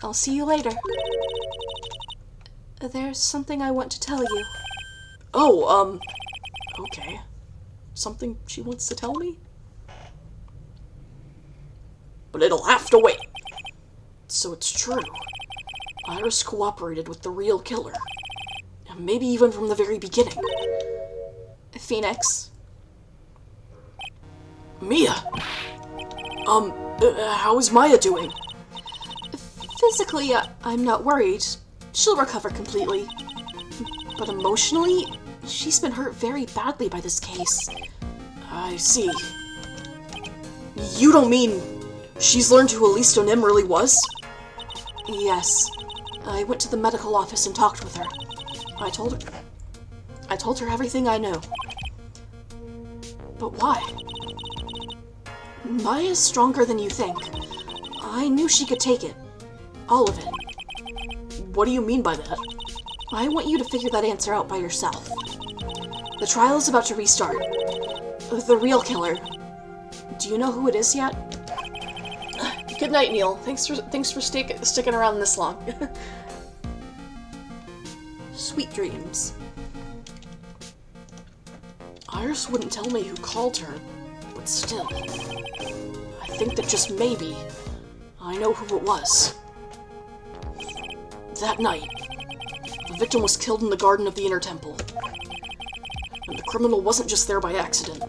I'll see you later. There's something I want to tell you. Oh, okay. something she wants to tell me? But it'll have to wait. So it's true. Iris cooperated with the real killer. And maybe even from the very beginning. Phoenix. Mia! How is Maya doing? Physically, I'm not worried. She'll recover completely. But emotionally, she's been hurt very badly by this case. I see. You don't mean she's learned who Elise Nim really was? Yes. I went to the medical office and talked with her. I told her everything I know. But why? Maya's stronger than you think. I knew she could take it. All of it. What do you mean by that? I want you to figure that answer out by yourself. The trial is about to restart. The real killer. Do you know who it is yet? Good night, Neil. Thanks for sticking around this long. Sweet dreams. Iris wouldn't tell me who called her, but still, I think that just maybe I know who it was. That night, the victim was killed in the garden of the Inner Temple. And the criminal wasn't just there by accident.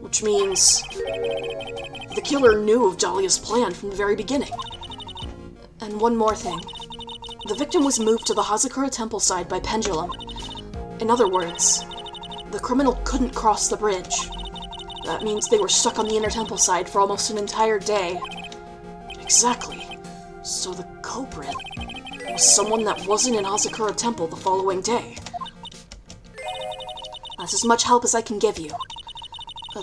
Which means the killer knew of Dahlia's plan from the very beginning. And one more thing. The victim was moved to the Hazakura Temple side by pendulum. In other words, the criminal couldn't cross the bridge. That means they were stuck on the Inner Temple side for almost an entire day. Exactly. So the culprit was someone that wasn't in Hazakura Temple the following day. That's as much help as I can give you.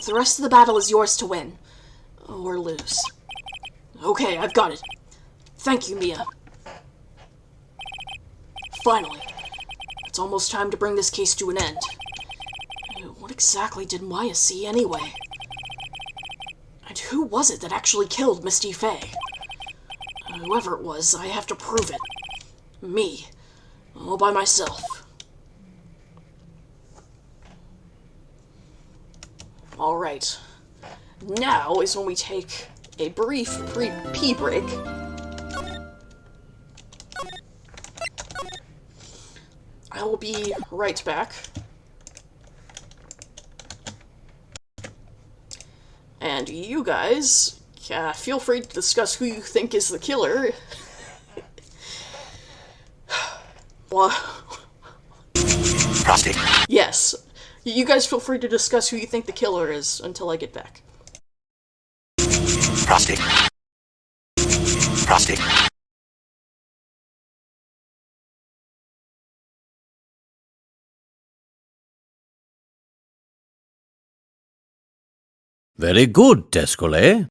The rest of the battle is yours to win. Or lose. Okay, I've got it. Thank you, Mia. Finally, it's almost time to bring this case to an end. What exactly did Maya see anyway? And who was it that actually killed Misty Faye? Whoever it was, I have to prove it. Me. All by myself. Alright. Now is when we take a brief pee break. I will be right back. And you guys, feel free to discuss who you think is the killer. What? Prostate. Yes. You guys feel free to discuss who you think the killer is until I get back. Prostate. Prostate. Very good, Descole.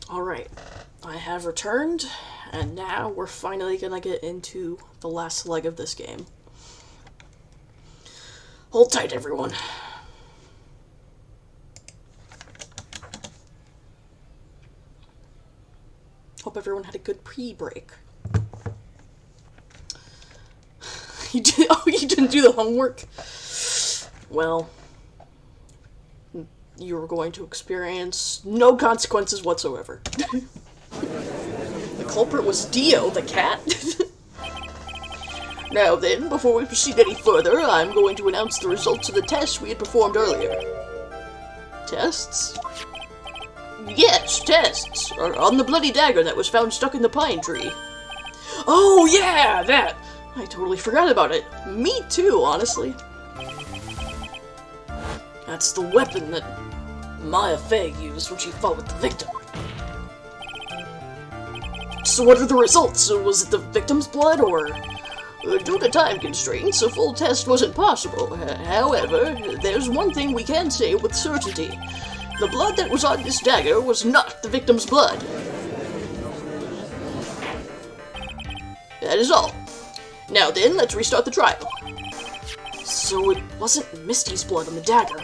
Alright, I have returned, and now we're finally gonna get into the last leg of this game. Hold tight, everyone. Hope everyone had a good pre-break. You didn't do the homework? Well, you are going to experience no consequences whatsoever. The culprit was Dio, the cat. Now then, before we proceed any further, I'm going to announce the results of the tests we had performed earlier. Tests? Yes, tests. On the bloody dagger that was found stuck in the pine tree. Oh yeah, that! I totally forgot about it. Me too, honestly. That's the weapon that Maya Fey used when she fought with the victim. So what are the results? Was it the victim's blood, or... due to time constraints, a full test wasn't possible. However, there's one thing we can say with certainty. The blood that was on this dagger was not the victim's blood. That is all. Now then, let's restart the trial. So it wasn't Misty's blood on the dagger.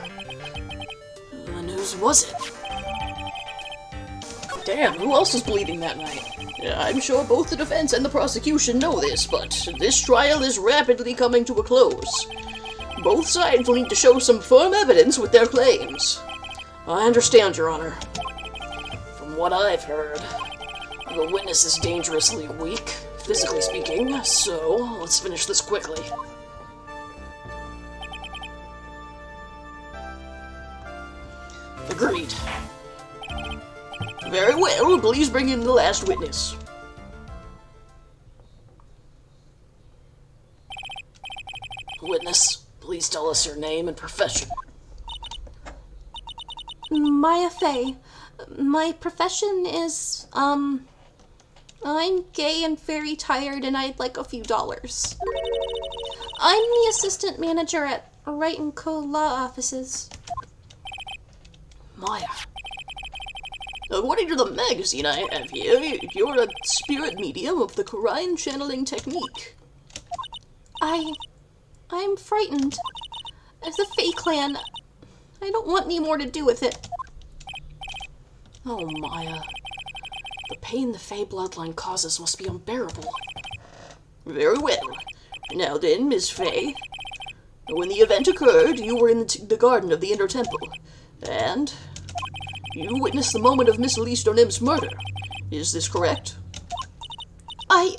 Then whose was it? Damn, who else was bleeding that night? I'm sure both the defense and the prosecution know this, but this trial is rapidly coming to a close. Both sides will need to show some firm evidence with their claims. I understand, Your Honor. From what I've heard, the witness is dangerously weak, physically speaking, so let's finish this quickly. Agreed. Very well, please bring in the last witness. Witness, please tell us your name and profession. Maya Fey. My profession is, I'm gay and very tired and I'd like a few dollars. I'm the assistant manager at Wright & Co. Law Offices. Maya. According to the magazine I have here, you're a spirit medium of the Korean channeling technique. I'm frightened. As a Fey clan, I don't want any more to do with it. Oh, Maya. The pain the Fey bloodline causes must be unbearable. Very well. Now then, Miss Fey. When the event occurred, you were in the garden of the Inner Temple, and you witnessed the moment of Miss Elise Donim's murder. Is this correct? I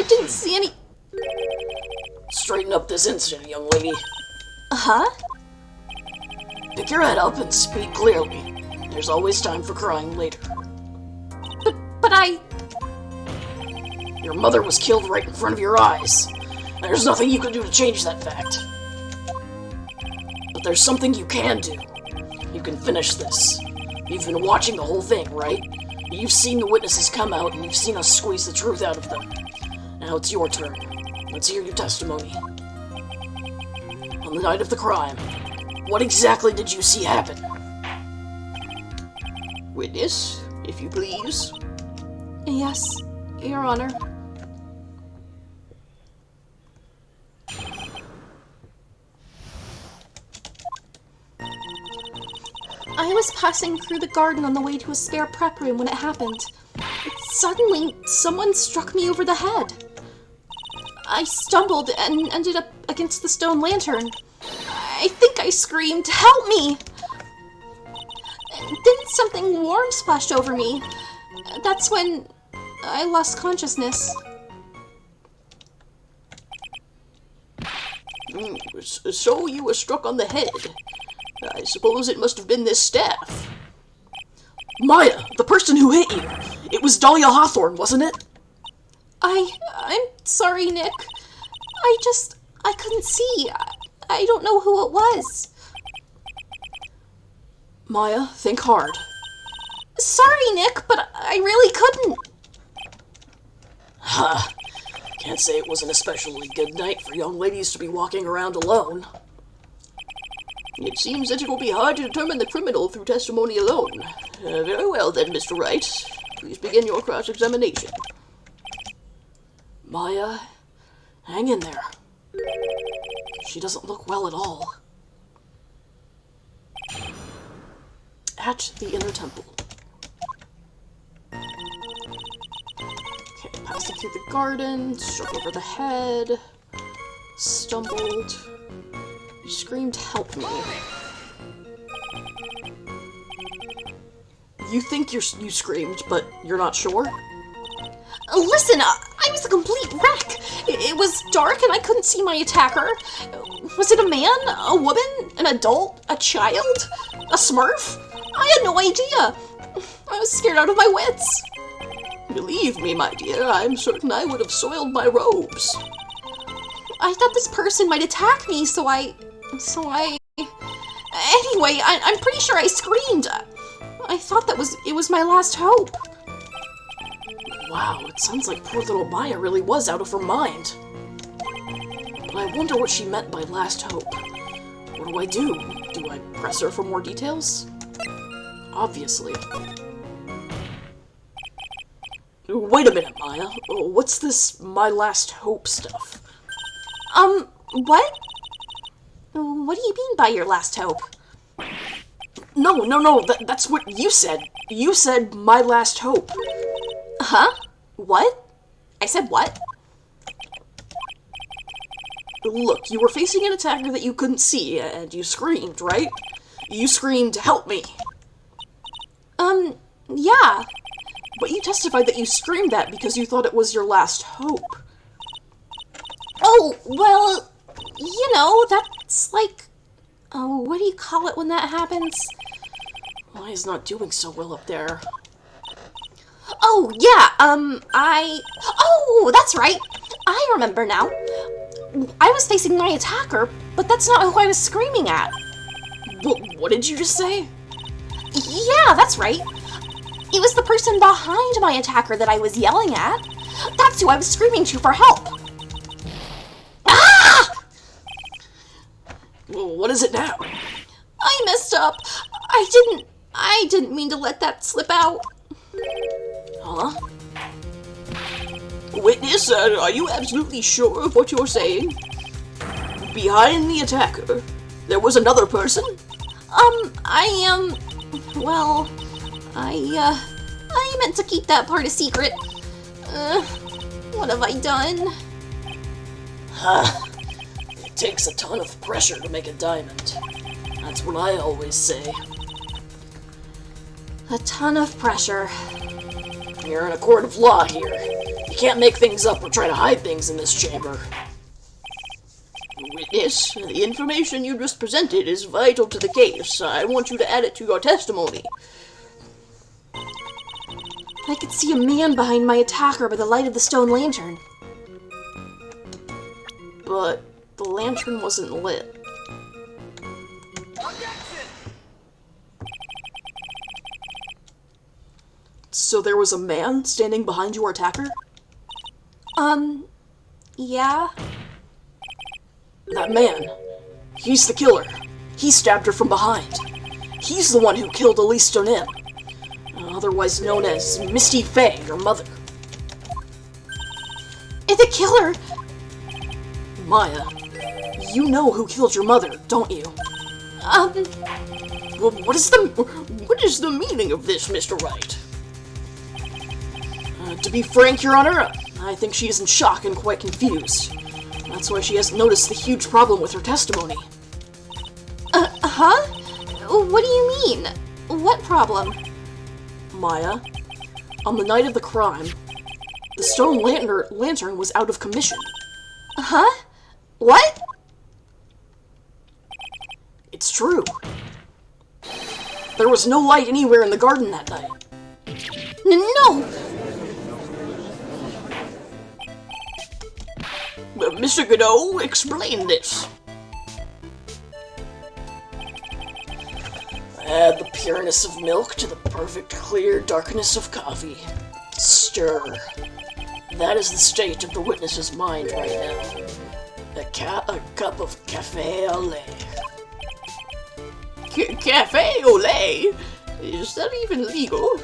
didn't see any... Straighten up this incident, young lady. Huh? Pick your head up and speak clearly. There's always time for crying later. But I... Your mother was killed right in front of your eyes. There's nothing you can do to change that fact. But there's something you can do. You can finish this. You've been watching the whole thing, right? You've seen the witnesses come out, and you've seen us squeeze the truth out of them. Now it's your turn. Let's hear your testimony. On the night of the crime, what exactly did you see happen? Witness, if you please. Yes, Your Honor. I was passing through the garden on the way to a spare prep room when it happened. Suddenly, someone struck me over the head. I stumbled and ended up against the stone lantern. I think I screamed, "Help me!" Then something warm splashed over me. That's when I lost consciousness. So you were struck on the head. I suppose it must have been this staff. Maya, the person who hit you. It was Dahlia Hawthorne, wasn't it? I'm sorry, Nick. I couldn't see. I don't know who it was. Maya, think hard. Sorry, Nick, but I really couldn't. Huh. Can't say it was an especially good night for young ladies to be walking around alone. It seems that it will be hard to determine the criminal through testimony alone. Very well then, Mr. Wright. Please begin your cross-examination. Maya, hang in there. She doesn't look well at all. At the inner temple. Okay, passing through the garden, struck over the head, stumbled. You screamed, "Help me." You think you screamed, but you're not sure? Listen, I was a complete wreck. It was dark and I couldn't see my attacker. Was it a man, a woman, an adult, a child, a smurf? I had no idea. I was scared out of my wits. Believe me, my dear, I'm certain I would have soiled my robes. I thought this person might attack me, so I... Anyway, I'm pretty sure I screamed. I thought it was my last hope. Wow, it sounds like poor little Maya really was out of her mind. But I wonder what she meant by last hope. What do I do? Do I press her for more details? Obviously. Wait a minute, Maya. What's this my last hope stuff? What? What do you mean by your last hope? No, that's what you said. You said my last hope. Huh? What? I said what? Look, you were facing an attacker that you couldn't see, and you screamed, right? You screamed, "Help me!" Yeah. But you testified that you screamed that because you thought it was your last hope. Oh, well, you know, that's like... Oh, what do you call it when that happens? Maya's not doing so well up there. Oh, yeah, Oh, that's right. I remember now. I was facing my attacker, but that's not who I was screaming at. What did you just say? Yeah, that's right. It was the person behind my attacker that I was yelling at. That's who I was screaming to for help. Ah! What is it now? I messed up. I didn't mean to let that slip out. Huh? Witness, are you absolutely sure of what you're saying? Behind the attacker, there was another person? Well, I meant to keep that part a secret. What have I done? It takes a ton of pressure to make a diamond. That's what I always say. A ton of pressure. You're in a court of law here. You can't make things up or try to hide things in this chamber. Witness, the information you just presented is vital to the case. I want you to add it to your testimony. I could see a man behind my attacker by the light of the stone lantern. But the lantern wasn't lit. So there was a man standing behind your attacker? Yeah? That man. He's the killer. He stabbed her from behind. He's the one who killed Elise Stonin, otherwise known as Misty Faye, your mother. The killer? Maya, you know who killed your mother, don't you? Well, what is the meaning of this, Mr. Wright? To be frank, Your Honor, I think she is in shock and quite confused. That's why she hasn't noticed the huge problem with her testimony. Huh? What do you mean? What problem? Maya, on the night of the crime, the stone lantern was out of commission. Huh? What? It's true. There was no light anywhere in the garden that night. No! Mr. Godot, explain this. Add the pureness of milk to the perfect clear darkness of coffee. Stir. That is the state of the witness's mind right now. A cup of café au lait. Café au lait? Is that even legal?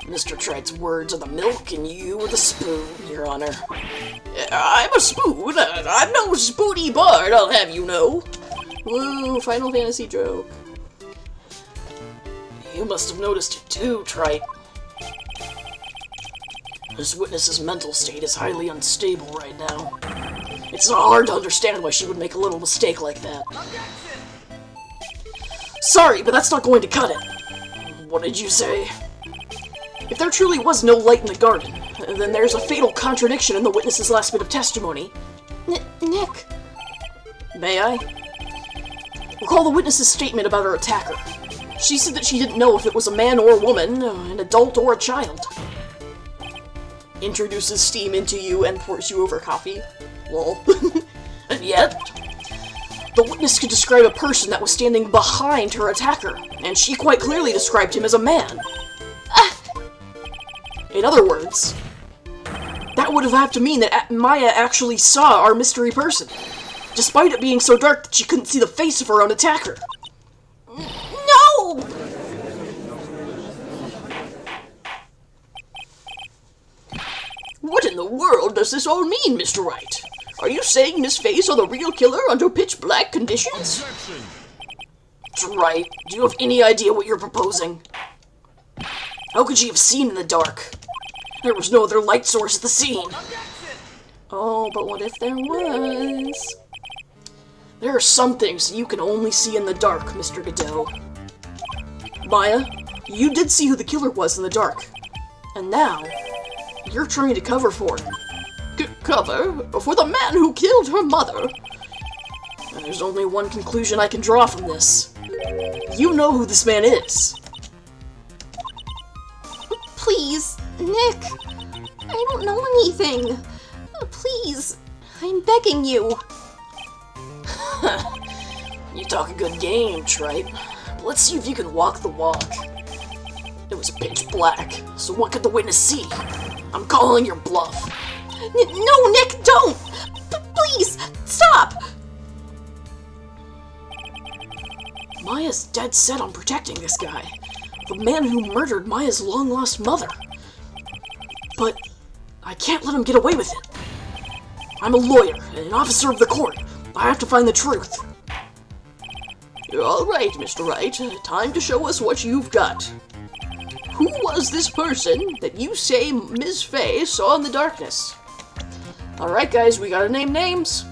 Mr. Tright's words are the milk and you are the spoon, Your Honor. I'm a spoon? I'm no spoony bard, I'll have you know. Woo, Final Fantasy joke. You must have noticed it too, Trite. This witness's mental state is highly unstable right now. It's not hard to understand why she would make a little mistake like that. Sorry, but that's not going to cut it. What did you say? If there truly was no light in the garden, then there's a fatal contradiction in the witness's last bit of testimony. Nick. May I? Recall the witness's statement about her attacker. She said that she didn't know if it was a man or a woman, an adult or a child. Introduces steam into you and pours you over coffee. Lol. And yet, the witness could describe a person that was standing behind her attacker, and she quite clearly described him as a man. In other words, that would have to mean that Maya actually saw our mystery person, despite it being so dark that she couldn't see the face of her own attacker. No! What in the world does this all mean, Mr. Wright? Are you saying Miss Faye saw the real killer under pitch-black conditions? Objection! That's right. Do you have any idea what you're proposing? How could she have seen in the dark? There was no other light source at the scene. Oh, but what if there was? There are some things you can only see in the dark, Mr. Godot. Maya, you did see who the killer was in the dark. And now, you're trying to cover for him. Cover? For the man who killed her mother? And there's only one conclusion I can draw from this. You know who this man is. Please, Nick. I don't know anything. Please, I'm begging you. You talk a good game, Tripe. But let's see if you can walk the walk. It was pitch black, so what could the witness see? I'm calling your bluff. No, Nick, don't! Please, stop! Maya's dead set on protecting this guy. The man who murdered Maya's long-lost mother. But I can't let him get away with it. I'm a lawyer and an officer of the court. I have to find the truth. All right, Mr. Wright. Time to show us what you've got. Who was this person that you say Ms. Faye saw in the darkness? Alright, guys, we gotta name names.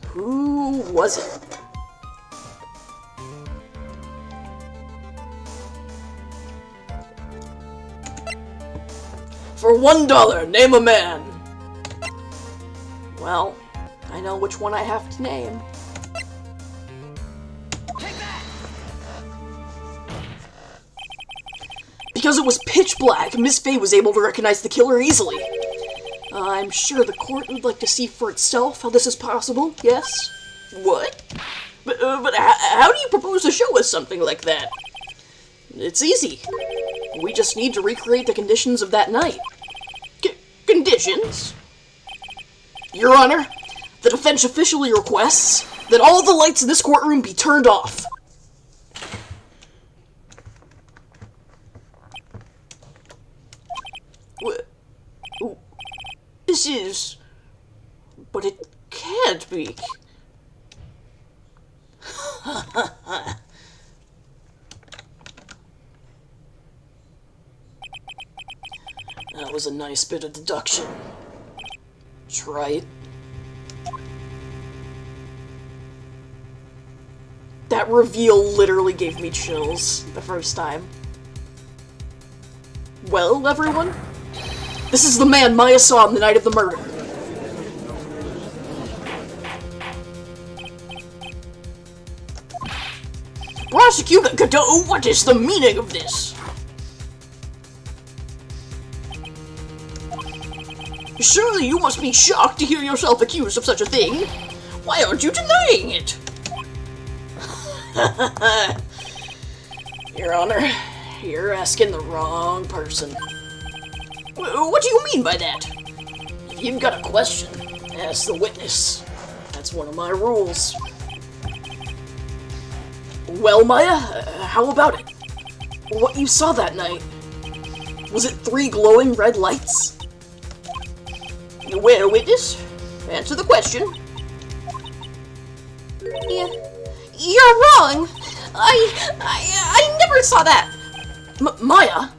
Who was it? For $1, name a man. Well, I know which one I have to name. Because it was pitch black, Miss Faye was able to recognize the killer easily. I'm sure the court would like to see for itself how this is possible, yes? What? But how do you propose to show us something like that? It's easy. We just need to recreate the conditions of that night. Conditions? Your Honor, the defense officially requests that all the lights in this courtroom be turned off. This is... But it can't be. That was a nice bit of deduction. Try it. That reveal literally gave me chills the first time. Well, everyone, this is the man Maya saw on the night of the murder. Prosecutor Godot, what is the meaning of this? Surely you must be shocked to hear yourself accused of such a thing. Why aren't you denying it? Your Honor, you're asking the wrong person. What do you mean by that? If you've got a question, ask the witness. That's one of my rules. Well, Maya, how about it? What you saw that night? Was it 3 glowing red lights? Well, witness, answer the question. Yeah, you're wrong. I never saw that. Maya?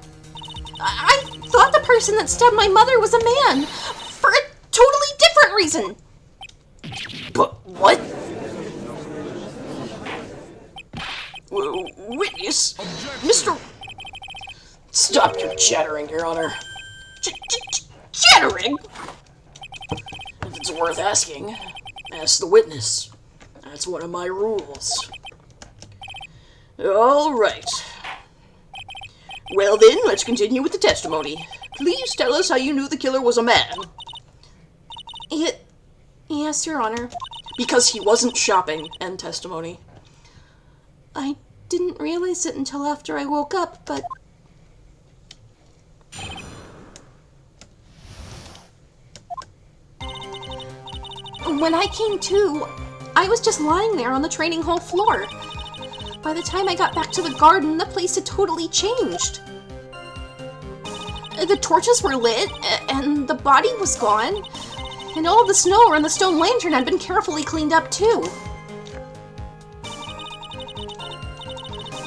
I thought the person that stabbed my mother was a man for a totally different reason. But what? Witness? Mr. Stop your chattering, Your Honor. Chattering? If it's worth asking, ask the witness. That's one of my rules. Alright. Well then, let's continue with the testimony. Please tell us how you knew the killer was a man. Yes, Your Honor. Because he wasn't shopping. End testimony. I didn't realize it until after I woke up, but... When I came to, I was just lying there on the training hall floor. By the time I got back to the garden, the place had totally changed. The torches were lit, and the body was gone, and all of the snow around the stone lantern had been carefully cleaned up too.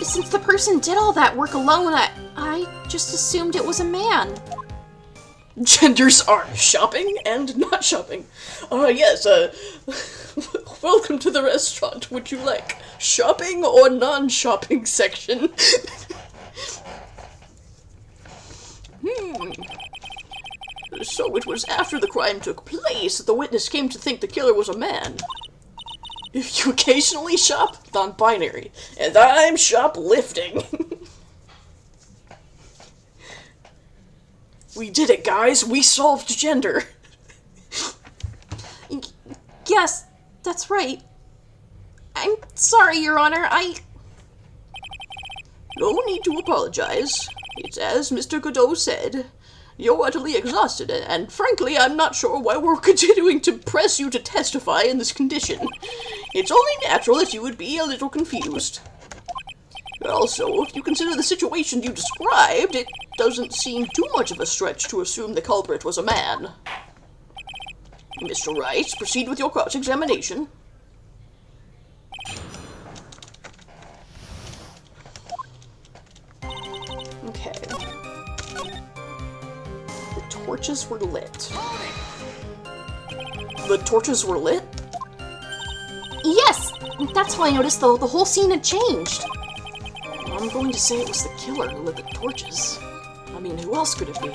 Since the person did all that work alone, I just assumed it was a man. Genders are shopping and not shopping. Yes, welcome to the restaurant. Would you like shopping or non-shopping section? So it was after the crime took place that the witness came to think the killer was a man. If you occasionally shop, non-binary. And I'm shoplifting. We did it, guys. We solved gender. Yes, that's right. I'm sorry, Your Honor, No need to apologize. It's as Mr. Godot said. You're utterly exhausted, and frankly, I'm not sure why we're continuing to press you to testify in this condition. It's only natural that you would be a little confused. Also, if you consider the situation you described, it doesn't seem too much of a stretch to assume the culprit was a man. Mr. Wright, proceed with your cross-examination. Okay. The torches were lit. The torches were lit? yes, that's how I noticed the whole scene had changed. I'm going to say it was the killer who lit the torches. I mean, who else could it be?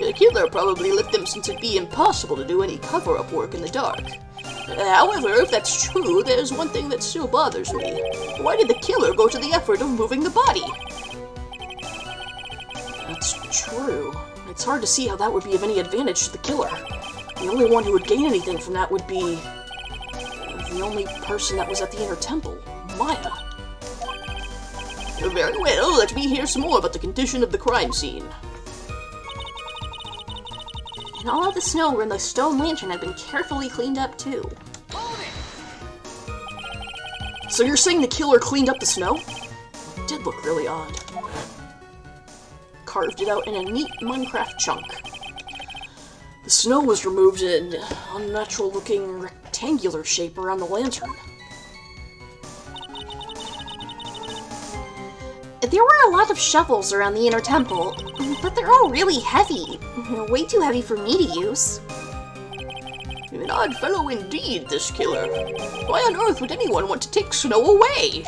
The killer probably lit them since it'd be impossible to do any cover-up work in the dark. However, if that's true, there's one thing that still bothers me. Why did the killer go to the effort of moving the body? That's true. It's hard to see how that would be of any advantage to the killer. The only one who would gain anything from that would be... the only person that was at the inner temple, Maya. Very well, let me hear some more about the condition of the crime scene. And all of the snow in the stone lantern had been carefully cleaned up too. So you're saying the killer cleaned up the snow? It did look really odd. Carved it out in a neat Minecraft chunk. The snow was removed in an unnatural-looking rectangular shape around the lantern. There were a lot of shovels around the inner temple, but they're all really heavy. Way too heavy for me to use. An odd fellow indeed, this killer. Why on earth would anyone want to take snow away?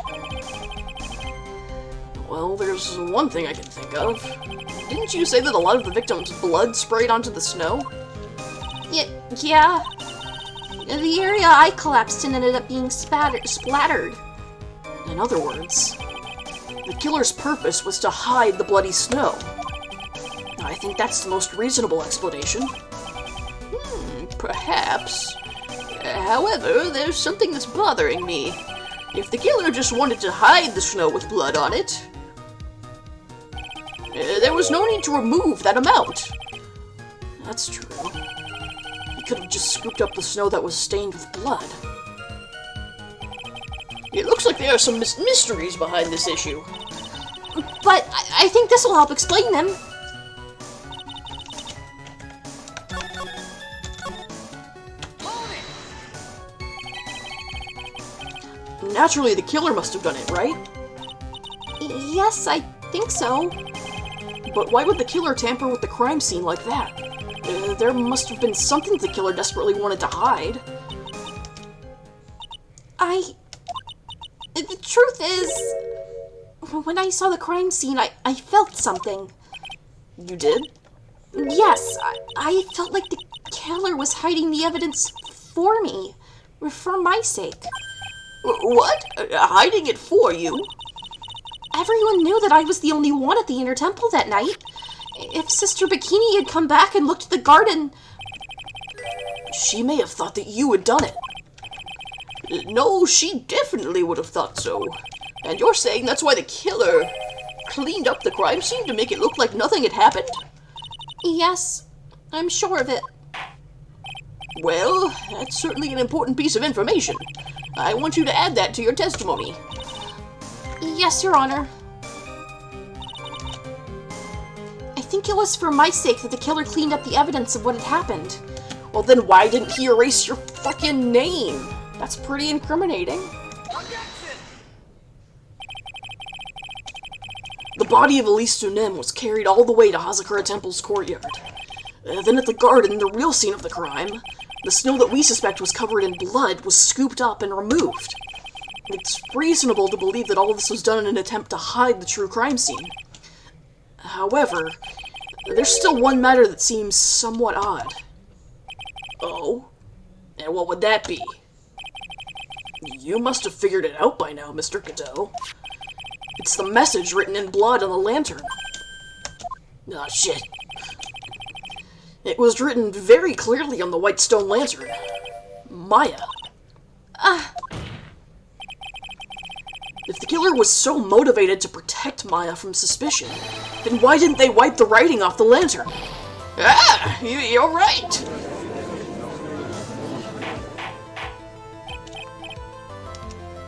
Well, there's one thing I can think of. Didn't you say that a lot of the victims' blood sprayed onto the snow? Yeah. The area I collapsed in ended up being splattered. In other words, the killer's purpose was to hide the bloody snow. I think that's the most reasonable explanation. Perhaps. However, there's something that's bothering me. If the killer just wanted to hide the snow with blood on it, there was no need to remove that amount. That's true. He could have just scooped up the snow that was stained with blood. It looks like there are some mysteries behind this issue. But I think this will help explain them. Naturally, the killer must have done it, right? Yes, I think so. But why would the killer tamper with the crime scene like that? There must have been something the killer desperately wanted to hide. The truth is, when I saw the crime scene, I felt something. You did? Yes, I felt like the killer was hiding the evidence for me, for my sake. What? Hiding it for you? Everyone knew that I was the only one at the inner temple that night. If Sister Bikini had come back and looked at the garden... She may have thought that you had done it. No, she definitely would have thought so. And you're saying that's why the killer cleaned up the crime scene to make it look like nothing had happened? Yes, I'm sure of it. Well, that's certainly an important piece of information. I want you to add that to your testimony. Yes, Your Honor. I think it was for my sake that the killer cleaned up the evidence of what had happened. Well, then why didn't he erase your fucking name? That's pretty incriminating. The body of Elise Sunim was carried all the way to Hazakura Temple's courtyard. Then at the garden, the real scene of the crime, the snow that we suspect was covered in blood was scooped up and removed. It's reasonable to believe that all of this was done in an attempt to hide the true crime scene. However, there's still one matter that seems somewhat odd. Oh? And what would that be? You must have figured it out by now, Mr. Godot. It's the message written in blood on the lantern. Ah, shit. It was written very clearly on the white stone lantern. Maya. If the killer was so motivated to protect Maya from suspicion, then why didn't they wipe the writing off the lantern? Ah, you're right.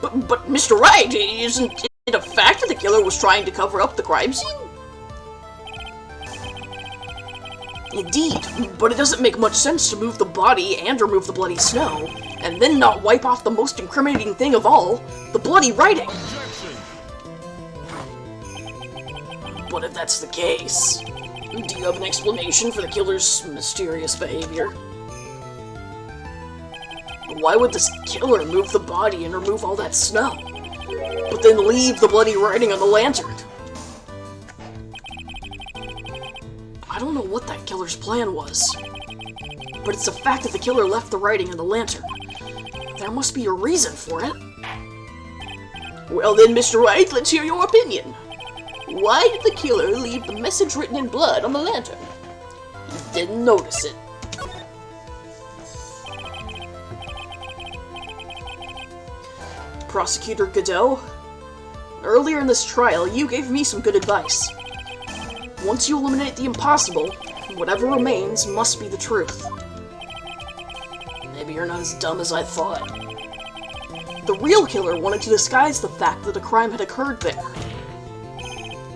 But Mr. Wright, isn't it a fact that the killer was trying to cover up the crime scene? Indeed, but it doesn't make much sense to move the body and remove the bloody snow, and then not wipe off the most incriminating thing of all, the bloody writing. Objection. But if that's the case, do you have an explanation for the killer's mysterious behavior? Why would this killer move the body and remove all that snow, but then leave the bloody writing on the lantern? I don't know what that killer's plan was, but it's a fact that the killer left the writing on the lantern. There must be a reason for it. Well then, Mr. Wright, let's hear your opinion. Why did the killer leave the message written in blood on the lantern? He didn't notice it. Prosecutor Godot, earlier in this trial, you gave me some good advice. Once you eliminate the impossible, whatever remains must be the truth. Maybe you're not as dumb as I thought. The real killer wanted to disguise the fact that a crime had occurred there.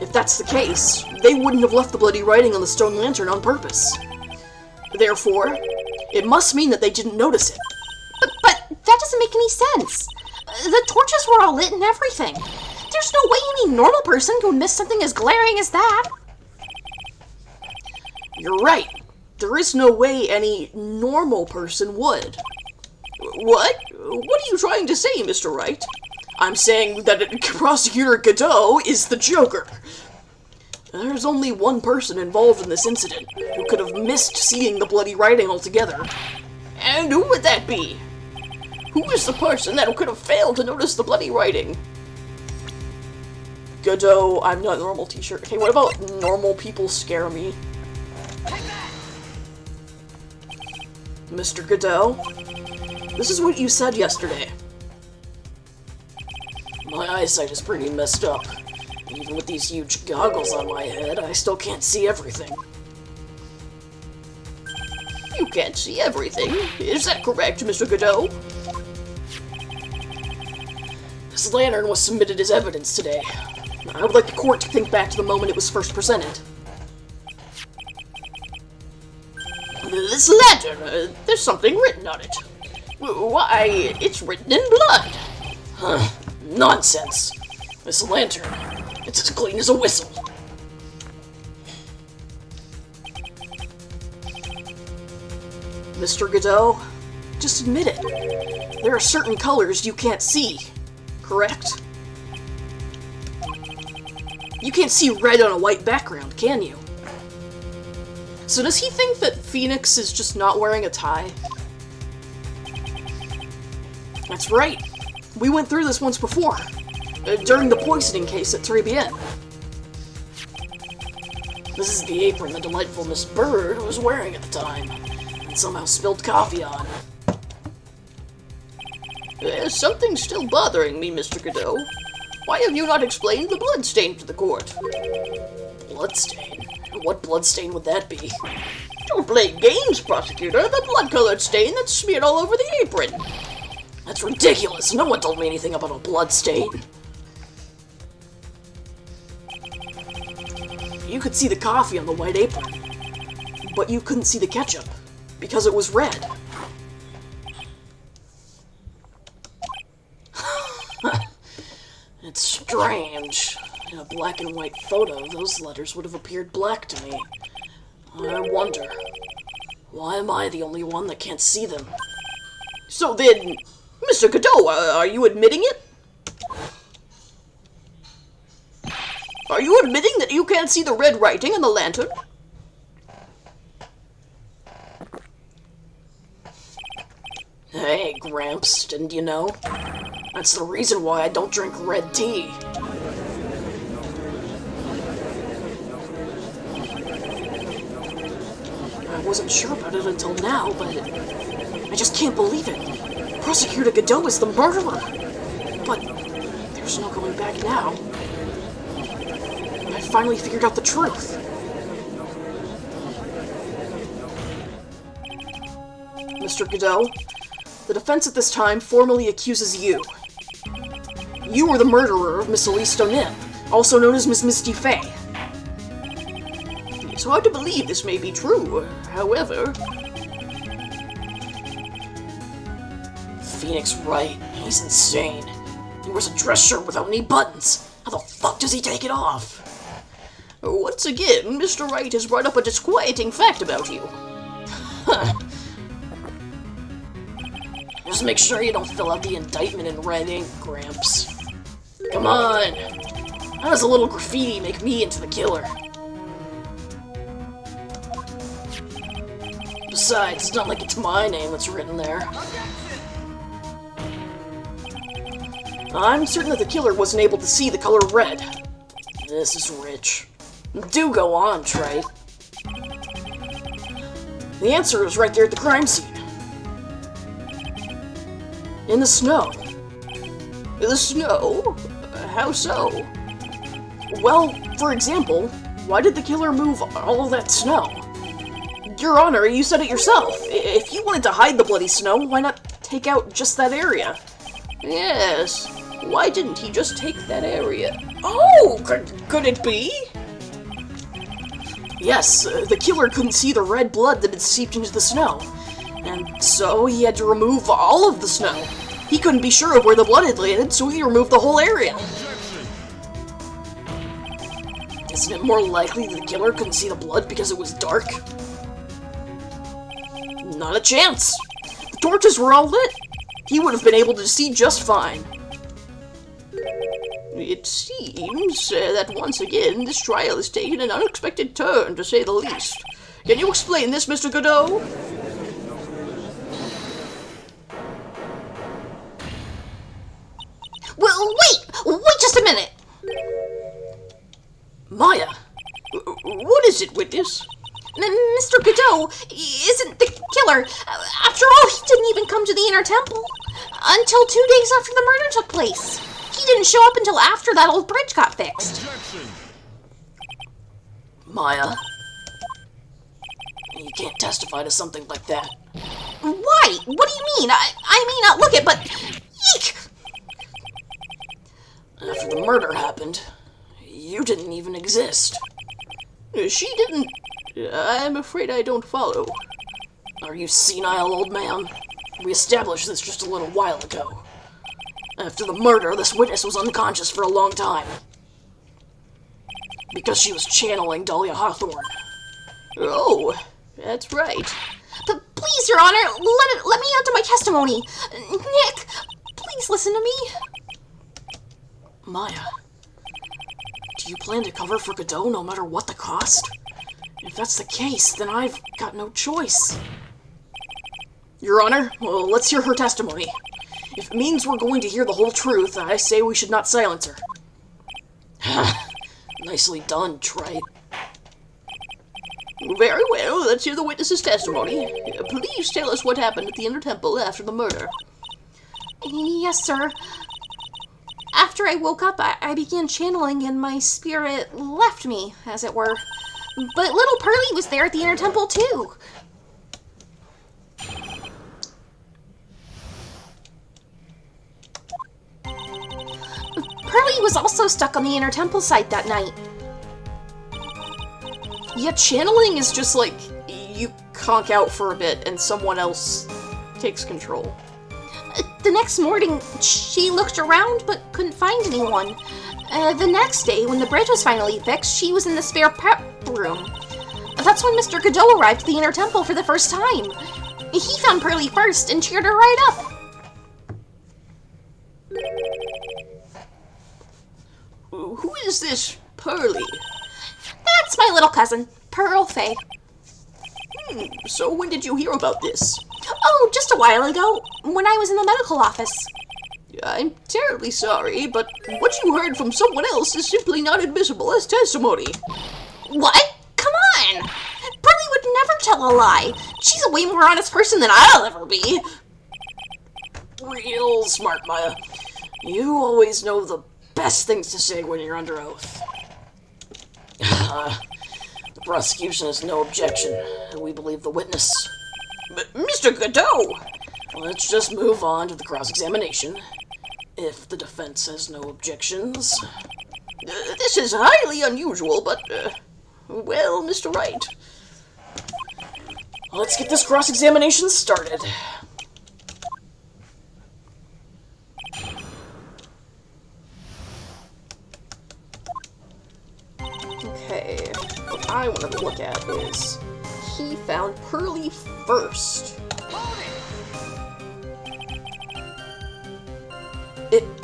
If that's the case, they wouldn't have left the bloody writing on the stone lantern on purpose. Therefore, it must mean that they didn't notice it. But that doesn't make any sense. The torches were all lit and everything. There's no way any normal person could miss something as glaring as that. You're right. There is no way any normal person would. What? What are you trying to say, Mr. Wright? I'm saying that Prosecutor Godot is the Joker. There's only one person involved in this incident who could have missed seeing the bloody writing altogether. And who would that be? Who is the person that could have failed to notice the bloody writing? Godot, I'm not normal t-shirt. Hey, what about normal people scare me? Mr. Godot, this is what you said yesterday. My eyesight is pretty messed up. Even with these huge goggles on my head, I still can't see everything. You can't see everything? Is that correct, Mr. Godot? This lantern was submitted as evidence today. I would like the court to think back to the moment it was first presented. This lantern, there's something written on it. Why, it's written in blood. Huh, nonsense. This lantern, it's as clean as a whistle. Mr. Godot, just admit it. There are certain colors you can't see, correct? You can't see red on a white background, can you? So does he think that Phoenix is just not wearing a tie? That's right. We went through this once before, during the poisoning case at Trebian. This is the apron the delightful Miss Bird was wearing at the time, and somehow spilled coffee on. There's something still bothering me, Mr. Godot. Why have you not explained the bloodstain to the court? Bloodstain? What bloodstain would that be? Don't play games, prosecutor. The blood-colored stain that's smeared all over the apron. That's ridiculous. No one told me anything about a bloodstain. You could see the coffee on the white apron, but you couldn't see the ketchup, because it was red. It's strange. In a black and white photo, those letters would have appeared black to me. I wonder, why am I the only one that can't see them? So then, Mr. Godot, are you admitting it? Are you admitting that you can't see the red writing on the lantern? Hey, Gramps, didn't you know? That's the reason why I don't drink red tea. I wasn't sure about it until now, but I just can't believe it. Prosecutor Godot is the murderer. But there's no going back now. I finally figured out the truth. Mr. Godot, the defense at this time formally accuses you. You were the murderer of Miss Elise Stonin, also known as Miss Misty Fey. It's hard to believe this may be true, however... Phoenix Wright, he's insane. He wears a dress shirt without any buttons. How the fuck does he take it off? Once again, Mr. Wright has brought up a disquieting fact about you. Just make sure you don't fill out the indictment in red ink, Gramps. Come on! How does a little graffiti make me into the killer? Besides, it's not like it's my name that's written there. I'm certain that the killer wasn't able to see the color red. This is rich. Do go on, Trey. The answer is right there at the crime scene. In the snow. The snow? How so? Well, for example, why did the killer move all of that snow? Your Honor, you said it yourself. If you wanted to hide the bloody snow, why not take out just that area? Yes. Why didn't he just take that area? Oh, could it be? Yes, the killer couldn't see the red blood that had seeped into the snow, and so he had to remove all of the snow. He couldn't be sure of where the blood had landed, so he removed the whole area. Isn't it more likely that the killer couldn't see the blood because it was dark? Not a chance. The torches were all lit. He would have been able to see just fine. It seems that once again this trial has taken an unexpected turn, to say the least. Can you explain this, Mr. Godot? Well, wait just a minute. Maya, what is it, witness? Mr. Godot isn't the killer. After all, he didn't even come to the Inner Temple until 2 days after the murder took place. He didn't show up until after that old bridge got fixed. Objection. Maya, you can't testify to something like that. Why? What do you mean? I may not look it, but... Eek! After the murder happened, you didn't even exist. She didn't... I'm afraid I don't follow. Are you senile, old man? We established this just a little while ago. After the murder, this witness was unconscious for a long time. Because she was channeling Dahlia Hawthorne. Oh, that's right. But please, Your Honor, let me answer my testimony. Nick, please listen to me. Maya, do you plan to cover for Godot no matter what the cost? If that's the case, then I've got no choice. Your Honor, well, let's hear her testimony. If it means we're going to hear the whole truth, I say we should not silence her. Nicely done, Trite. Very well, let's hear the witness's testimony. Please tell us what happened at the Inner Temple after the murder. Yes, sir. After I woke up, I began channeling and my spirit left me, as it were. But little Pearlie was there at the Inner Temple, too. Pearlie was also stuck on the Inner Temple site that night. Yeah, channeling is just like, you conk out for a bit and someone else takes control. The next morning, she looked around but couldn't find anyone. The next day, when the bridge was finally fixed, she was in the spare prep room. That's when Mr. Godot arrived at the Inner Temple for the first time. He found Pearlie first and cheered her right up. Who is this Pearlie? That's my little cousin, Pearl Faye. So when did you hear about this? Oh, just a while ago, when I was in the medical office. I'm terribly sorry, but what you heard from someone else is simply not admissible as testimony. What? Come on! Pearlie would never tell a lie. She's a way more honest person than I'll ever be. Real smart, Maya. You always know the best things to say when you're under oath. The prosecution has no objection, and we believe the witness. Mr. Godot! Let's just move on to the cross-examination, if the defense has no objections. This is highly unusual, but, well, Mr. Wright. Let's get this cross-examination started. Okay, what I wanted to look at is, he found Pearlie first.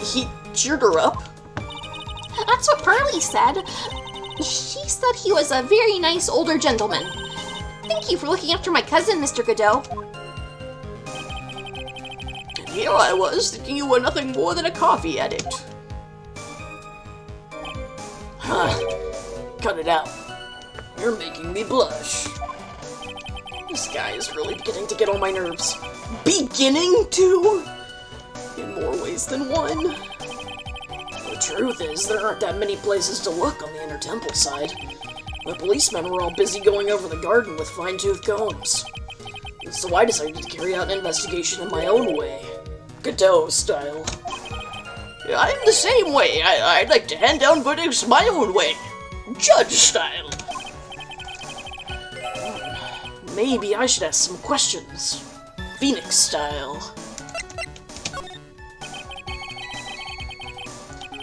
He cheered her up? That's what Pearlie said. She said he was a very nice older gentleman. Thank you for looking after my cousin, Mr. Godot. And here I was, thinking you were nothing more than a coffee addict. Cut it out. You're making me blush. This guy is really beginning to get on my nerves. Beginning to? In more ways than one. The truth is, there aren't that many places to look on the Inner Temple side. The policemen were all busy going over the garden with fine-tooth combs. So I decided to carry out an investigation in my own way. Godot style. I'm the same way. I'd like to hand down verdicts my own way. Judge style. Maybe I should ask some questions. Phoenix style.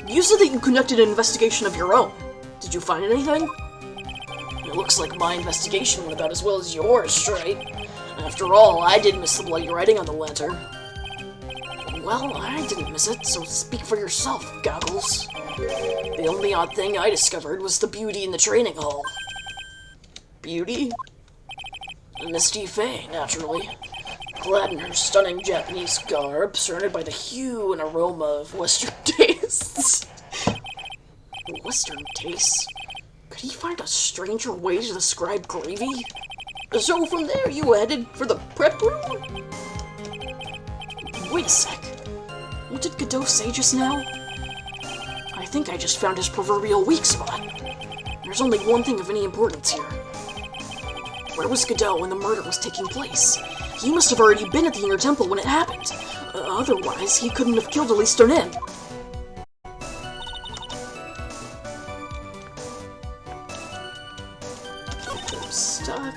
You said that you conducted an investigation of your own. Did you find anything? It looks like my investigation went about as well as yours, right? After all, I did miss the bloody writing on the letter. Well, I didn't miss it, so speak for yourself, Goggles. The only odd thing I discovered was the beauty in the training hall. Beauty? Misty Faye, naturally. Clad in her stunning Japanese garb, surrounded by the hue and aroma of Western tastes. Western tastes? Could he find a stranger way to describe gravy? So from there you headed for the prep room? Wait a sec. What did Godot say just now? I think I just found his proverbial weak spot. There's only one thing of any importance here. Where was Godot when the murder was taking place? He must have already been at the Inner Temple when it happened. Otherwise, he couldn't have killed Elise Donin. I'm stuck.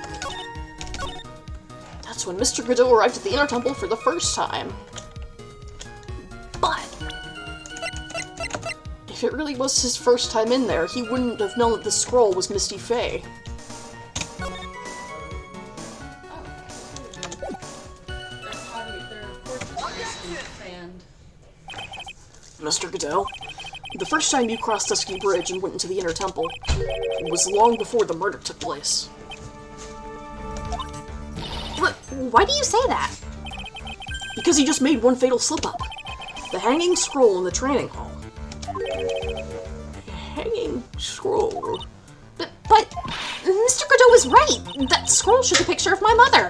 That's when Mr. Godot arrived at the Inner Temple for the first time. But if it really was his first time in there, he wouldn't have known that the scroll was Misty Faye. Mr. Godot, the first time you crossed Dusky Bridge and went into the Inner Temple was long before the murder took place. Why do you say that? Because he just made one fatal slip-up. The hanging scroll in the training hall. Hanging scroll? But Mr. Godot was right! That scroll showed a picture of my mother!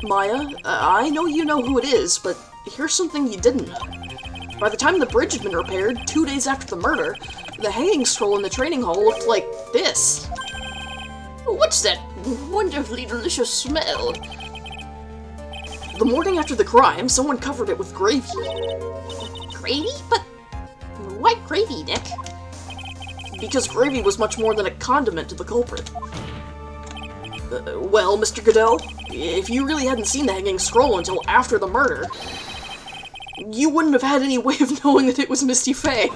Maya, I know you know who it is, but here's something you didn't know. By the time the bridge had been repaired, 2 days after the murder, the hanging scroll in the training hall looked like this. What's that wonderfully delicious smell? The morning after the crime, someone covered it with gravy. Gravy? But why gravy, Nick? Because gravy was much more than a condiment to the culprit. Well, Mr. Godot, if you really hadn't seen the hanging scroll until after the murder, you wouldn't have had any way of knowing that it was Misty Faye.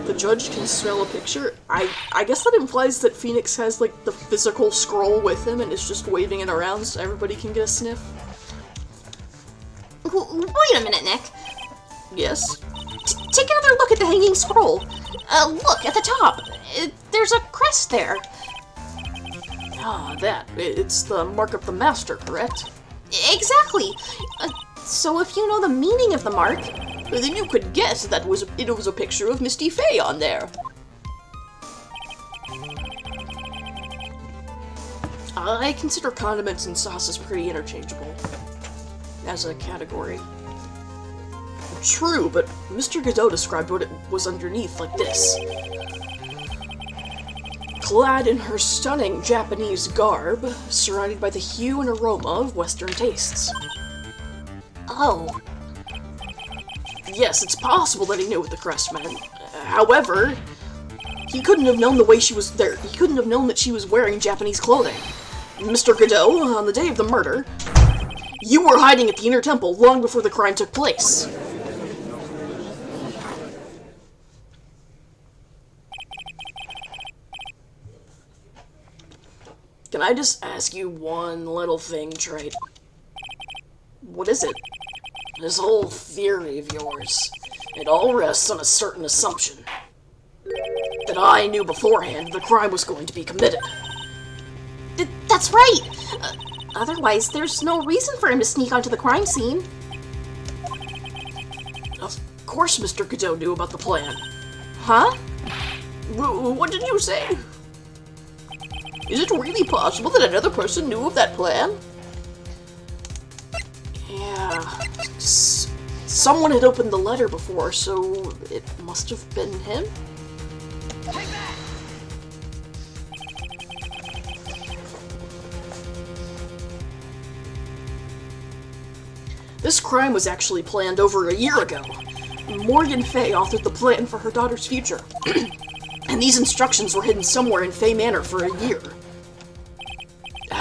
The judge can smell a picture? I guess that implies that Phoenix has, like, the physical scroll with him and is just waving it around so everybody can get a sniff. Wait a minute, Nick. Yes? Take another look at the hanging scroll. Look, at the top. There's a crest there. Ah, that. It's the mark of the master, correct? Exactly. So if you know the meaning of the mark, then you could guess that it was a picture of Misty Faye on there. I consider condiments and sauces pretty interchangeable as a category. True, but Mr. Godot described what it was underneath like this. Clad in her stunning Japanese garb, surrounded by the hue and aroma of Western tastes. oh, Yes, it's possible that he knew what the crest meant. However, he couldn't have known the way she was there. He couldn't have known that she was wearing Japanese clothing. Mr. Godot, on the day of the murder, you were hiding at the Inner Temple long before the crime took place. Can I just ask you one little thing, Trade? What is it? This whole theory of yours, it all rests on a certain assumption. That I knew beforehand the crime was going to be committed. that's right! Otherwise, there's no reason for him to sneak onto the crime scene. Of course Mr. Godot knew about the plan. Huh? What did you say? Is it really possible that another person knew of that plan? Yeah, someone had opened the letter before, so it must have been him? This crime was actually planned over a year ago. Morgan Fay authored the plan for her daughter's future. And these instructions were hidden somewhere in Fay Manor for a year.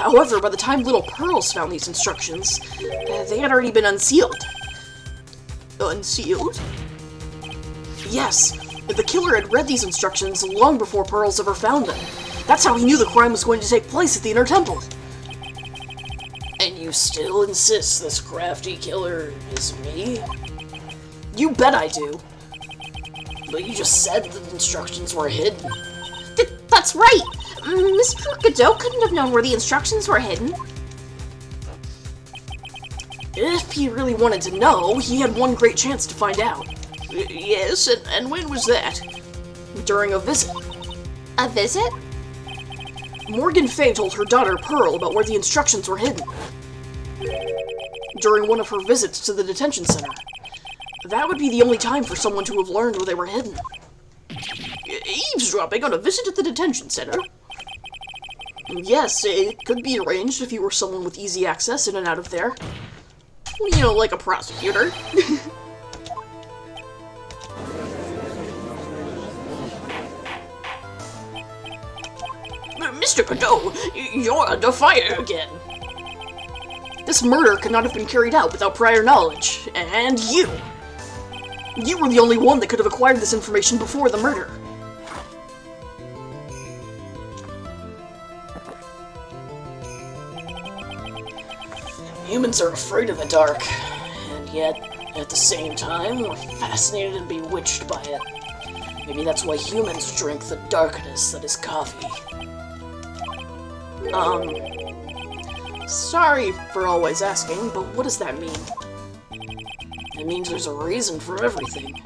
However, by the time little Pearls found these instructions, they had already been unsealed. Unsealed? Yes, the killer had read these instructions long before Pearls ever found them. That's how he knew the crime was going to take place at the Inner Temple. And you still insist this crafty killer is me? You bet I do. But you just said the instructions were hidden. That's right! Mr. Godot couldn't have known where the instructions were hidden. If he really wanted to know, he had one great chance to find out. Yes, and when was that? During a visit. A visit? Morgan Fay told her daughter Pearl about where the instructions were hidden. During one of her visits to the detention center. That would be the only time for someone to have learned where they were hidden. Eavesdropping on a visit at the detention center? Yes, it could be arranged if you were someone with easy access in and out of there. You know, like a prosecutor. Mr. Godot, you're under fire again. This murder could not have been carried out without prior knowledge, and you! You were the only one that could have acquired this information before the murder. Humans are afraid of the dark, and yet, at the same time, we're fascinated and bewitched by it. Maybe that's why humans drink the darkness that is coffee. Sorry for always asking, but what does that mean? It means there's a reason for everything.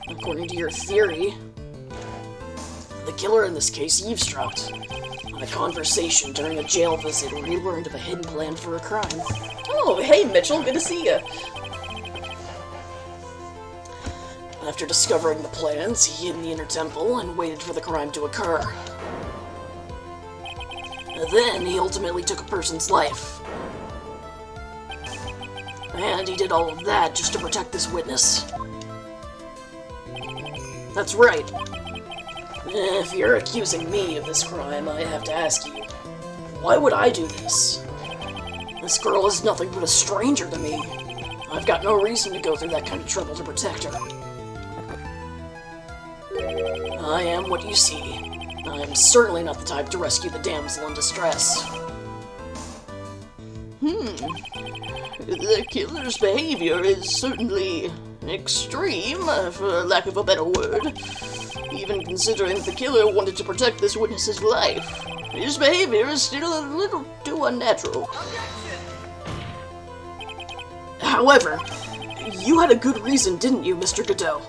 According to your theory, the killer in this case eavesdropped on a conversation during a jail visit where he learned of a hidden plan for a crime. Oh, hey Mitchell, good to see you. After discovering the plans, he hid in the Inner Temple and waited for the crime to occur. Then he ultimately took a person's life. And he did all of that just to protect this witness. That's right. If you're accusing me of this crime, I have to ask you, why would I do this? This girl is nothing but a stranger to me. I've got no reason to go through that kind of trouble to protect her. I am what you see. I'm certainly not the type to rescue the damsel in distress. The killer's behavior is certainly extreme, for lack of a better word. Even considering the killer wanted to protect this witness's life, his behavior is still a little too unnatural. However, you had a good reason, didn't you, Mr. Godot?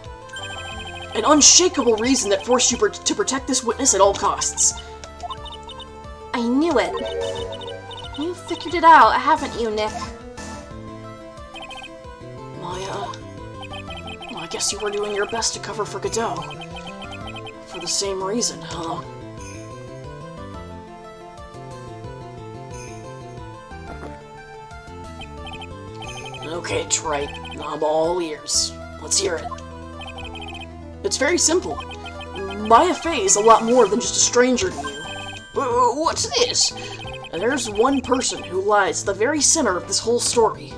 An unshakable reason that forced you to protect this witness at all costs. I knew it. You figured it out, haven't you, Nick? Well, I guess you were doing your best to cover for Godot. For the same reason, huh? Okay, Trite, I'm all ears. Let's hear it. It's very simple. Maya Fey is a lot more than just a stranger to you. What's this? There's one person who lies at the very center of this whole story.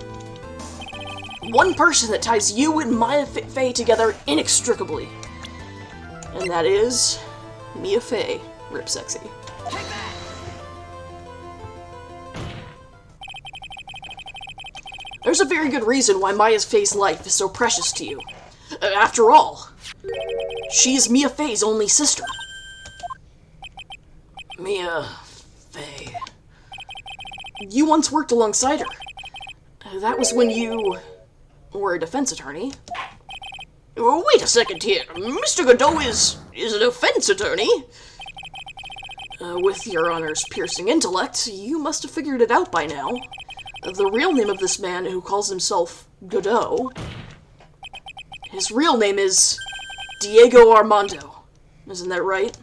One person that ties you and Maya Fey together inextricably. And that is... Mia Fey. Rip Sexy. There's a very good reason why Maya Fey's life is so precious to you. After all, she is Mia Fey's only sister. Mia Fey. You once worked alongside her. That was when you were a defense attorney. Wait a second here. Mr. Godot is a defense attorney? With your Honor's piercing intellect, you must have figured it out by now. The real name of this man who calls himself Godot, his real name is Diego Armando. Isn't that right?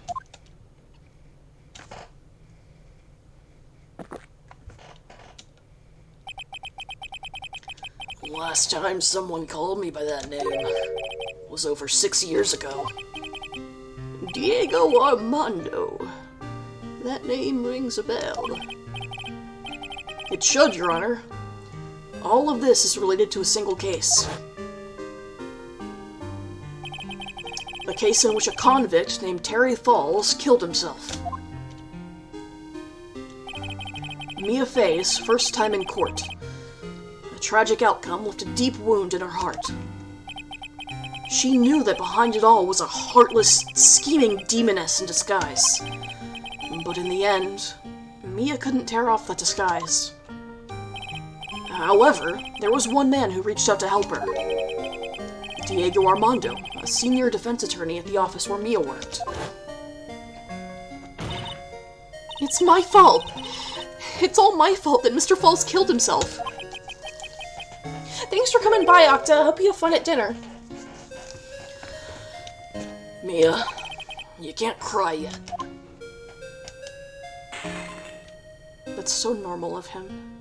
Last time someone called me by that name was over 6 years ago. Diego Armando. That name rings a bell. It should, Your Honor. All of this is related to a single case. A case in which a convict named Terry Falls killed himself. Mia Fey's first time in court. A tragic outcome left a deep wound in her heart. She knew that behind it all was a heartless, scheming demoness in disguise. But in the end, Mia couldn't tear off that disguise. However, there was one man who reached out to help her. Diego Armando, a senior defense attorney at the office where Mia worked. It's my fault. It's all my fault that Mr. Falls killed himself. Thanks for coming by, Octa. Hope you have fun at dinner. Mia, you can't cry yet. That's so normal of him.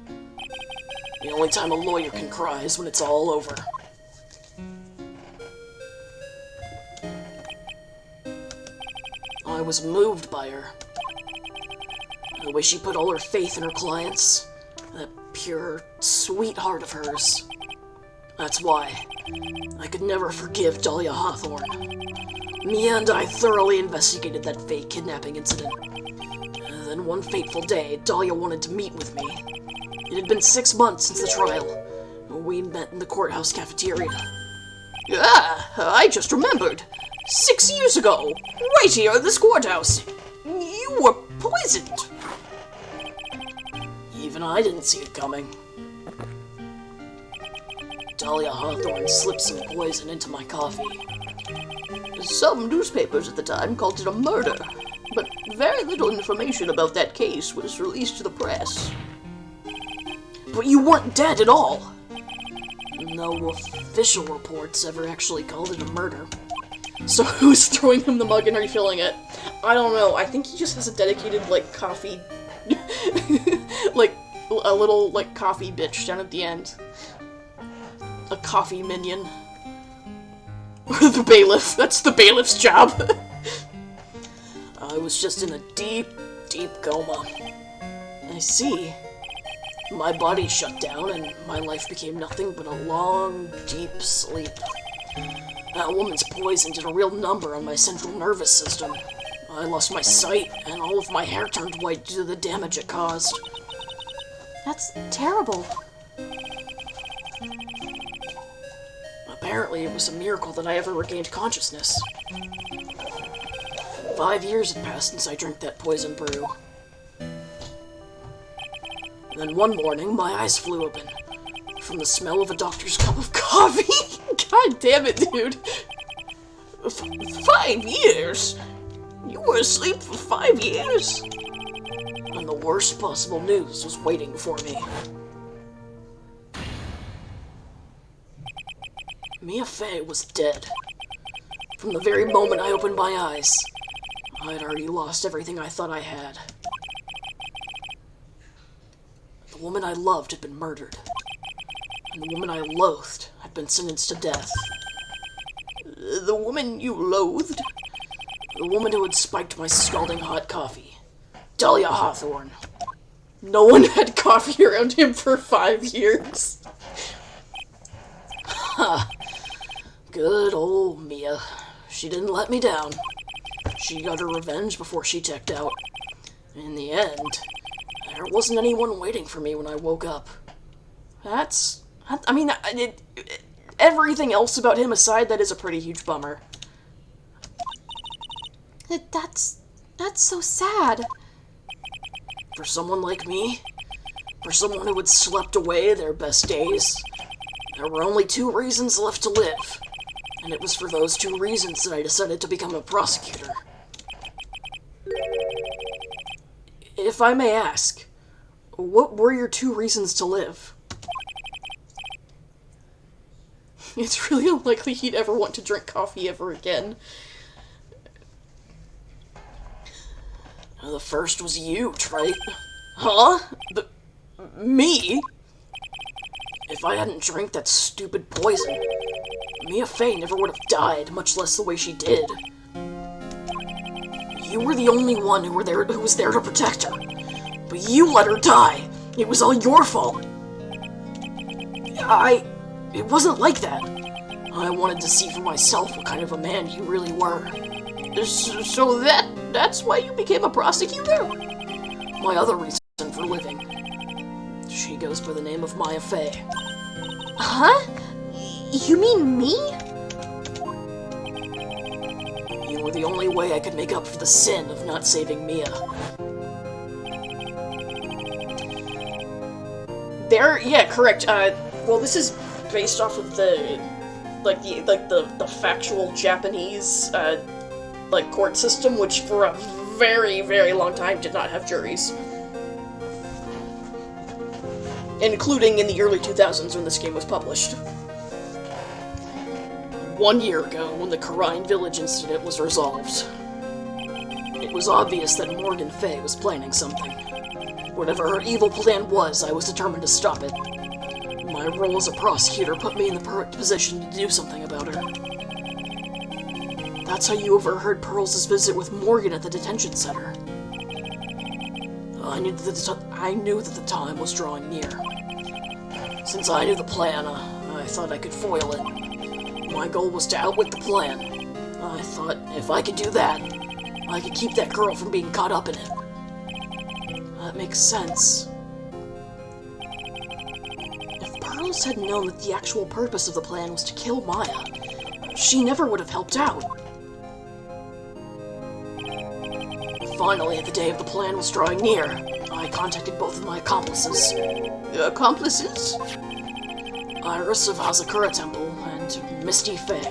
The only time a lawyer can cry is when it's all over. I was moved by her. The way she put all her faith in her clients. That pure, sweet heart of hers. That's why I could never forgive Dahlia Hawthorne. Mia and I thoroughly investigated that fake kidnapping incident. And then one fateful day, Dahlia wanted to meet with me. It had been 6 months since the trial. We met in the courthouse cafeteria. Ah, I just remembered. 6 years ago, right here at this courthouse, you were poisoned. Even I didn't see it coming. Dahlia Hawthorne slipped some poison into my coffee. Some newspapers at the time called it a murder, but very little information about that case was released to the press. But you weren't dead at all! No official reports ever actually called it a murder. So who's throwing him the mug and refilling it? I don't know. I think he just has a dedicated, like, coffee... like, a little, like, coffee bitch down at the end. A coffee minion. Or the bailiff. That's the bailiff's job. I was just in a deep, deep coma. I see. My body shut down, and my life became nothing but a long, deep sleep. That woman's poison did a real number on my central nervous system. I lost my sight, and all of my hair turned white due to the damage it caused. That's terrible. Apparently, it was a miracle that I ever regained consciousness. 5 years had passed since I drank that poison brew. And then one morning, my eyes flew open from the smell of a doctor's cup of coffee. God damn it, dude. 5 years? You were asleep for 5 years? And the worst possible news was waiting for me. Mia Fey was dead. From the very moment I opened my eyes, I'd already lost everything I thought I had. The woman I loved had been murdered. And the woman I loathed had been sentenced to death. The woman you loathed? The woman who had spiked my scalding hot coffee. Dahlia Hawthorne. No one had coffee around him for 5 years. Ha! Good old Mia. She didn't let me down. She got her revenge before she checked out. In the end, there wasn't anyone waiting for me when I woke up. Everything else about him aside, that is a pretty huge bummer. That's so sad. For someone like me, for someone who had slept away their best days, there were only 2 reasons left to live. And it was for those 2 reasons that I decided to become a prosecutor. If I may ask, what were your 2 reasons to live? It's really unlikely he'd ever want to drink coffee ever again. The first was you, Trite. Huh? Me? If I hadn't drank that stupid poison, Mia Fey never would have died, much less the way she did. You were the only one who was there to protect her. But you let her die, It was all your fault. It wasn't like that. I wanted to see for myself what kind of a man you really were. So that's why you became a prosecutor? My other reason for living. She goes by the name of Maya Fey. Huh? You mean me? You were the only way I could make up for the sin of not saving Mia. Yeah, correct. Well, this is based off of the factual Japanese, court system, which for a very, very long time did not have juries. Including in the early 2000s when this game was published. 1 year ago, when the Karine Village incident was resolved, it was obvious that Morgan Fey was planning something. Whatever her evil plan was, I was determined to stop it. My role as a prosecutor put me in the perfect position to do something about her. That's how you overheard Pearls' visit with Morgan at the detention center. I knew that the time was drawing near. Since I knew the plan, I thought I could foil it. My goal was to outwit the plan. I thought if I could do that, I could keep that girl from being caught up in it. That makes sense. If Pearls had known that the actual purpose of the plan was to kill Maya, she never would have helped out. Finally, the day of the plan was drawing near. I contacted both of my accomplices. Accomplices? Iris of Hazakura Temple and Misty Fey.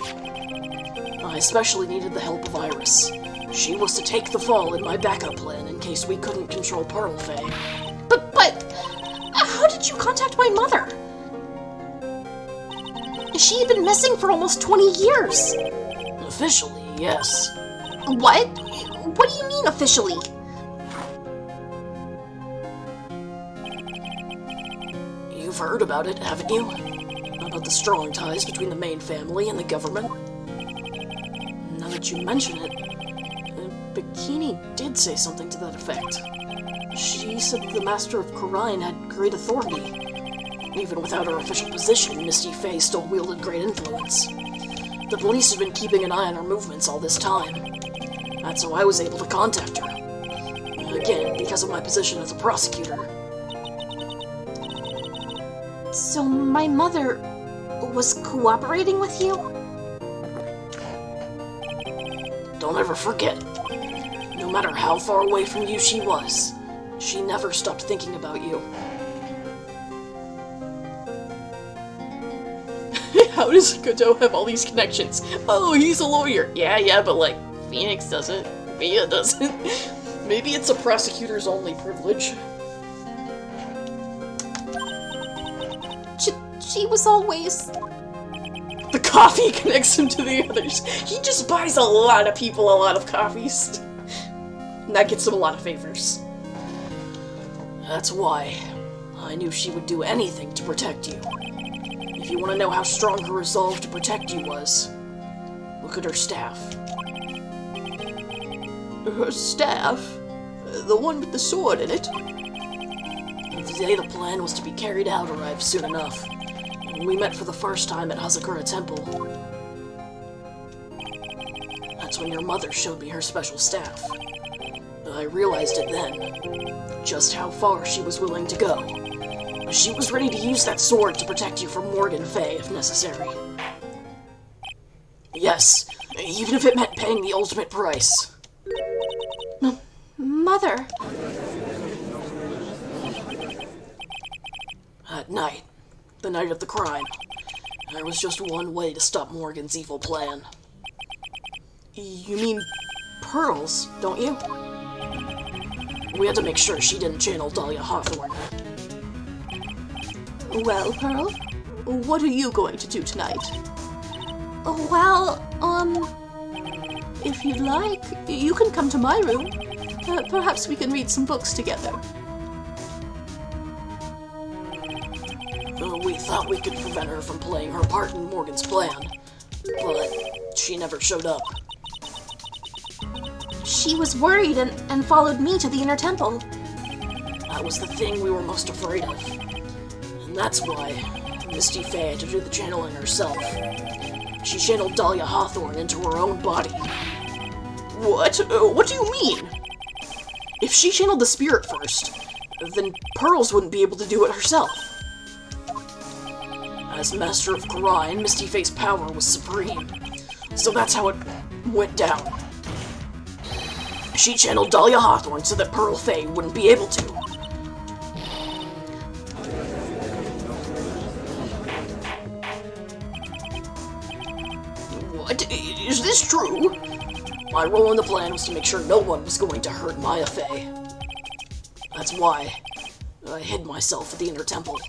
I especially needed the help of Iris. She was to take the fall in my backup plan in case we couldn't control Pearl Fey. But how did you contact my mother? She had been missing for almost 20 years. Officially, yes. What? What do you mean, officially? You've heard about it, haven't you? About the strong ties between the main family and the government? Now that you mention it, Bikini did say something to that effect. She said the Master of Karine had great authority. Even without her official position, Misty Fey still wielded great influence. The police have been keeping an eye on her movements all this time. That's how I was able to contact her. Again, because of my position as a prosecutor. So my mother was cooperating with you? Don't ever forget. No matter how far away from you she was, she never stopped thinking about you. How does Godot have all these connections? Oh, he's a lawyer. Yeah, but Phoenix doesn't. Mia doesn't. Maybe it's a prosecutor's only privilege. She was always... The coffee connects him to the others. He just buys a lot of people a lot of coffees. And that gets him a lot of favors. That's why I knew she would do anything to protect you. If you want to know how strong her resolve to protect you was, look at her staff. Her staff? The one with the sword in it? The day the plan was to be carried out arrived soon enough. When we met for the first time at Hazakura Temple. That's when your mother showed me her special staff. I realized it then, just how far she was willing to go. She was ready to use that sword to protect you from Morgan Fey if necessary. Yes, even if it meant paying the ultimate price. Mother... At night, the night of the crime, there was just one way to stop Morgan's evil plan. You mean Pearls, don't you? We had to make sure she didn't channel Dahlia Hawthorne. Well, Pearl, what are you going to do tonight? Well, If you'd like, you can come to my room. Perhaps we can read some books together. We thought we could prevent her from playing her part in Morgan's plan, but she never showed up. she was worried and followed me to the inner temple. That was the thing we were most afraid of. And that's why Misty Faye had to do the channeling herself. She channeled Dahlia Hawthorne into her own body. What? What do you mean? If she channeled the spirit first, then Pearls wouldn't be able to do it herself. As Master of Karine, Misty Faye's power was supreme. So that's how it went down. She channeled Dahlia Hawthorne so that Pearl Faye wouldn't be able to. What? Is this true? My role in the plan was to make sure no one was going to hurt Maya Faye. That's why I hid myself at the Inner Temple.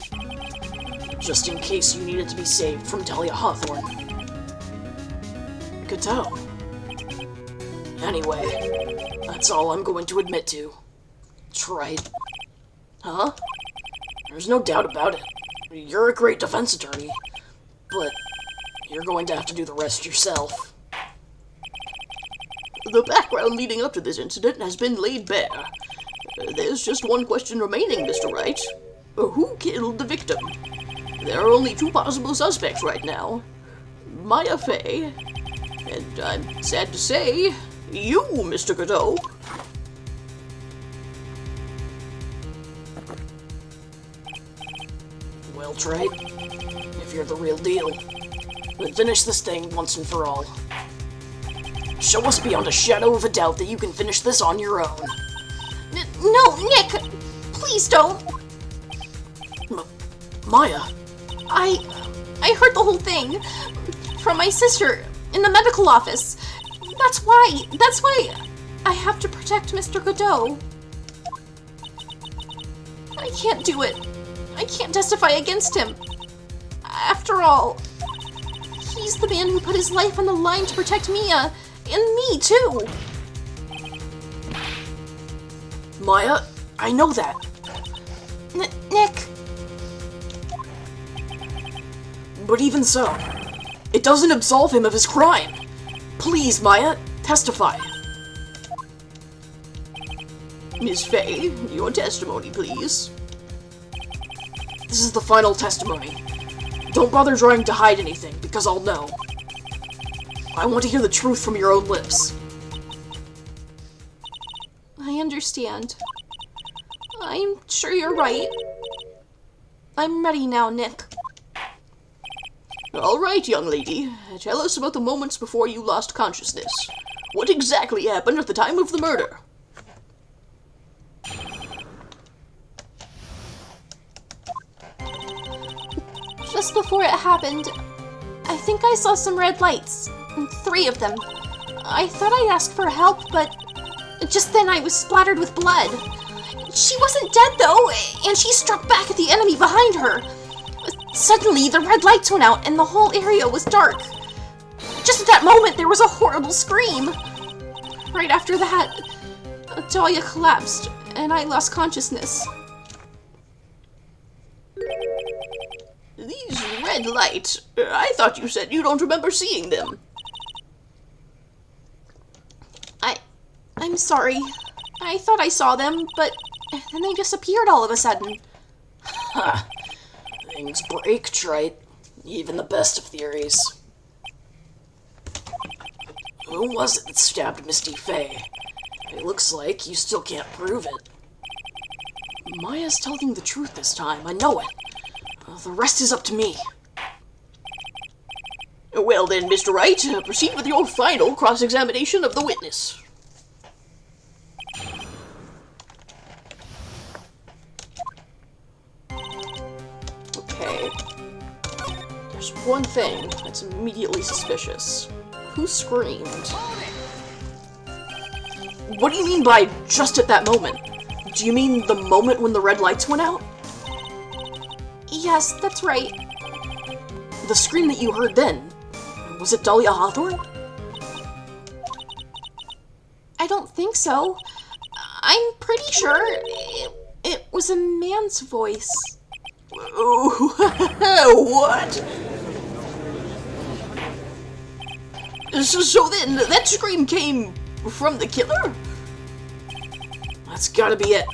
Just in case you needed to be saved from Dahlia Hawthorne. Gateau. Anyway, that's all I'm going to admit to. Trite. Huh? There's no doubt about it. You're a great defense attorney, but you're going to have to do the rest yourself. The background leading up to this incident has been laid bare. There's just one question remaining, Mr. Wright. Who killed the victim? There are only two possible suspects right now. Maya Faye, and I'm sad to say, you, Mr. Godot. Well, Trite, if you're the real deal, then finish this thing once and for all. Show us beyond a shadow of a doubt that you can finish this on your own. No, Nick! Please don't! Maya! I heard the whole thing from my sister in the medical office. That's why I have to protect Mr. Godot. I can't do it. I can't testify against him. After all, he's the man who put his life on the line to protect Mia, and me too. Maya, I know that. Nick. But even so, it doesn't absolve him of his crime. Please, Maya, testify. Miss Faye, your testimony, please. This is the final testimony. Don't bother trying to hide anything, because I'll know. I want to hear the truth from your own lips. I understand. I'm sure you're right. I'm ready now, Nick. All right, young lady. Tell us about the moments before you lost consciousness. What exactly happened at the time of the murder? Just before it happened, I think I saw some red lights. 3 of them. I thought I'd ask for help, but just then I was splattered with blood. She wasn't dead, though, and she struck back at the enemy behind her. Suddenly, the red lights went out, and the whole area was dark. Just at that moment, there was a horrible scream. Right after that, Dahlia collapsed, and I lost consciousness. These red lights, I thought you said you don't remember seeing them. I'm sorry. I thought I saw them, but then they disappeared all of a sudden. Ha! Things break, Trite. Even the best of theories. Who was it that stabbed Misty Faye? It looks like you still can't prove it. Maya's telling the truth this time, I know it. The rest is up to me. Well then, Mr. Wright, proceed with your final cross-examination of the witness. Okay. There's one thing that's immediately suspicious. Who screamed? What do you mean by just at that moment? Do you mean the moment when the red lights went out? Yes, that's right. The scream that you heard then, was it Dahlia Hawthorne? I don't think so. I'm pretty sure it was a man's voice. What? So then, that scream came from the killer? That's gotta be it.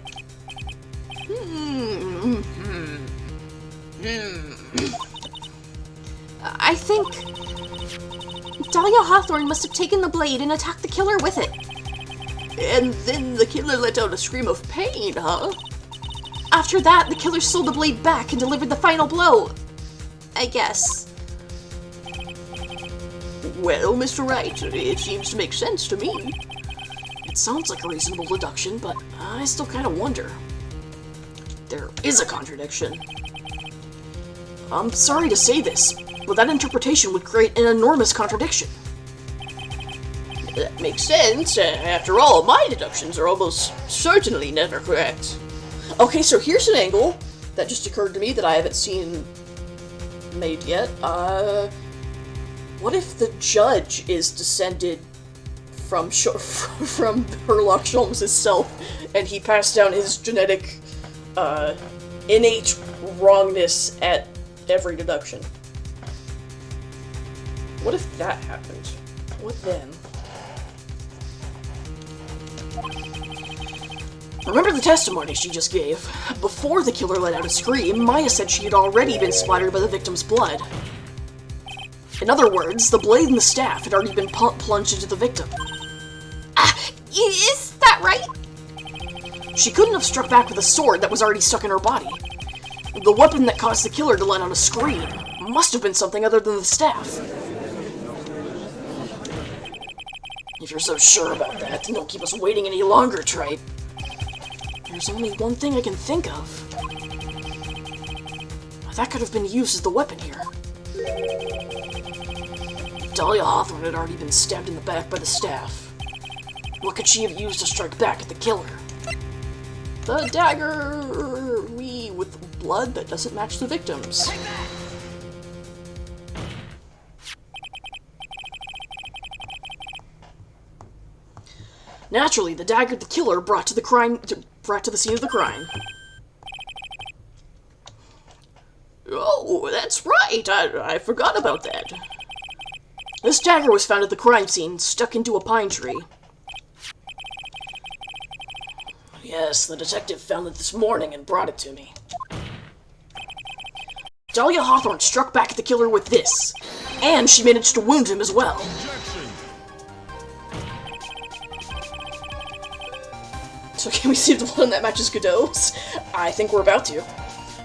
I think Dahlia Hawthorne must have taken the blade and attacked the killer with it. And then the killer let out a scream of pain, huh? After that, the killer stole the blade back and delivered the final blow. I guess. Well, Mr. Wright, it seems to make sense to me. It sounds like a reasonable deduction, but I still kind of wonder. There is a contradiction. I'm sorry to say this, but that interpretation would create an enormous contradiction. That makes sense. After all, my deductions are almost certainly never correct. Okay, so here's an angle that just occurred to me that I haven't seen made yet. What if the judge is descended from from Sherlock Holmes himself, and he passed down his genetic, innate wrongness at every deduction? What if that happened? What then? Remember the testimony she just gave? Before the killer let out a scream, Maya said she had already been splattered by the victim's blood. In other words, the blade and the staff had already been plunged into the victim. Is that right? She couldn't have struck back with a sword that was already stuck in her body. The weapon that caused the killer to let out a scream must have been something other than the staff. If you're so sure about that, then don't keep us waiting any longer, Tripe. There's only one thing I can think of. That could have been used as the weapon here. Dahlia Hawthorne had already been stabbed in the back by the staff. What could she have used to strike back at the killer? The dagger with blood that doesn't match the victim's. Naturally, the dagger the killer brought to the scene of the crime. Oh, that's right. I forgot about that. This dagger was found at the crime scene, stuck into a pine tree. Yes, the detective found it this morning and brought it to me. Dahlia Hawthorne struck back at the killer with this, and she managed to wound him as well. So can we see if the one that matches Godot's? I think we're about to.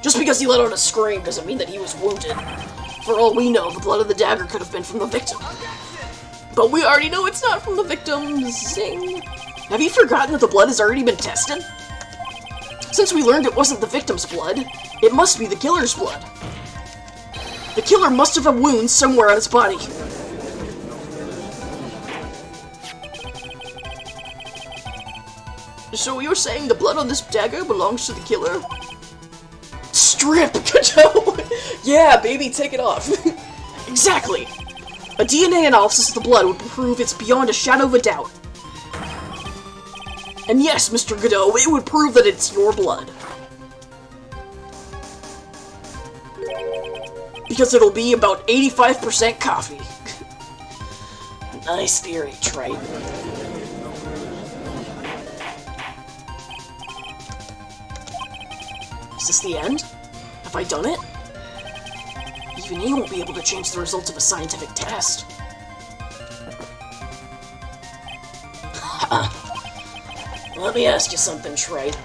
Just because he let out a scream doesn't mean that he was wounded. For all we know, the blood of the dagger could have been from the victim. But we already know it's not from the victim. Zing. Have you forgotten that the blood has already been tested? Since we learned it wasn't the victim's blood, it must be the killer's blood. The killer must have a wound somewhere on his body. So you're saying the blood on this dagger belongs to the killer? Strip, Godot! Yeah, baby, take it off. Exactly. A DNA analysis of the blood would prove it's beyond a shadow of a doubt. And yes, Mr. Godot, it would prove that it's your blood. Because it'll be about 85% coffee. Nice theory, Tripe. Is this the end? Have I done it? Even he won't be able to change the results of a scientific test. Let me ask you something, Tripe.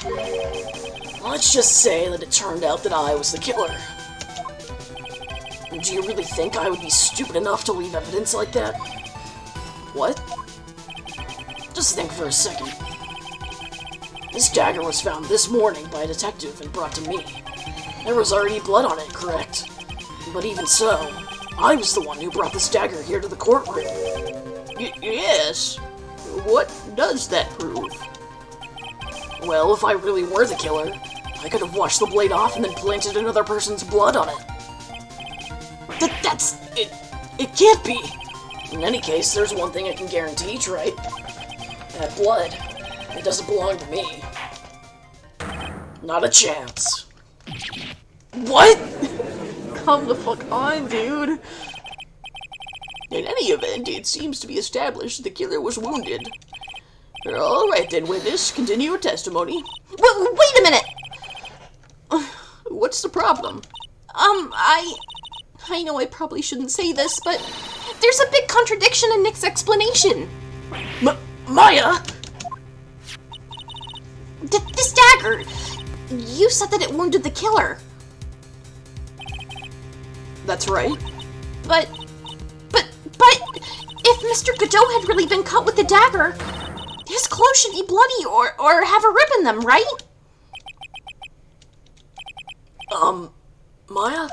Let's just say that it turned out that I was the killer. Do you really think I would be stupid enough to leave evidence like that? What? Just think for a second. This dagger was found this morning by a detective and brought to me. There was already blood on it, correct? But even so, I was the one who brought this dagger here to the courtroom. Yes. What does that prove? Well, if I really were the killer, I could have washed the blade off and then planted another person's blood on it. It can't be! In any case, there's one thing I can guarantee, right? That blood, it doesn't belong to me. Not a chance. What? Come the fuck on, dude. In any event, it seems to be established the killer was wounded. Alright then, witness, continue your testimony. Wait a minute! What's the problem? I know I probably shouldn't say this, but there's a big contradiction in Nick's explanation. Maya! This dagger, you said that it wounded the killer. That's right. But if Mr. Godot had really been cut with the dagger, his clothes should be bloody or have a rip in them, right? Maya?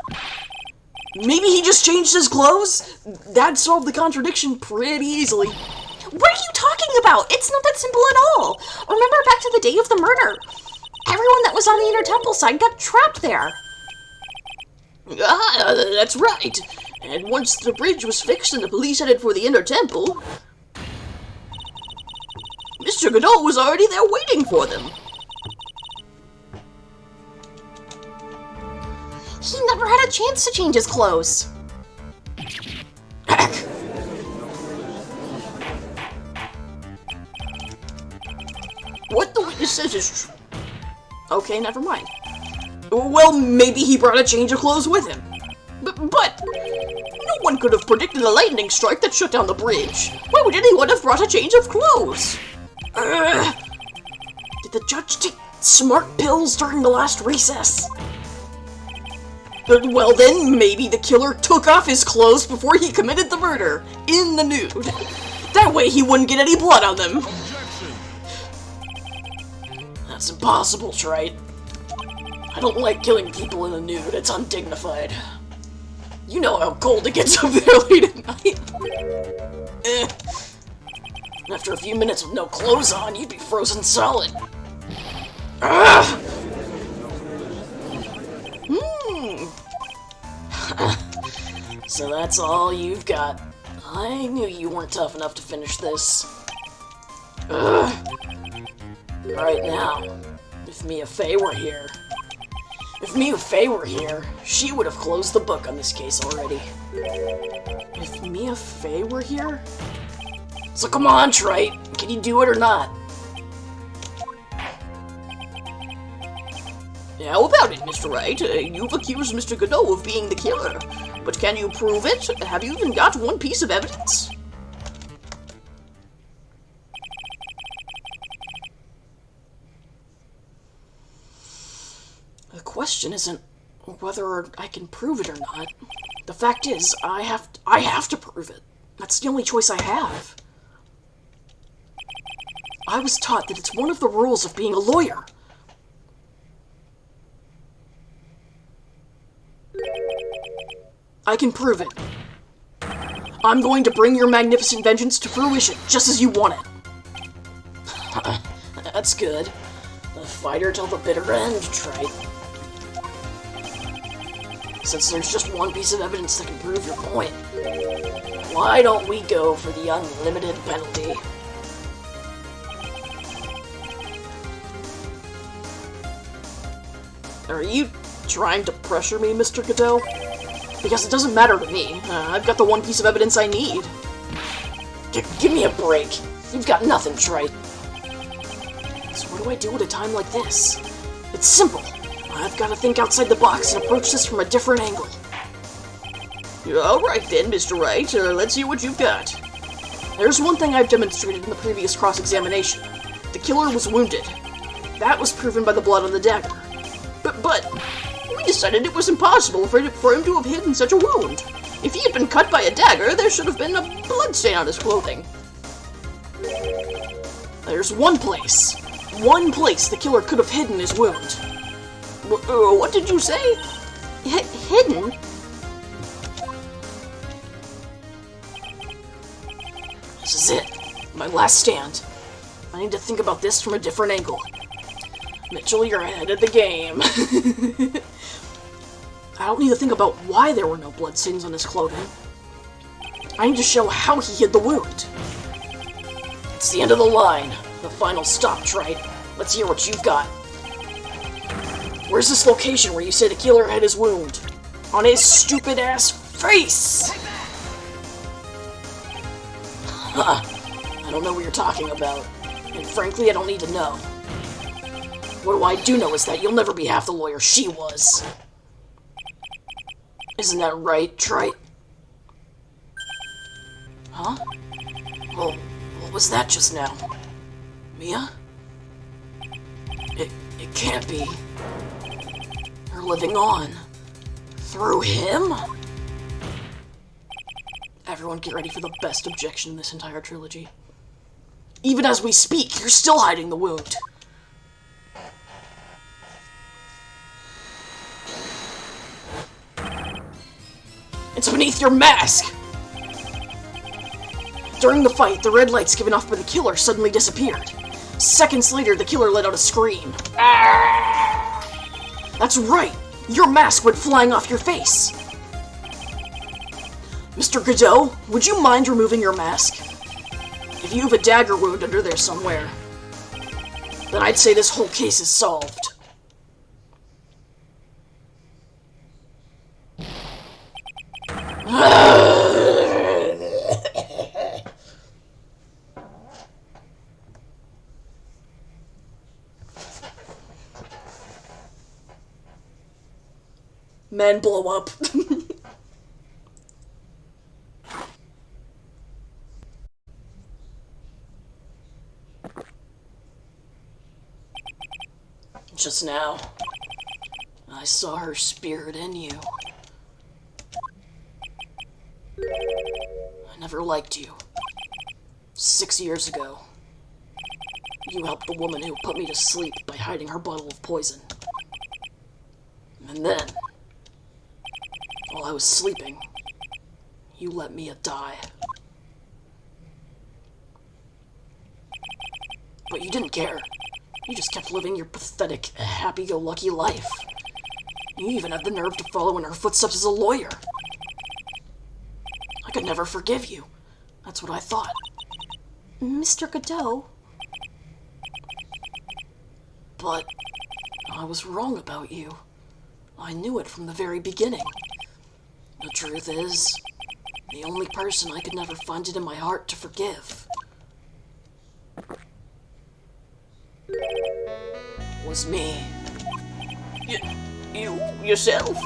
Maybe he just changed his clothes? That'd solve the contradiction pretty easily. What are you talking about? It's not that simple at all. Remember back to the day of the murder. Everyone that was on the Inner Temple side got trapped there. Ah, that's right. And once the bridge was fixed and the police headed for the Inner Temple, Mr. Godot was already there waiting for them. He never had a chance to change his clothes. What the witness says is true. Okay, never mind. Well, maybe he brought a change of clothes with him. But no one could have predicted a lightning strike that shut down the bridge. Why would anyone have brought a change of clothes? Did the judge take smart pills during the last recess? Well then, maybe the killer took off his clothes before he committed the murder, in the nude. That way he wouldn't get any blood on them. Objection. That's impossible, Trite. I don't like killing people in the nude, it's undignified. You know how cold it gets up there late at night. After a few minutes with no clothes on, you'd be frozen solid. Ugh. So that's all you've got. I knew you weren't tough enough to finish this. Ugh. Right now, if Mia Fey were here... If Mia Fey were here, she would have closed the book on this case already. If Mia Fey were here? So come on, Trite. Can you do it or not? How about it, Mr. Wright? You've accused Mr. Godot of being the killer. But can you prove it? Have you even got one piece of evidence? The question isn't whether I can prove it or not. The fact is, I have to prove it. That's the only choice I have. I was taught that it's one of the rules of being a lawyer. I can prove it. I'm going to bring your magnificent vengeance to fruition, just as you want it. That's good. A fighter till the bitter end, Trite. Since there's just one piece of evidence that can prove your point, why don't we go for the unlimited penalty? Are you trying to pressure me, Mr. Godot? Because it doesn't matter to me. I've got the one piece of evidence I need. Give me a break. You've got nothing, Trite. So what do I do at a time like this? It's simple. I've got to think outside the box and approach this from a different angle. Alright then, Mr. Wright. Let's see what you've got. There's one thing I've demonstrated in the previous cross-examination. The killer was wounded. That was proven by the blood on the dagger. But we decided it was impossible for him to have hidden such a wound. If he had been cut by a dagger, there should have been a blood stain on his clothing. There's one place the killer could have hidden his wound. What did you say? Hidden? This is it. My last stand. I need to think about this from a different angle. Mitchell, you're ahead of the game. I don't need to think about why there were no bloodstains on his clothing. I need to show how he hid the wound. It's the end of the line. The final stop, Trite. Let's hear what you've got. Where's this location where you say the killer had his wound? On his stupid-ass face! I don't know what you're talking about. And frankly, I don't need to know. What I do know is that you'll never be half the lawyer she was. Isn't that right, Trite? Huh? Well, what was that just now? Mia? It can't be. You're living on. Through him? Everyone get ready for the best objection in this entire trilogy. Even as we speak, you're still hiding the wound. It's beneath your mask! During the fight, the red lights given off by the killer suddenly disappeared. Seconds later, the killer let out a scream. That's right! Your mask went flying off your face! Mr. Godot, would you mind removing your mask? If you have a dagger wound under there somewhere, then I'd say this whole case is solved. Men blow up. Just now, I saw her spirit in you. I never liked you. 6 years ago, you helped the woman who put me to sleep by hiding her bottle of poison. And then, while I was sleeping, you let Mia die. But you didn't care. You just kept living your pathetic, happy-go-lucky life. You even had the nerve to follow in her footsteps as a lawyer. I could never forgive you. That's what I thought. Mr. Godot? But I was wrong about you. I knew it from the very beginning. The truth is, the only person I could never find it in my heart to forgive was me. You yourself?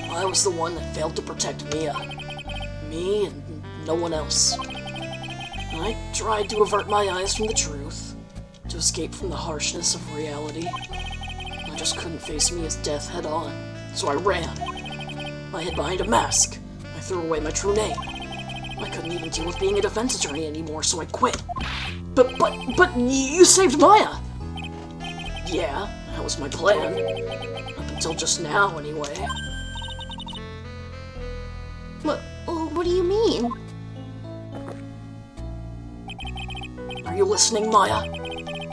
I was the one that failed to protect Mia. Me and no one else. I tried to avert my eyes from the truth, to escape from the harshness of reality. I just couldn't face Mia's death head on, so I ran. I hid behind a mask. I threw away my true name. I couldn't even deal with being a defense attorney anymore, so I quit. But you saved Maya! Yeah, that was my plan. Up until just now, anyway. What do you mean? Are you listening, Maya?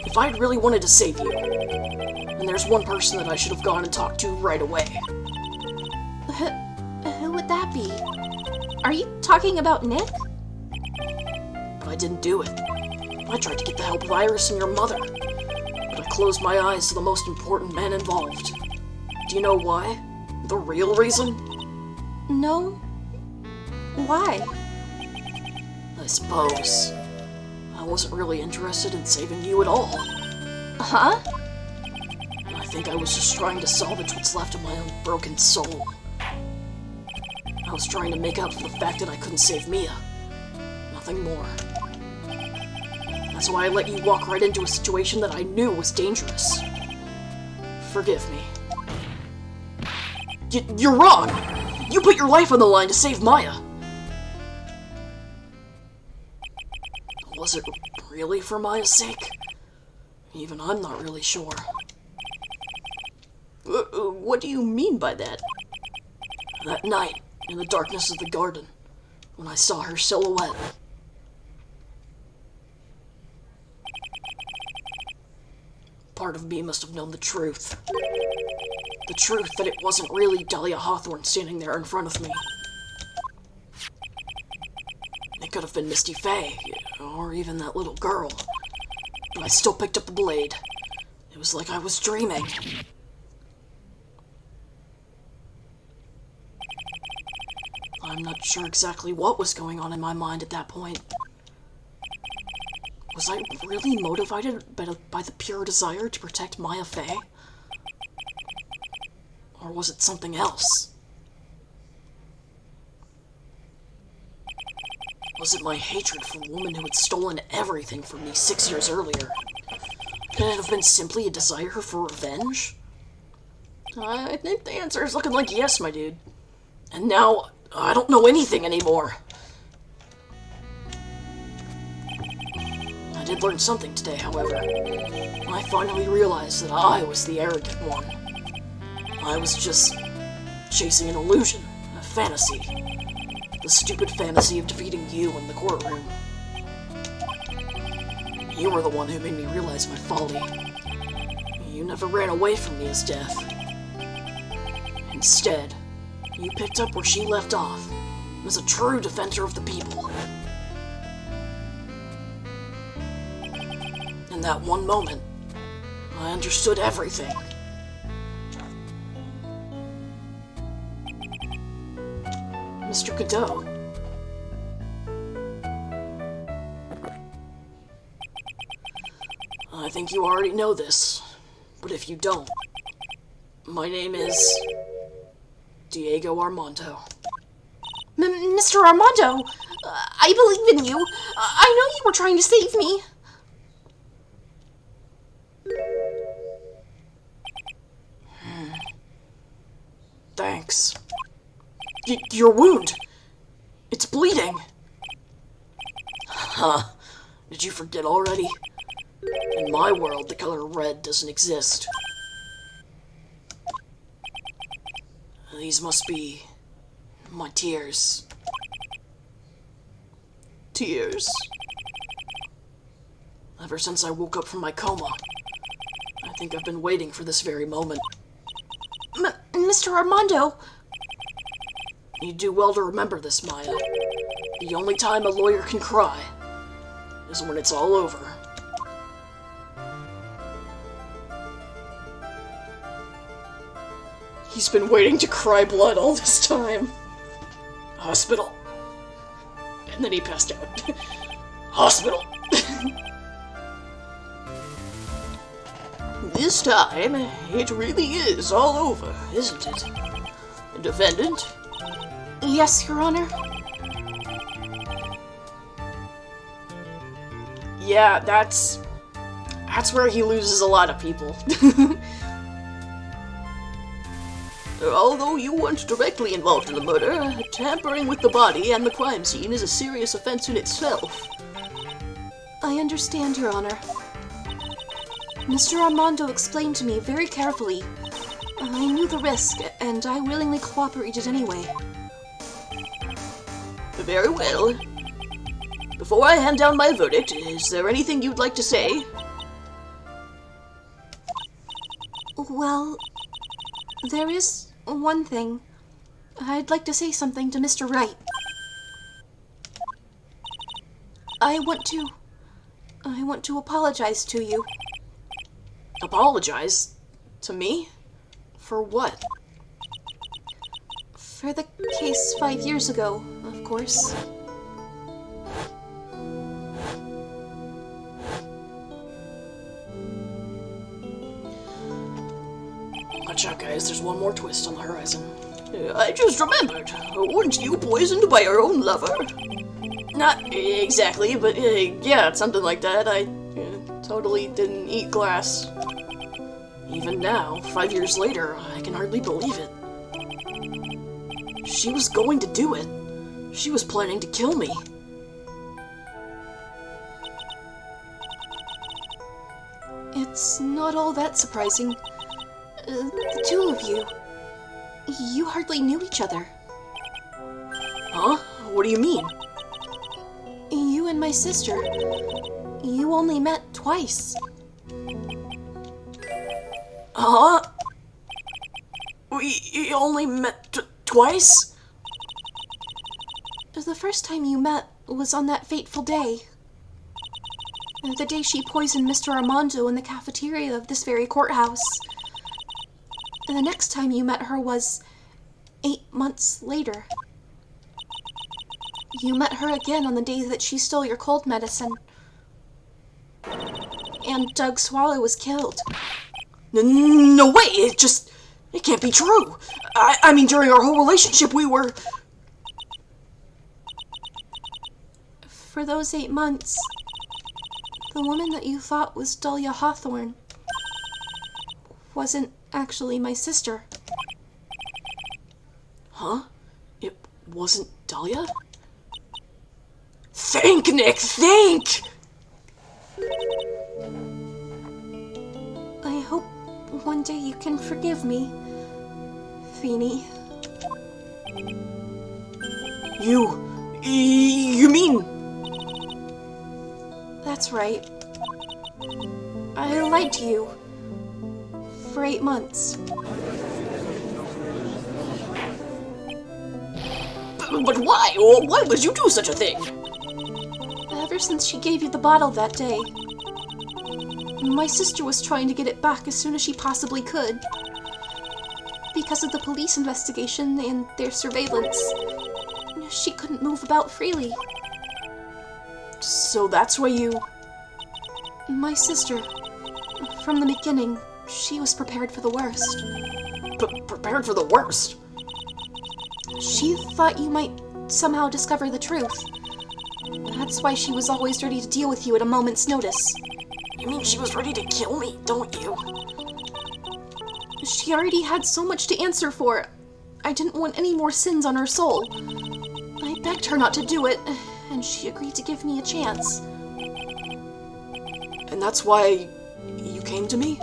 If I'd really wanted to save you, then there's one person that I should have gone and talked to right away. Who would that be? Are you talking about Nick? But I didn't do it. I tried to get the help of Iris and your mother, but I closed my eyes to the most important man involved. Do you know why? The real reason? No. Why? I suppose I wasn't really interested in saving you at all. Huh? I think I was just trying to salvage what's left of my own broken soul. I was trying to make up for the fact that I couldn't save Mia. Nothing more. That's why I let you walk right into a situation that I knew was dangerous. Forgive me. You're wrong! You put your life on the line to save Maya! Was it really for Maya's sake? Even I'm not really sure. What do you mean by that? That night, in the darkness of the garden, when I saw her silhouette. Part of me must have known the truth. The truth that it wasn't really Dahlia Hawthorne standing there in front of me. It could have been Misty Faye, or even that little girl. But I still picked up the blade. It was like I was dreaming. I'm not sure exactly what was going on in my mind at that point. Was I really motivated by the pure desire to protect Maya Fey? Or was it something else? Was it my hatred for the woman who had stolen everything from me 6 years earlier? Could it have been simply a desire for revenge? I think the answer is looking like yes, my dude. And now, I don't know anything anymore. I did learn something today, however. I finally realized that I was the arrogant one. I was just chasing an illusion, a fantasy. The stupid fantasy of defeating you in the courtroom. You were the one who made me realize my folly. You never ran away from me as death. Instead, you picked up where she left off, as a true defender of the people. In that one moment, I understood everything. Mr. Godot. I think you already know this, but if you don't, my name is Diego Armando. Mr. Armando, I believe in you. I know you were trying to save me. Thanks. Your wound. It's bleeding. Huh. Did you forget already? In my world, the color red doesn't exist. These must be my tears. Tears? Ever since I woke up from my coma, I think I've been waiting for this very moment. Mr. Armando, You do well to remember this, Maya. The only time a lawyer can cry is when it's all over. He's been waiting to cry blood all this time. Hospital. And then he passed out. Hospital. This time, it really is all over, isn't it? Defendant? Yes, Your Honor. Yeah, that's where he loses a lot of people. Although you weren't directly involved in the murder, tampering with the body and the crime scene is a serious offense in itself. I understand, Your Honor. Mr. Armando explained to me very carefully. I knew the risk, and I willingly cooperated anyway. Very well. Before I hand down my verdict, is there anything you'd like to say? Well, there is one thing. I'd like to say something to Mr. Wright. I want to apologize to you. Apologize? To me? For what? For the case 5 years ago, of course. Watch out, guys, there's one more twist on the horizon. I just remembered. Weren't you poisoned by your own lover? Not exactly, but yeah, something like that. I totally didn't eat glass. Even now, 5 years later, I can hardly believe it. She was going to do it. She was planning to kill me. It's not all that surprising. The two of you hardly knew each other. Huh? What do you mean? You and my sister, you only met twice. Huh? We only met twice? The first time you met was on that fateful day. The day she poisoned Mr. Armando in the cafeteria of this very courthouse. And the next time you met her was 8 months later. You met her again on the day that she stole your cold medicine. and Doug Swallow was killed. No way! It can't be true! I mean, during our whole relationship, we were... For those 8 months, the woman that you thought was Dahlia Hawthorne wasn't actually my sister. Huh? It wasn't Dahlia? Think, Nick, think! I hope one day you can forgive me, Feeny. You mean... That's right. I lied to you. For 8 months. But why? Why would you do such a thing? Ever since she gave you the bottle that day, my sister was trying to get it back as soon as she possibly could. Because of the police investigation and their surveillance, she couldn't move about freely. So that's why you... My sister, from the beginning, she was prepared for the worst. Prepared for the worst? She thought you might somehow discover the truth. That's why she was always ready to deal with you at a moment's notice. You mean she was ready to kill me, don't you? She already had so much to answer for. I didn't want any more sins on her soul. I begged her not to do it, and she agreed to give me a chance. And that's why you came to me?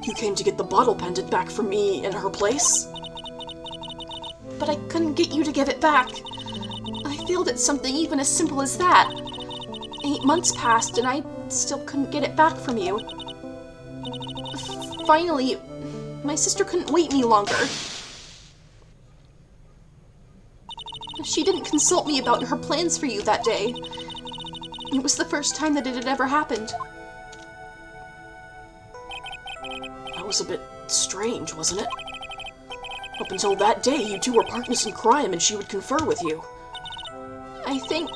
You came to get the bottle pendant back from me in her place? But I couldn't get you to give it back. I failed at something even as simple as that. 8 months passed and I still couldn't get it back from you. Finally, my sister couldn't wait any longer. She didn't consult me about her plans for you that day. It was the first time that it had ever happened. That was a bit strange, wasn't it? Up until that day, you two were partners in crime and she would confer with you. I think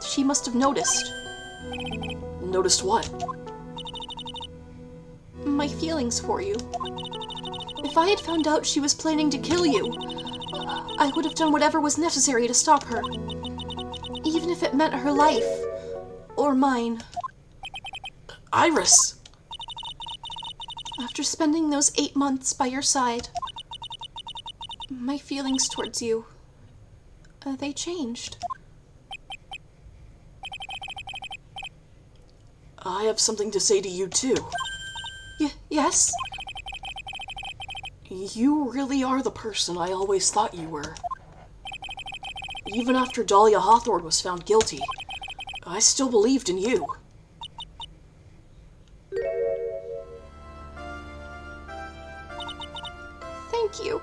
she must have noticed. Noticed what? My feelings for you. If I had found out she was planning to kill you, I would have done whatever was necessary to stop her. Even if it meant her life. Or mine. Iris! After spending those 8 months by your side, my feelings towards you, they changed. I have something to say to you, too. Yes? You really are the person I always thought you were. Even after Dahlia Hawthorne was found guilty, I still believed in you. Thank you.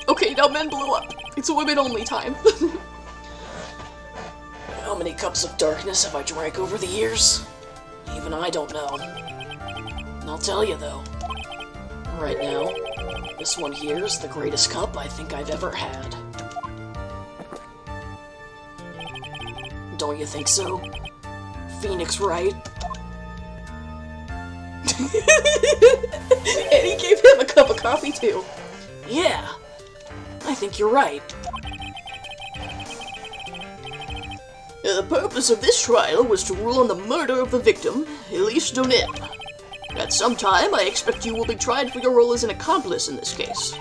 Okay, now men blew up. It's women-only time. How many cups of darkness have I drank over the years? Even I don't know. I'll tell you, though. Right now, this one here is the greatest cup I think I've ever had. Don't you think so? Phoenix, right? And he gave him a cup of coffee, too. Yeah, I think you're right. The purpose of this trial was to rule on the murder of the victim, Elise Donin. At some time, I expect you will be tried for your role as an accomplice in this case.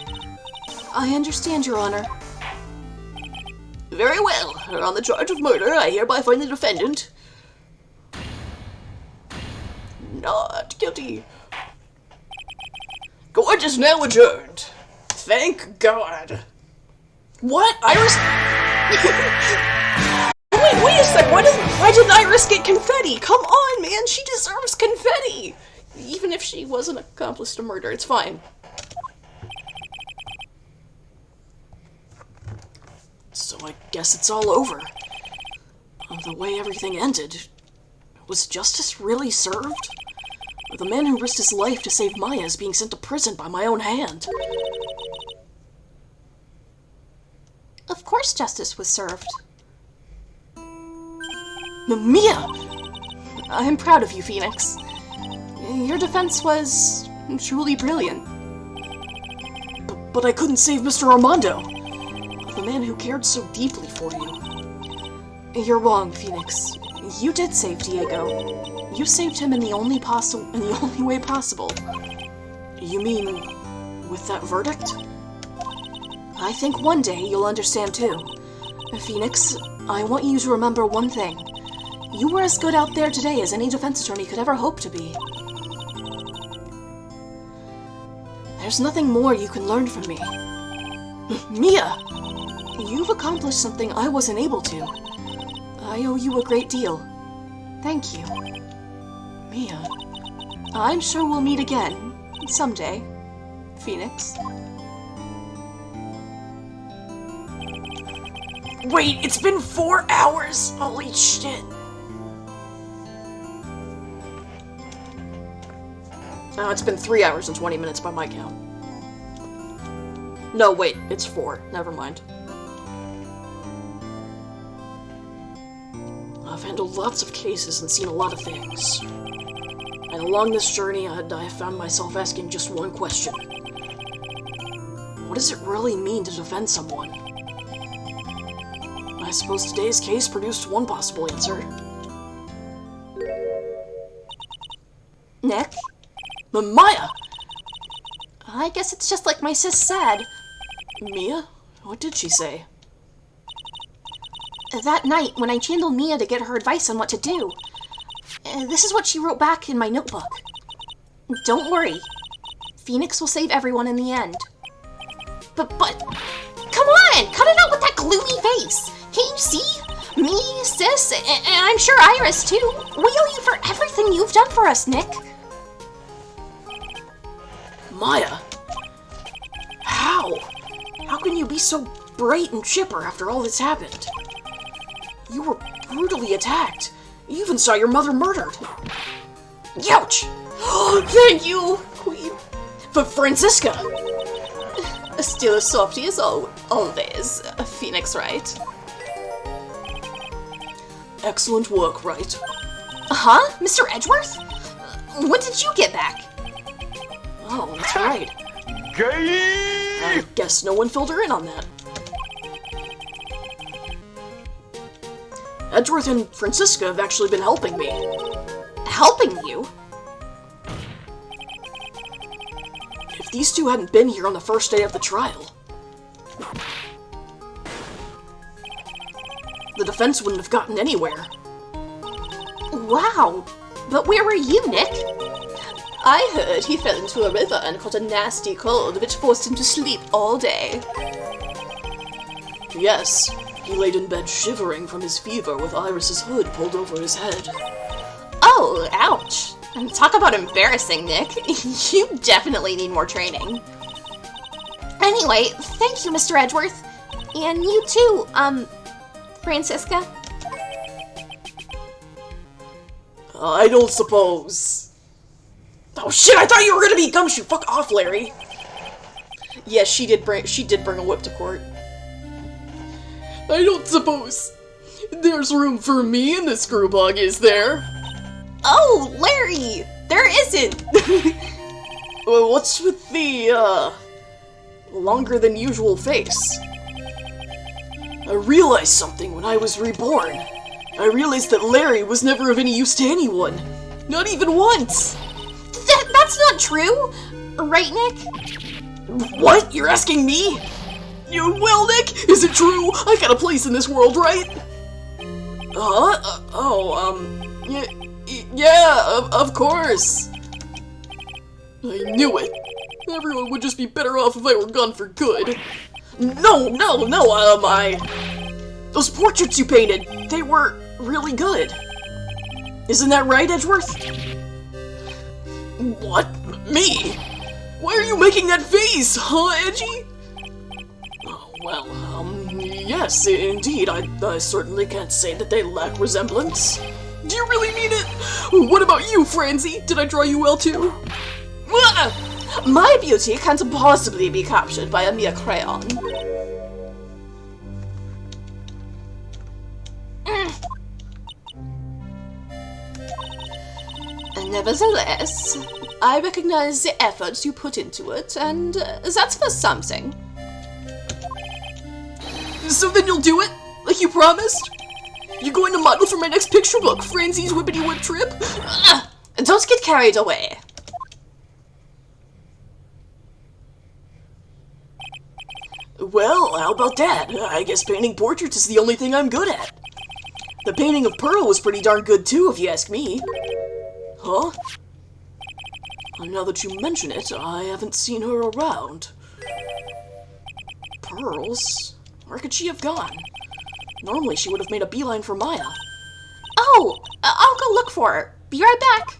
I understand, Your Honor. Very well. On the charge of murder, I hereby find the defendant not guilty. Court is now adjourned. Thank God. What? Iris? Wait a sec. Why didn't Iris get confetti? Come on, man. She deserves confetti. Even if she was an accomplice to murder, it's fine. So I guess it's all over. The way everything ended, was justice really served? The man who risked his life to save Maya is being sent to prison by my own hand. of course justice was served. Mia! I'm proud of you, Phoenix. Your defense was truly brilliant. But I couldn't save Mr. Armando, the man who cared so deeply for you. You're wrong, Phoenix. You did save Diego. You saved him in the only way possible. You mean with that verdict? I think one day you'll understand too. Phoenix, I want you to remember one thing. You were as good out there today as any defense attorney could ever hope to be. There's nothing more you can learn from me. Mia! You've accomplished something I wasn't able to. I owe you a great deal. Thank you. Mia, I'm sure we'll meet again, someday, Phoenix. Wait, it's been 4 hours? Holy shit. It's been 3 hours and 20 minutes by my count. No, wait, it's 4. Never mind. I've handled lots of cases and seen a lot of things. And along this journey, I found myself asking just one question. What does it really mean to defend someone? I suppose today's case produced one possible answer. Nick? Maya! I guess it's just like my sis said. Mia? What did she say? That night, when I channeled Mia to get her advice on what to do, this is what she wrote back in my notebook. Don't worry. Phoenix will save everyone in the end. But, come on! Cut it out with that gloomy face! Can't you see? Me, sis, and I'm sure Iris too. We owe you for everything you've done for us, Nick. Maya? How? How can you be so bright and chipper after all that's happened? You were brutally attacked. You even saw your mother murdered. Youch! Thank you, Queen. But Francisca! Still a softie as always, Phoenix, right? Excellent work, right? Huh? Mr. Edgeworth? When did you get back? Oh, that's right. Gay! I guess no one filled her in on that. Edgeworth and Francisca have actually been helping me. Helping you? If these two hadn't been here on the first day of the trial, the defense wouldn't have gotten anywhere. Wow. But where were you, Nick? I heard he fell into a river and caught a nasty cold, which forced him to sleep all day. Yes, he laid in bed shivering from his fever with Iris's hood pulled over his head. Oh, ouch. And talk about embarrassing, Nick. You definitely need more training. Anyway, thank you, Mr. Edgeworth. And you too, Francisca. I don't suppose. Oh shit, I thought you were gonna be Gumshoe! Fuck off, Larry! Yes, she did bring a whip to court. I don't suppose there's room for me in this screw bug, is there? Oh, Larry! There isn't! Well, what's with the, longer than usual face? I realized something when I was reborn. I realized that Larry was never of any use to anyone. Not even once! That's not true! Right, Nick? What? You're asking me? Well, Nick, is it true? I got a place in this world, right? Yeah, of course. I knew it. Everyone would just be better off if I were gone for good. No, those portraits you painted, they were really good. Isn't that right, Edgeworth? What? Me? Why are you making that face, huh, Edgy? Oh, well, yes, indeed, I certainly can't say that they lack resemblance. Do you really mean it? What about you, Francie? Did I draw you well, too? My beauty can't possibly be captured by a mere crayon. Nevertheless, I recognize the efforts you put into it, and that's for something. So then you'll do it? Like you promised? You going to model for my next picture book, Franzie's Whippity Whip Trip? Don't get carried away. Well, how about that? I guess painting portraits is the only thing I'm good at. The painting of Pearl was pretty darn good too, if you ask me. Huh? Now that you mention it, I haven't seen her around. Pearls? Where could she have gone? Normally she would have made a beeline for Maya. Oh, I'll go look for her. Be right back.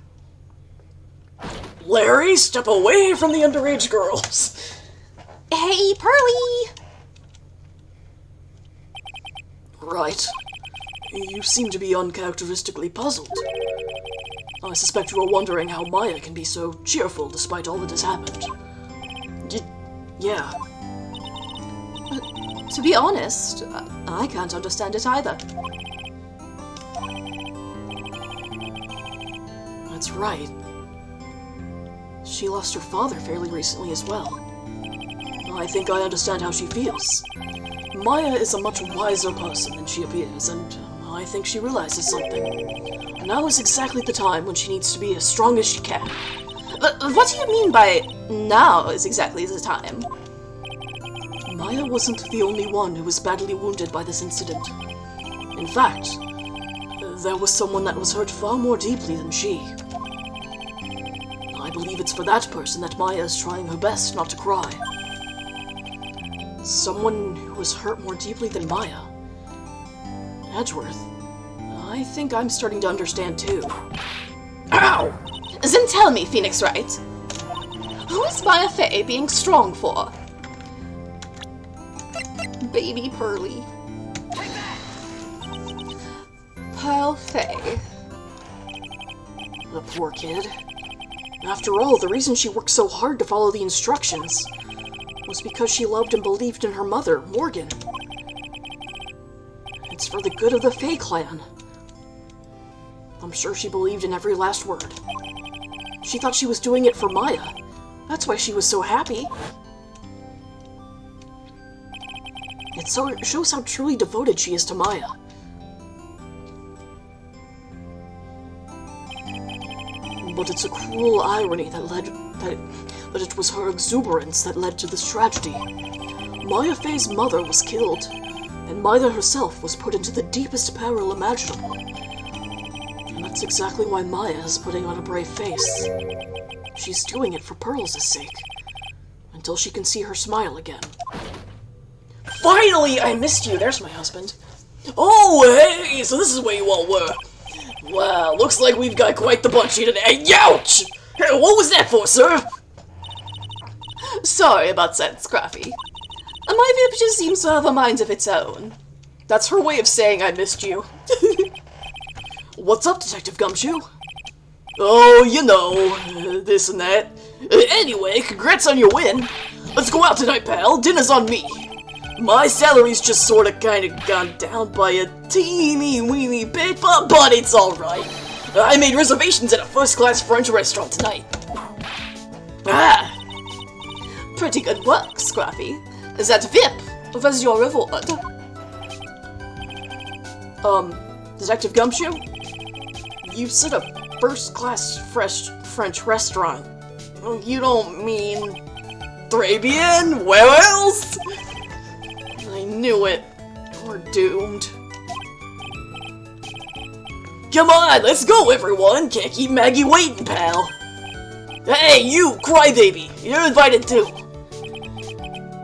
Larry, step away from the underage girls. Hey, Pearly! Right. You seem to be uncharacteristically puzzled. I suspect you are wondering how Maya can be so cheerful despite all that has happened. Yeah. To be honest, I can't understand it either. That's right. She lost her father fairly recently as well. I think I understand how she feels. Maya is a much wiser person than she appears, and I think she realizes something. Now is exactly the time when she needs to be as strong as she can. What do you mean by now is exactly the time? Maya wasn't the only one who was badly wounded by this incident. In fact, there was someone that was hurt far more deeply than she. I believe it's for that person that Maya is trying her best not to cry. Someone who was hurt more deeply than Maya. Edgeworth, I think I'm starting to understand too. Ow! Then tell me, Phoenix Wright. Who is Maya Fey being strong for? Baby Pearly. Pearl Fey. The poor kid. After all, the reason she worked so hard to follow the instructions was because she loved and believed in her mother, Morgan. It's for the good of the Fey clan. I'm sure she believed in every last word. She thought she was doing it for Maya. That's why she was so happy. It shows how truly devoted she is to Maya. But it's a cruel irony that it was her exuberance that led to this tragedy. Maya Fey's mother was killed, and Maya herself was put into the deepest peril imaginable. And that's exactly why Maya is putting on a brave face. She's doing it for Pearl's sake, until she can see her smile again. Finally! I missed you! There's my husband. Oh, hey! So this is where you all were. Wow, looks like we've got quite the bunch here today. Youch! Hey, what was that for, sir? Sorry about that, Scruffy. My VIP just seems to have a mind of its own. That's her way of saying I missed you. What's up, Detective Gumshoe? Oh, you know, this and that. Anyway, congrats on your win. Let's go out tonight, pal. Dinner's on me. My salary's just sorta kinda gone down by a teeny weeny bit, but it's alright. I made reservations at a first-class French restaurant tonight. Ah! Pretty good work, Scruffy. That VIP was your reward. Detective Gumshoe? You said a first-class French restaurant. You don't mean... Très bien? Where else? I knew it. We're doomed. Come on, let's go, everyone! Can't keep Maggie waiting, pal. Hey, you, crybaby! You're invited too.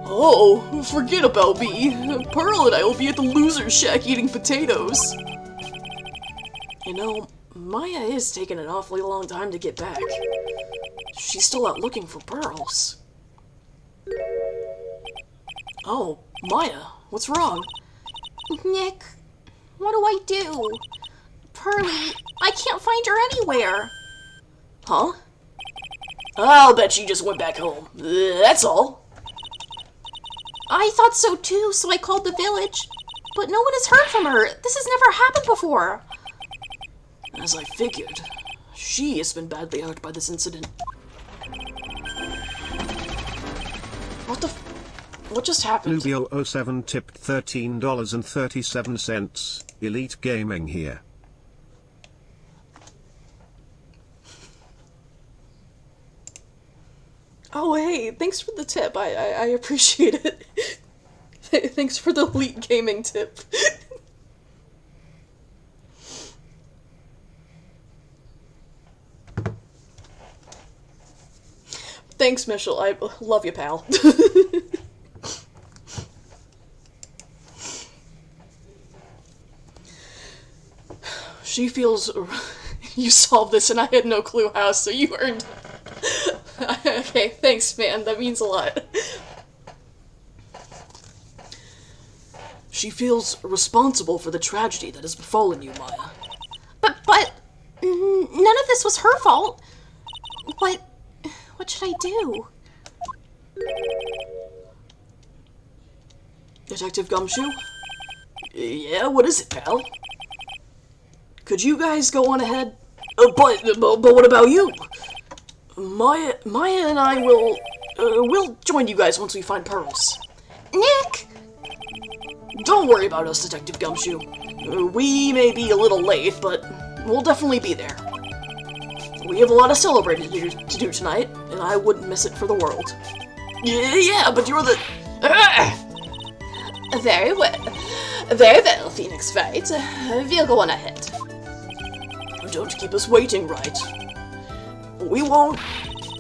Oh, forget about me. Pearl and I will be at the loser's shack eating potatoes. You know, Maya is taking an awfully long time to get back. She's still out looking for pearls. Oh, Maya, what's wrong? Nick, what do I do? Pearly, I can't find her anywhere. Huh? I'll bet she just went back home. That's all. I thought so too, so I called the village. But no one has heard from her. This has never happened before. As I figured, she has been badly hurt by this incident. What just happened? Lubio07 tipped $13.37. Elite Gaming here. Oh, hey, thanks for the tip. I appreciate it. Thanks for the Elite Gaming tip. Thanks, Mitchell. I love you, pal. She feels... You solved this and I had no clue how, so you earned... Okay, thanks, man. That means a lot. She feels responsible for the tragedy that has befallen you, Maya. But none of this was her fault. What should I do? Detective Gumshoe? Yeah, what is it, pal? Could you guys go on ahead? But what about you? Maya and I we'll join you guys once we find pearls. Nick! Don't worry about us, Detective Gumshoe. We may be a little late, but we'll definitely be there. We have a lot of celebrating to do tonight, and I wouldn't miss it for the world. Yeah, but you're the... Very well. Very well, Phoenix Wright. We'll go on ahead. Don't keep us waiting, right? We won't...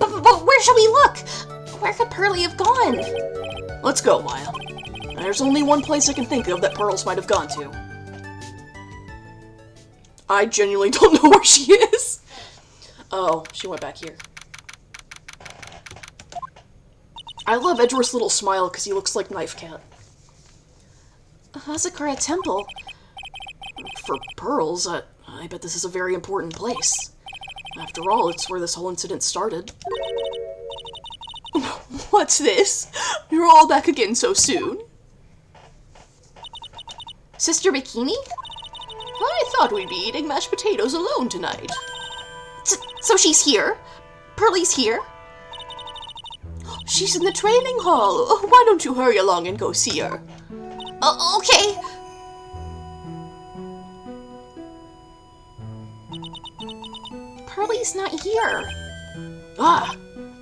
But where shall we look? Where could Pearly have gone? Let's go, Maya. There's only one place I can think of that Pearls might have gone to. I genuinely don't know where she is. Oh, she went back here. I love Edgeworth's little smile because he looks like Knife Cat. Hazakura Temple. For pearls, I bet this is a very important place. After all, it's where this whole incident started. What's this? You're all back again so soon? Sister Bikini? I thought we'd be eating mashed potatoes alone tonight. So she's here? Pearly's here? She's in the training hall. Why don't you hurry along and go see her? Okay. Pearly's not here. Ah!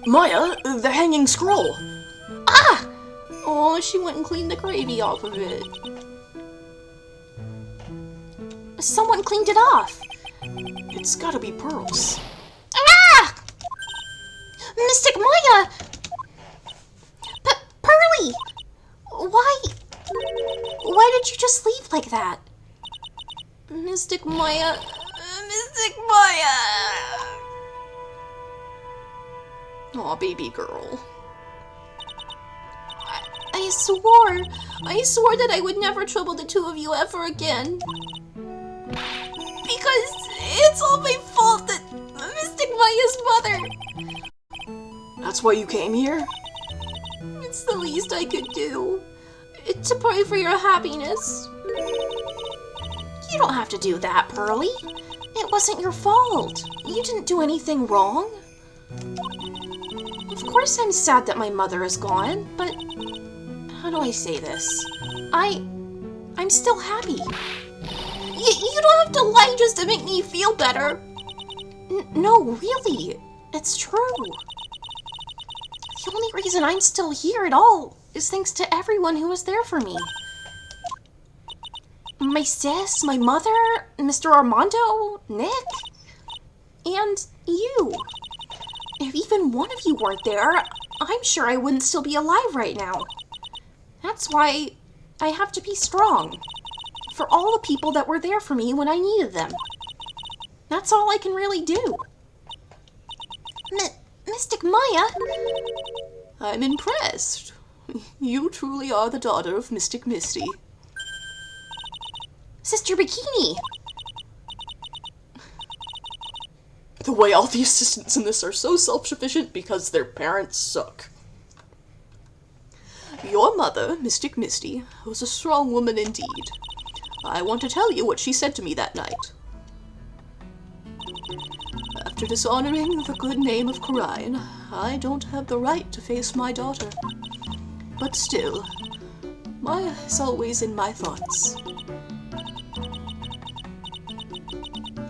Maya, the hanging scroll. Ah! Oh, she went and cleaned the gravy off of it. Someone cleaned it off. It's gotta be pearls. Ah! Mystic Maya! Pearly! Why did you just leave like that? Mystic Maya... Mystic Maya! Aw, baby girl. I swore that I would never trouble the two of you ever again. Because it's all my fault that Mystic Maya's mother... That's why you came here? It's the least I could do. To pray for your happiness. You don't have to do that, Pearly. It wasn't your fault. You didn't do anything wrong. Of course I'm sad that my mother is gone, but... How do I say this? I'm still happy. You don't have to lie just to make me feel better. No, really. It's true. The only reason I'm still here at all is thanks to everyone who was there for me. My sis, my mother, Mr. Armando, Nick, and you. If even one of you weren't there, I'm sure I wouldn't still be alive right now. That's why I have to be strong. For all the people that were there for me when I needed them. That's all I can really do. Mystic Maya? I'm impressed. You truly are the daughter of Mystic Misty. Sister Bikini! The way all the assistants in this are so self-sufficient because their parents suck. Your mother, Mystic Misty, was a strong woman indeed. I want to tell you what she said to me that night. After After dishonoring the good name of Corrine, I don't have the right to face my daughter. But still, Maya is always in my thoughts.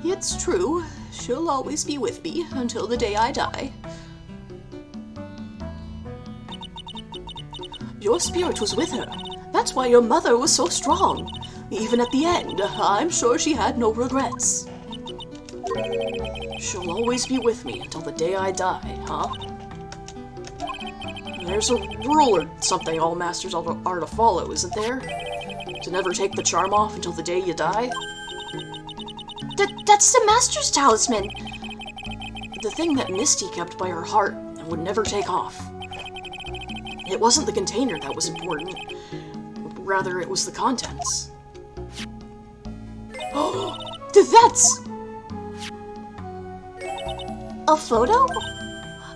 It's true, she'll always be with me until the day I die. Your spirit was with her. That's why your mother was so strong. Even at the end, I'm sure she had no regrets. She'll always be with me until the day I die, huh? There's a rule or something all masters are to follow, isn't there? To never take the charm off until the day you die? That's the Master's talisman. The thing that Misty kept by her heart and would never take off. It wasn't the container that was important. Rather, it was the contents. Oh, that's... A photo?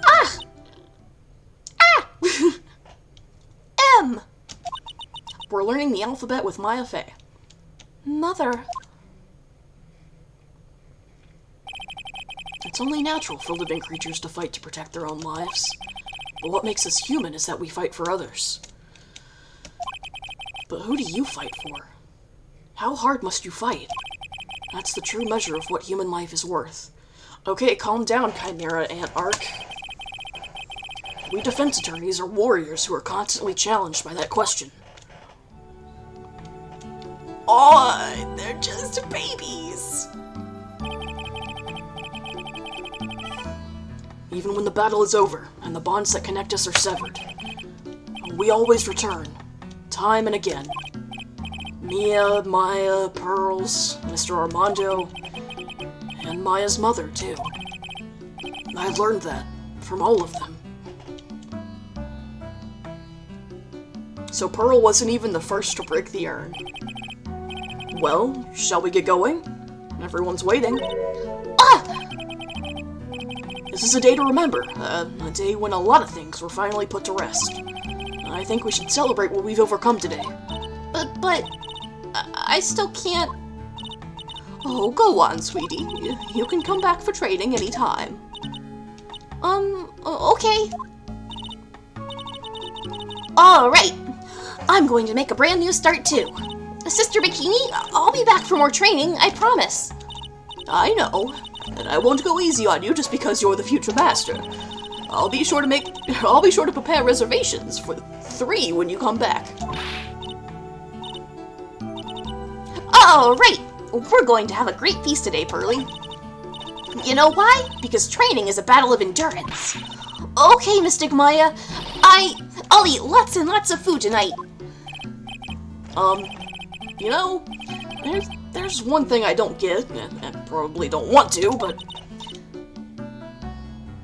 Ah! M! We're learning the alphabet with Maya Fey. Mother. It's only natural for living creatures to fight to protect their own lives. But what makes us human is that we fight for others. But who do you fight for? How hard must you fight? That's the true measure of what human life is worth. Okay, calm down, Chimera Ant Arc. We defense attorneys are warriors who are constantly challenged by that question. Oh, they're just babies! Even when the battle is over, and the bonds that connect us are severed, we always return, time and again. Mia, Maya, Pearls, Mr. Armando, and Maya's mother, too. I learned that from all of them. So Pearl wasn't even the first to break the urn. Well, shall we get going? Everyone's waiting. This is a day to remember, a day when a lot of things were finally put to rest. I think we should celebrate what we've overcome today. But I still can't... Oh, go on, sweetie. You can come back for training anytime. Okay. Alright. I'm going to make a brand new start too. Sister Bikini, I'll be back for more training, I promise. I know. And I won't go easy on you just because you're the future master. I'll be sure to prepare reservations for 3 when you come back. Alright, we're going to have a great feast today, Pearly. You know why? Because training is a battle of endurance. Okay, Mystic Maya, I'll eat lots and lots of food tonight. You know, there's one thing I don't get, and probably don't want to, but...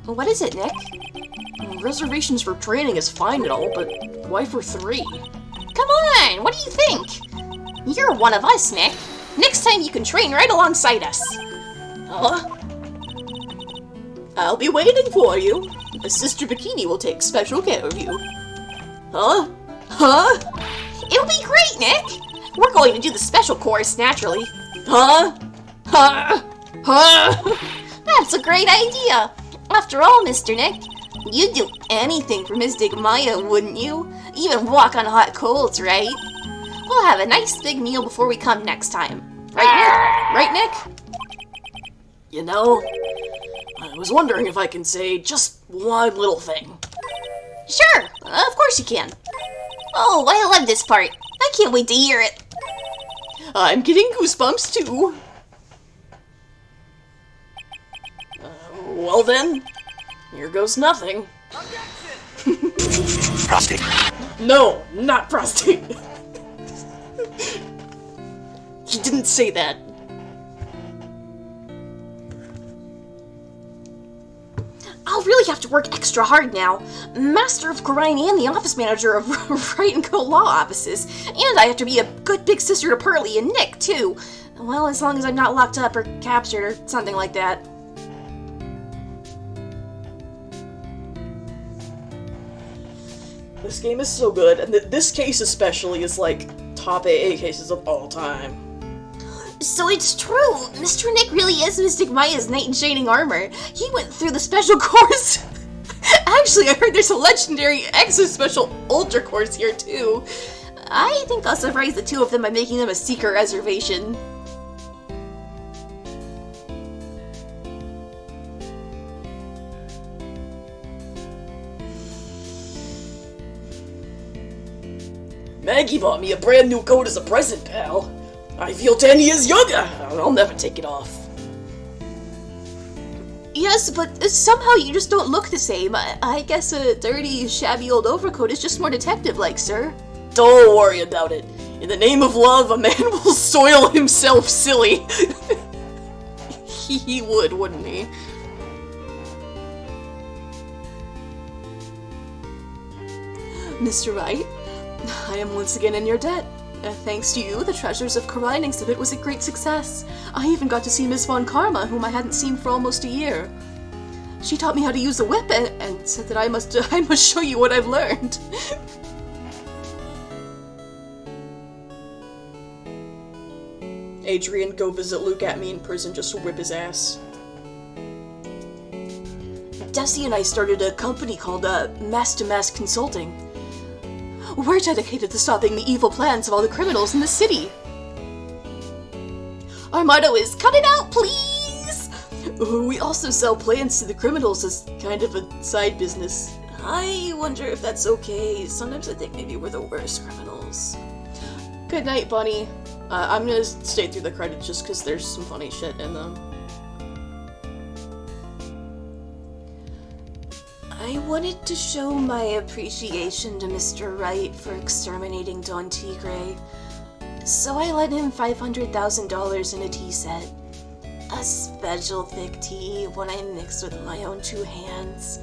What is it, Nick? Reservations for training is fine and all, but why for 3? Come on, what do you think? You're one of us, Nick. Next time you can train right alongside us. I'll be waiting for you. Sister Bikini will take special care of you. Huh? It'll be great, Nick. We're going to do the special course naturally. Huh? That's a great idea. After all, Mr. Nick, you'd do anything for Mystic Maya, wouldn't you? Even walk on hot coals, right? We'll have a nice big meal before we come next time. Right, Nick? You know, I was wondering if I can say just one little thing. Sure, of course you can. Oh, I love this part. I can't wait to hear it. I'm getting goosebumps too. Well then, here goes nothing. Prostate. No, not prostate. He didn't say that. I'll really have to work extra hard now. Master of Corrine and the office manager of Right and Co Law offices. And I have to be a good big sister to Pearly and Nick, too. Well, as long as I'm not locked up or captured or something like that. This game is so good, and this case especially is like top AA cases of all time. So it's true. Mr. Nick really is Mystic Maya's knight in shining armor. He went through the special course. Actually, I heard there's a legendary extra special ultra course here too. I think I'll surprise the two of them by making them a secret reservation. Maggie bought me a brand new coat as a present, pal. I feel 10 years younger. I'll never take it off. Yes, but somehow you just don't look the same. I guess a dirty, shabby old overcoat is just more detective-like, sir. Don't worry about it. In the name of love, a man will soil himself silly. He would, wouldn't he? Mr. Wright, I am once again in your debt. Thanks to you, the Treasures of Karine exhibit was a great success. I even got to see Miss Von Karma, whom I hadn't seen for almost a year. She taught me how to use the whip and said that I must show you what I've learned. Adrian, go visit Luke at me in prison just to whip his ass. Desi and I started a company called Mass to Mass Consulting. We're dedicated to stopping the evil plans of all the criminals in the city. Our motto is, cut it out, please! We also sell plans to the criminals as kind of a side business. I wonder if that's okay. Sometimes I think maybe we're the worst criminals. Good night, Bunny. I'm gonna stay through the credits just because there's some funny shit in them. I wanted to show my appreciation to Mr. Wright for exterminating Don Tigre, so I lent him $500,000 in a tea set. A special thick tea, one I mixed with my own 2 hands.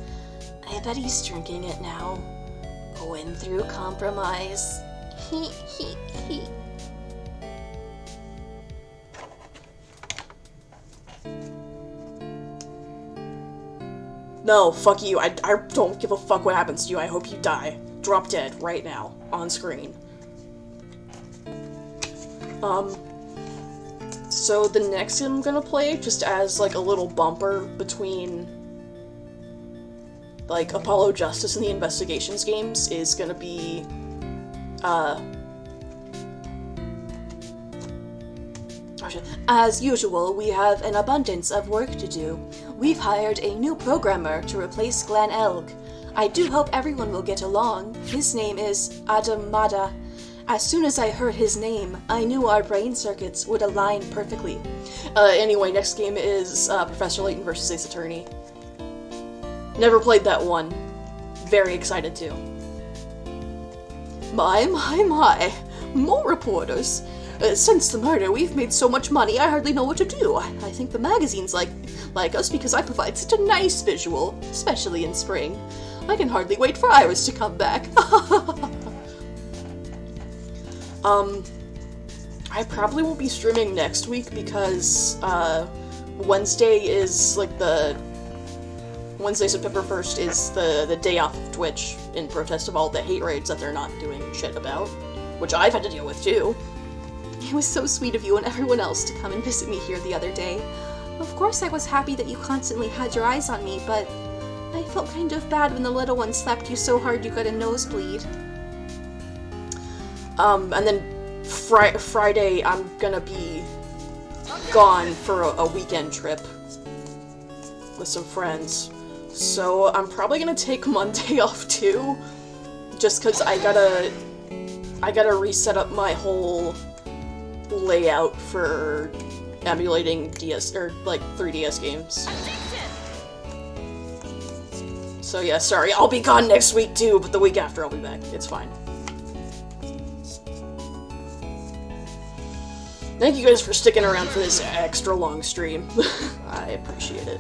I bet he's drinking it now. Going through compromise. No, fuck you. I don't give a fuck what happens to you. I hope you die. Drop dead right now. On screen. So the next game I'm gonna play, just as like a little bumper between like Apollo Justice and the Investigations games, is gonna be As usual, we have an abundance of work to do. We've hired a new programmer to replace Glenn Elg. I do hope everyone will get along. His name is Adam Mada. As soon as I heard his name, I knew our brain circuits would align perfectly. Anyway, next game is Professor Layton vs. Ace Attorney. Never played that one. Very excited to. My. More reporters. Since the murder, we've made so much money, I hardly know what to do. I think the magazines like us because I provide such a nice visual, especially in spring. I can hardly wait for Iris to come back. I probably won't be streaming next week because, Wednesday is, like, Wednesday, September 1st is the day off of Twitch in protest of all the hate raids that they're not doing shit about. Which I've had to deal with, too. It was so sweet of you and everyone else to come and visit me here the other day. Of course I was happy that you constantly had your eyes on me, but I felt kind of bad when the little one slapped you so hard you got a nosebleed. And then Friday I'm gonna be gone for a weekend trip with some friends. So I'm probably gonna take Monday off too, just cause I gotta reset up my whole layout for emulating DS or like 3DS games. So yeah, sorry, I'll be gone next week too, but the week after I'll be back. It's fine. Thank you guys for sticking around for this extra long stream. I appreciate it.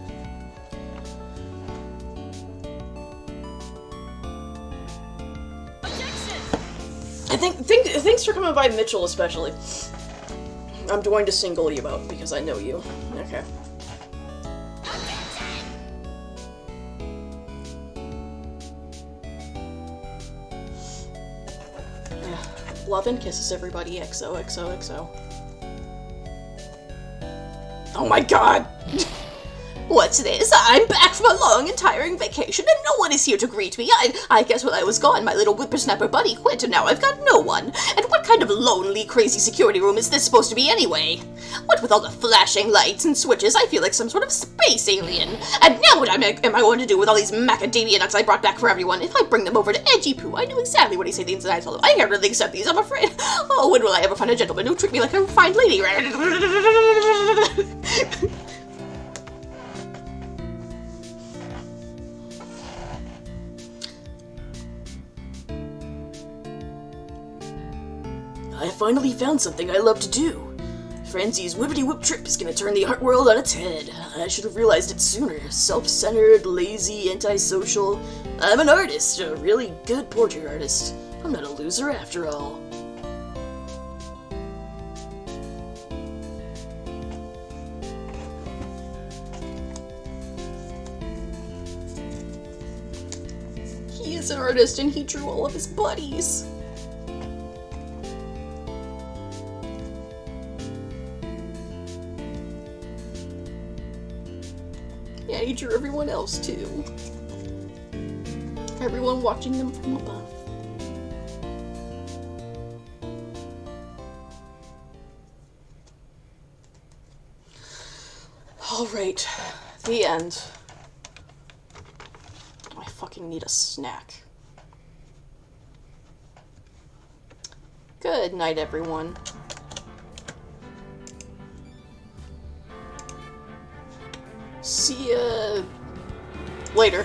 Thanks for coming by, Mitchell, especially. I'm going to single you out because I know you. Okay. Love and kisses, everybody. XOXOXO. Oh my god! What's this? I'm back from a long and tiring vacation, and no one is here to greet me. I guess while I was gone, my little whippersnapper buddy quit, and now I've got no one. And what kind of lonely, crazy security room is this supposed to be anyway? What with all the flashing lights and switches, I feel like some sort of space alien. And now what am I going to do with all these macadamia nuts I brought back for everyone? If I bring them over to Edgy Poo, I know exactly what he said the inside out of. I can't really accept these, I'm afraid. Oh, when will I ever find a gentleman who treat me like a refined lady? I finally found something I love to do. Frenzy's Whippity Whip trip is gonna turn the art world on its head. I should have realized it sooner. Self-centered, lazy, antisocial. I'm an artist, a really good portrait artist. I'm not a loser after all. He is an artist and he drew all of his buddies. Yeah, he drew everyone else too. Everyone watching them from above. Alright, the end. I fucking need a snack. Good night, everyone. See ya later.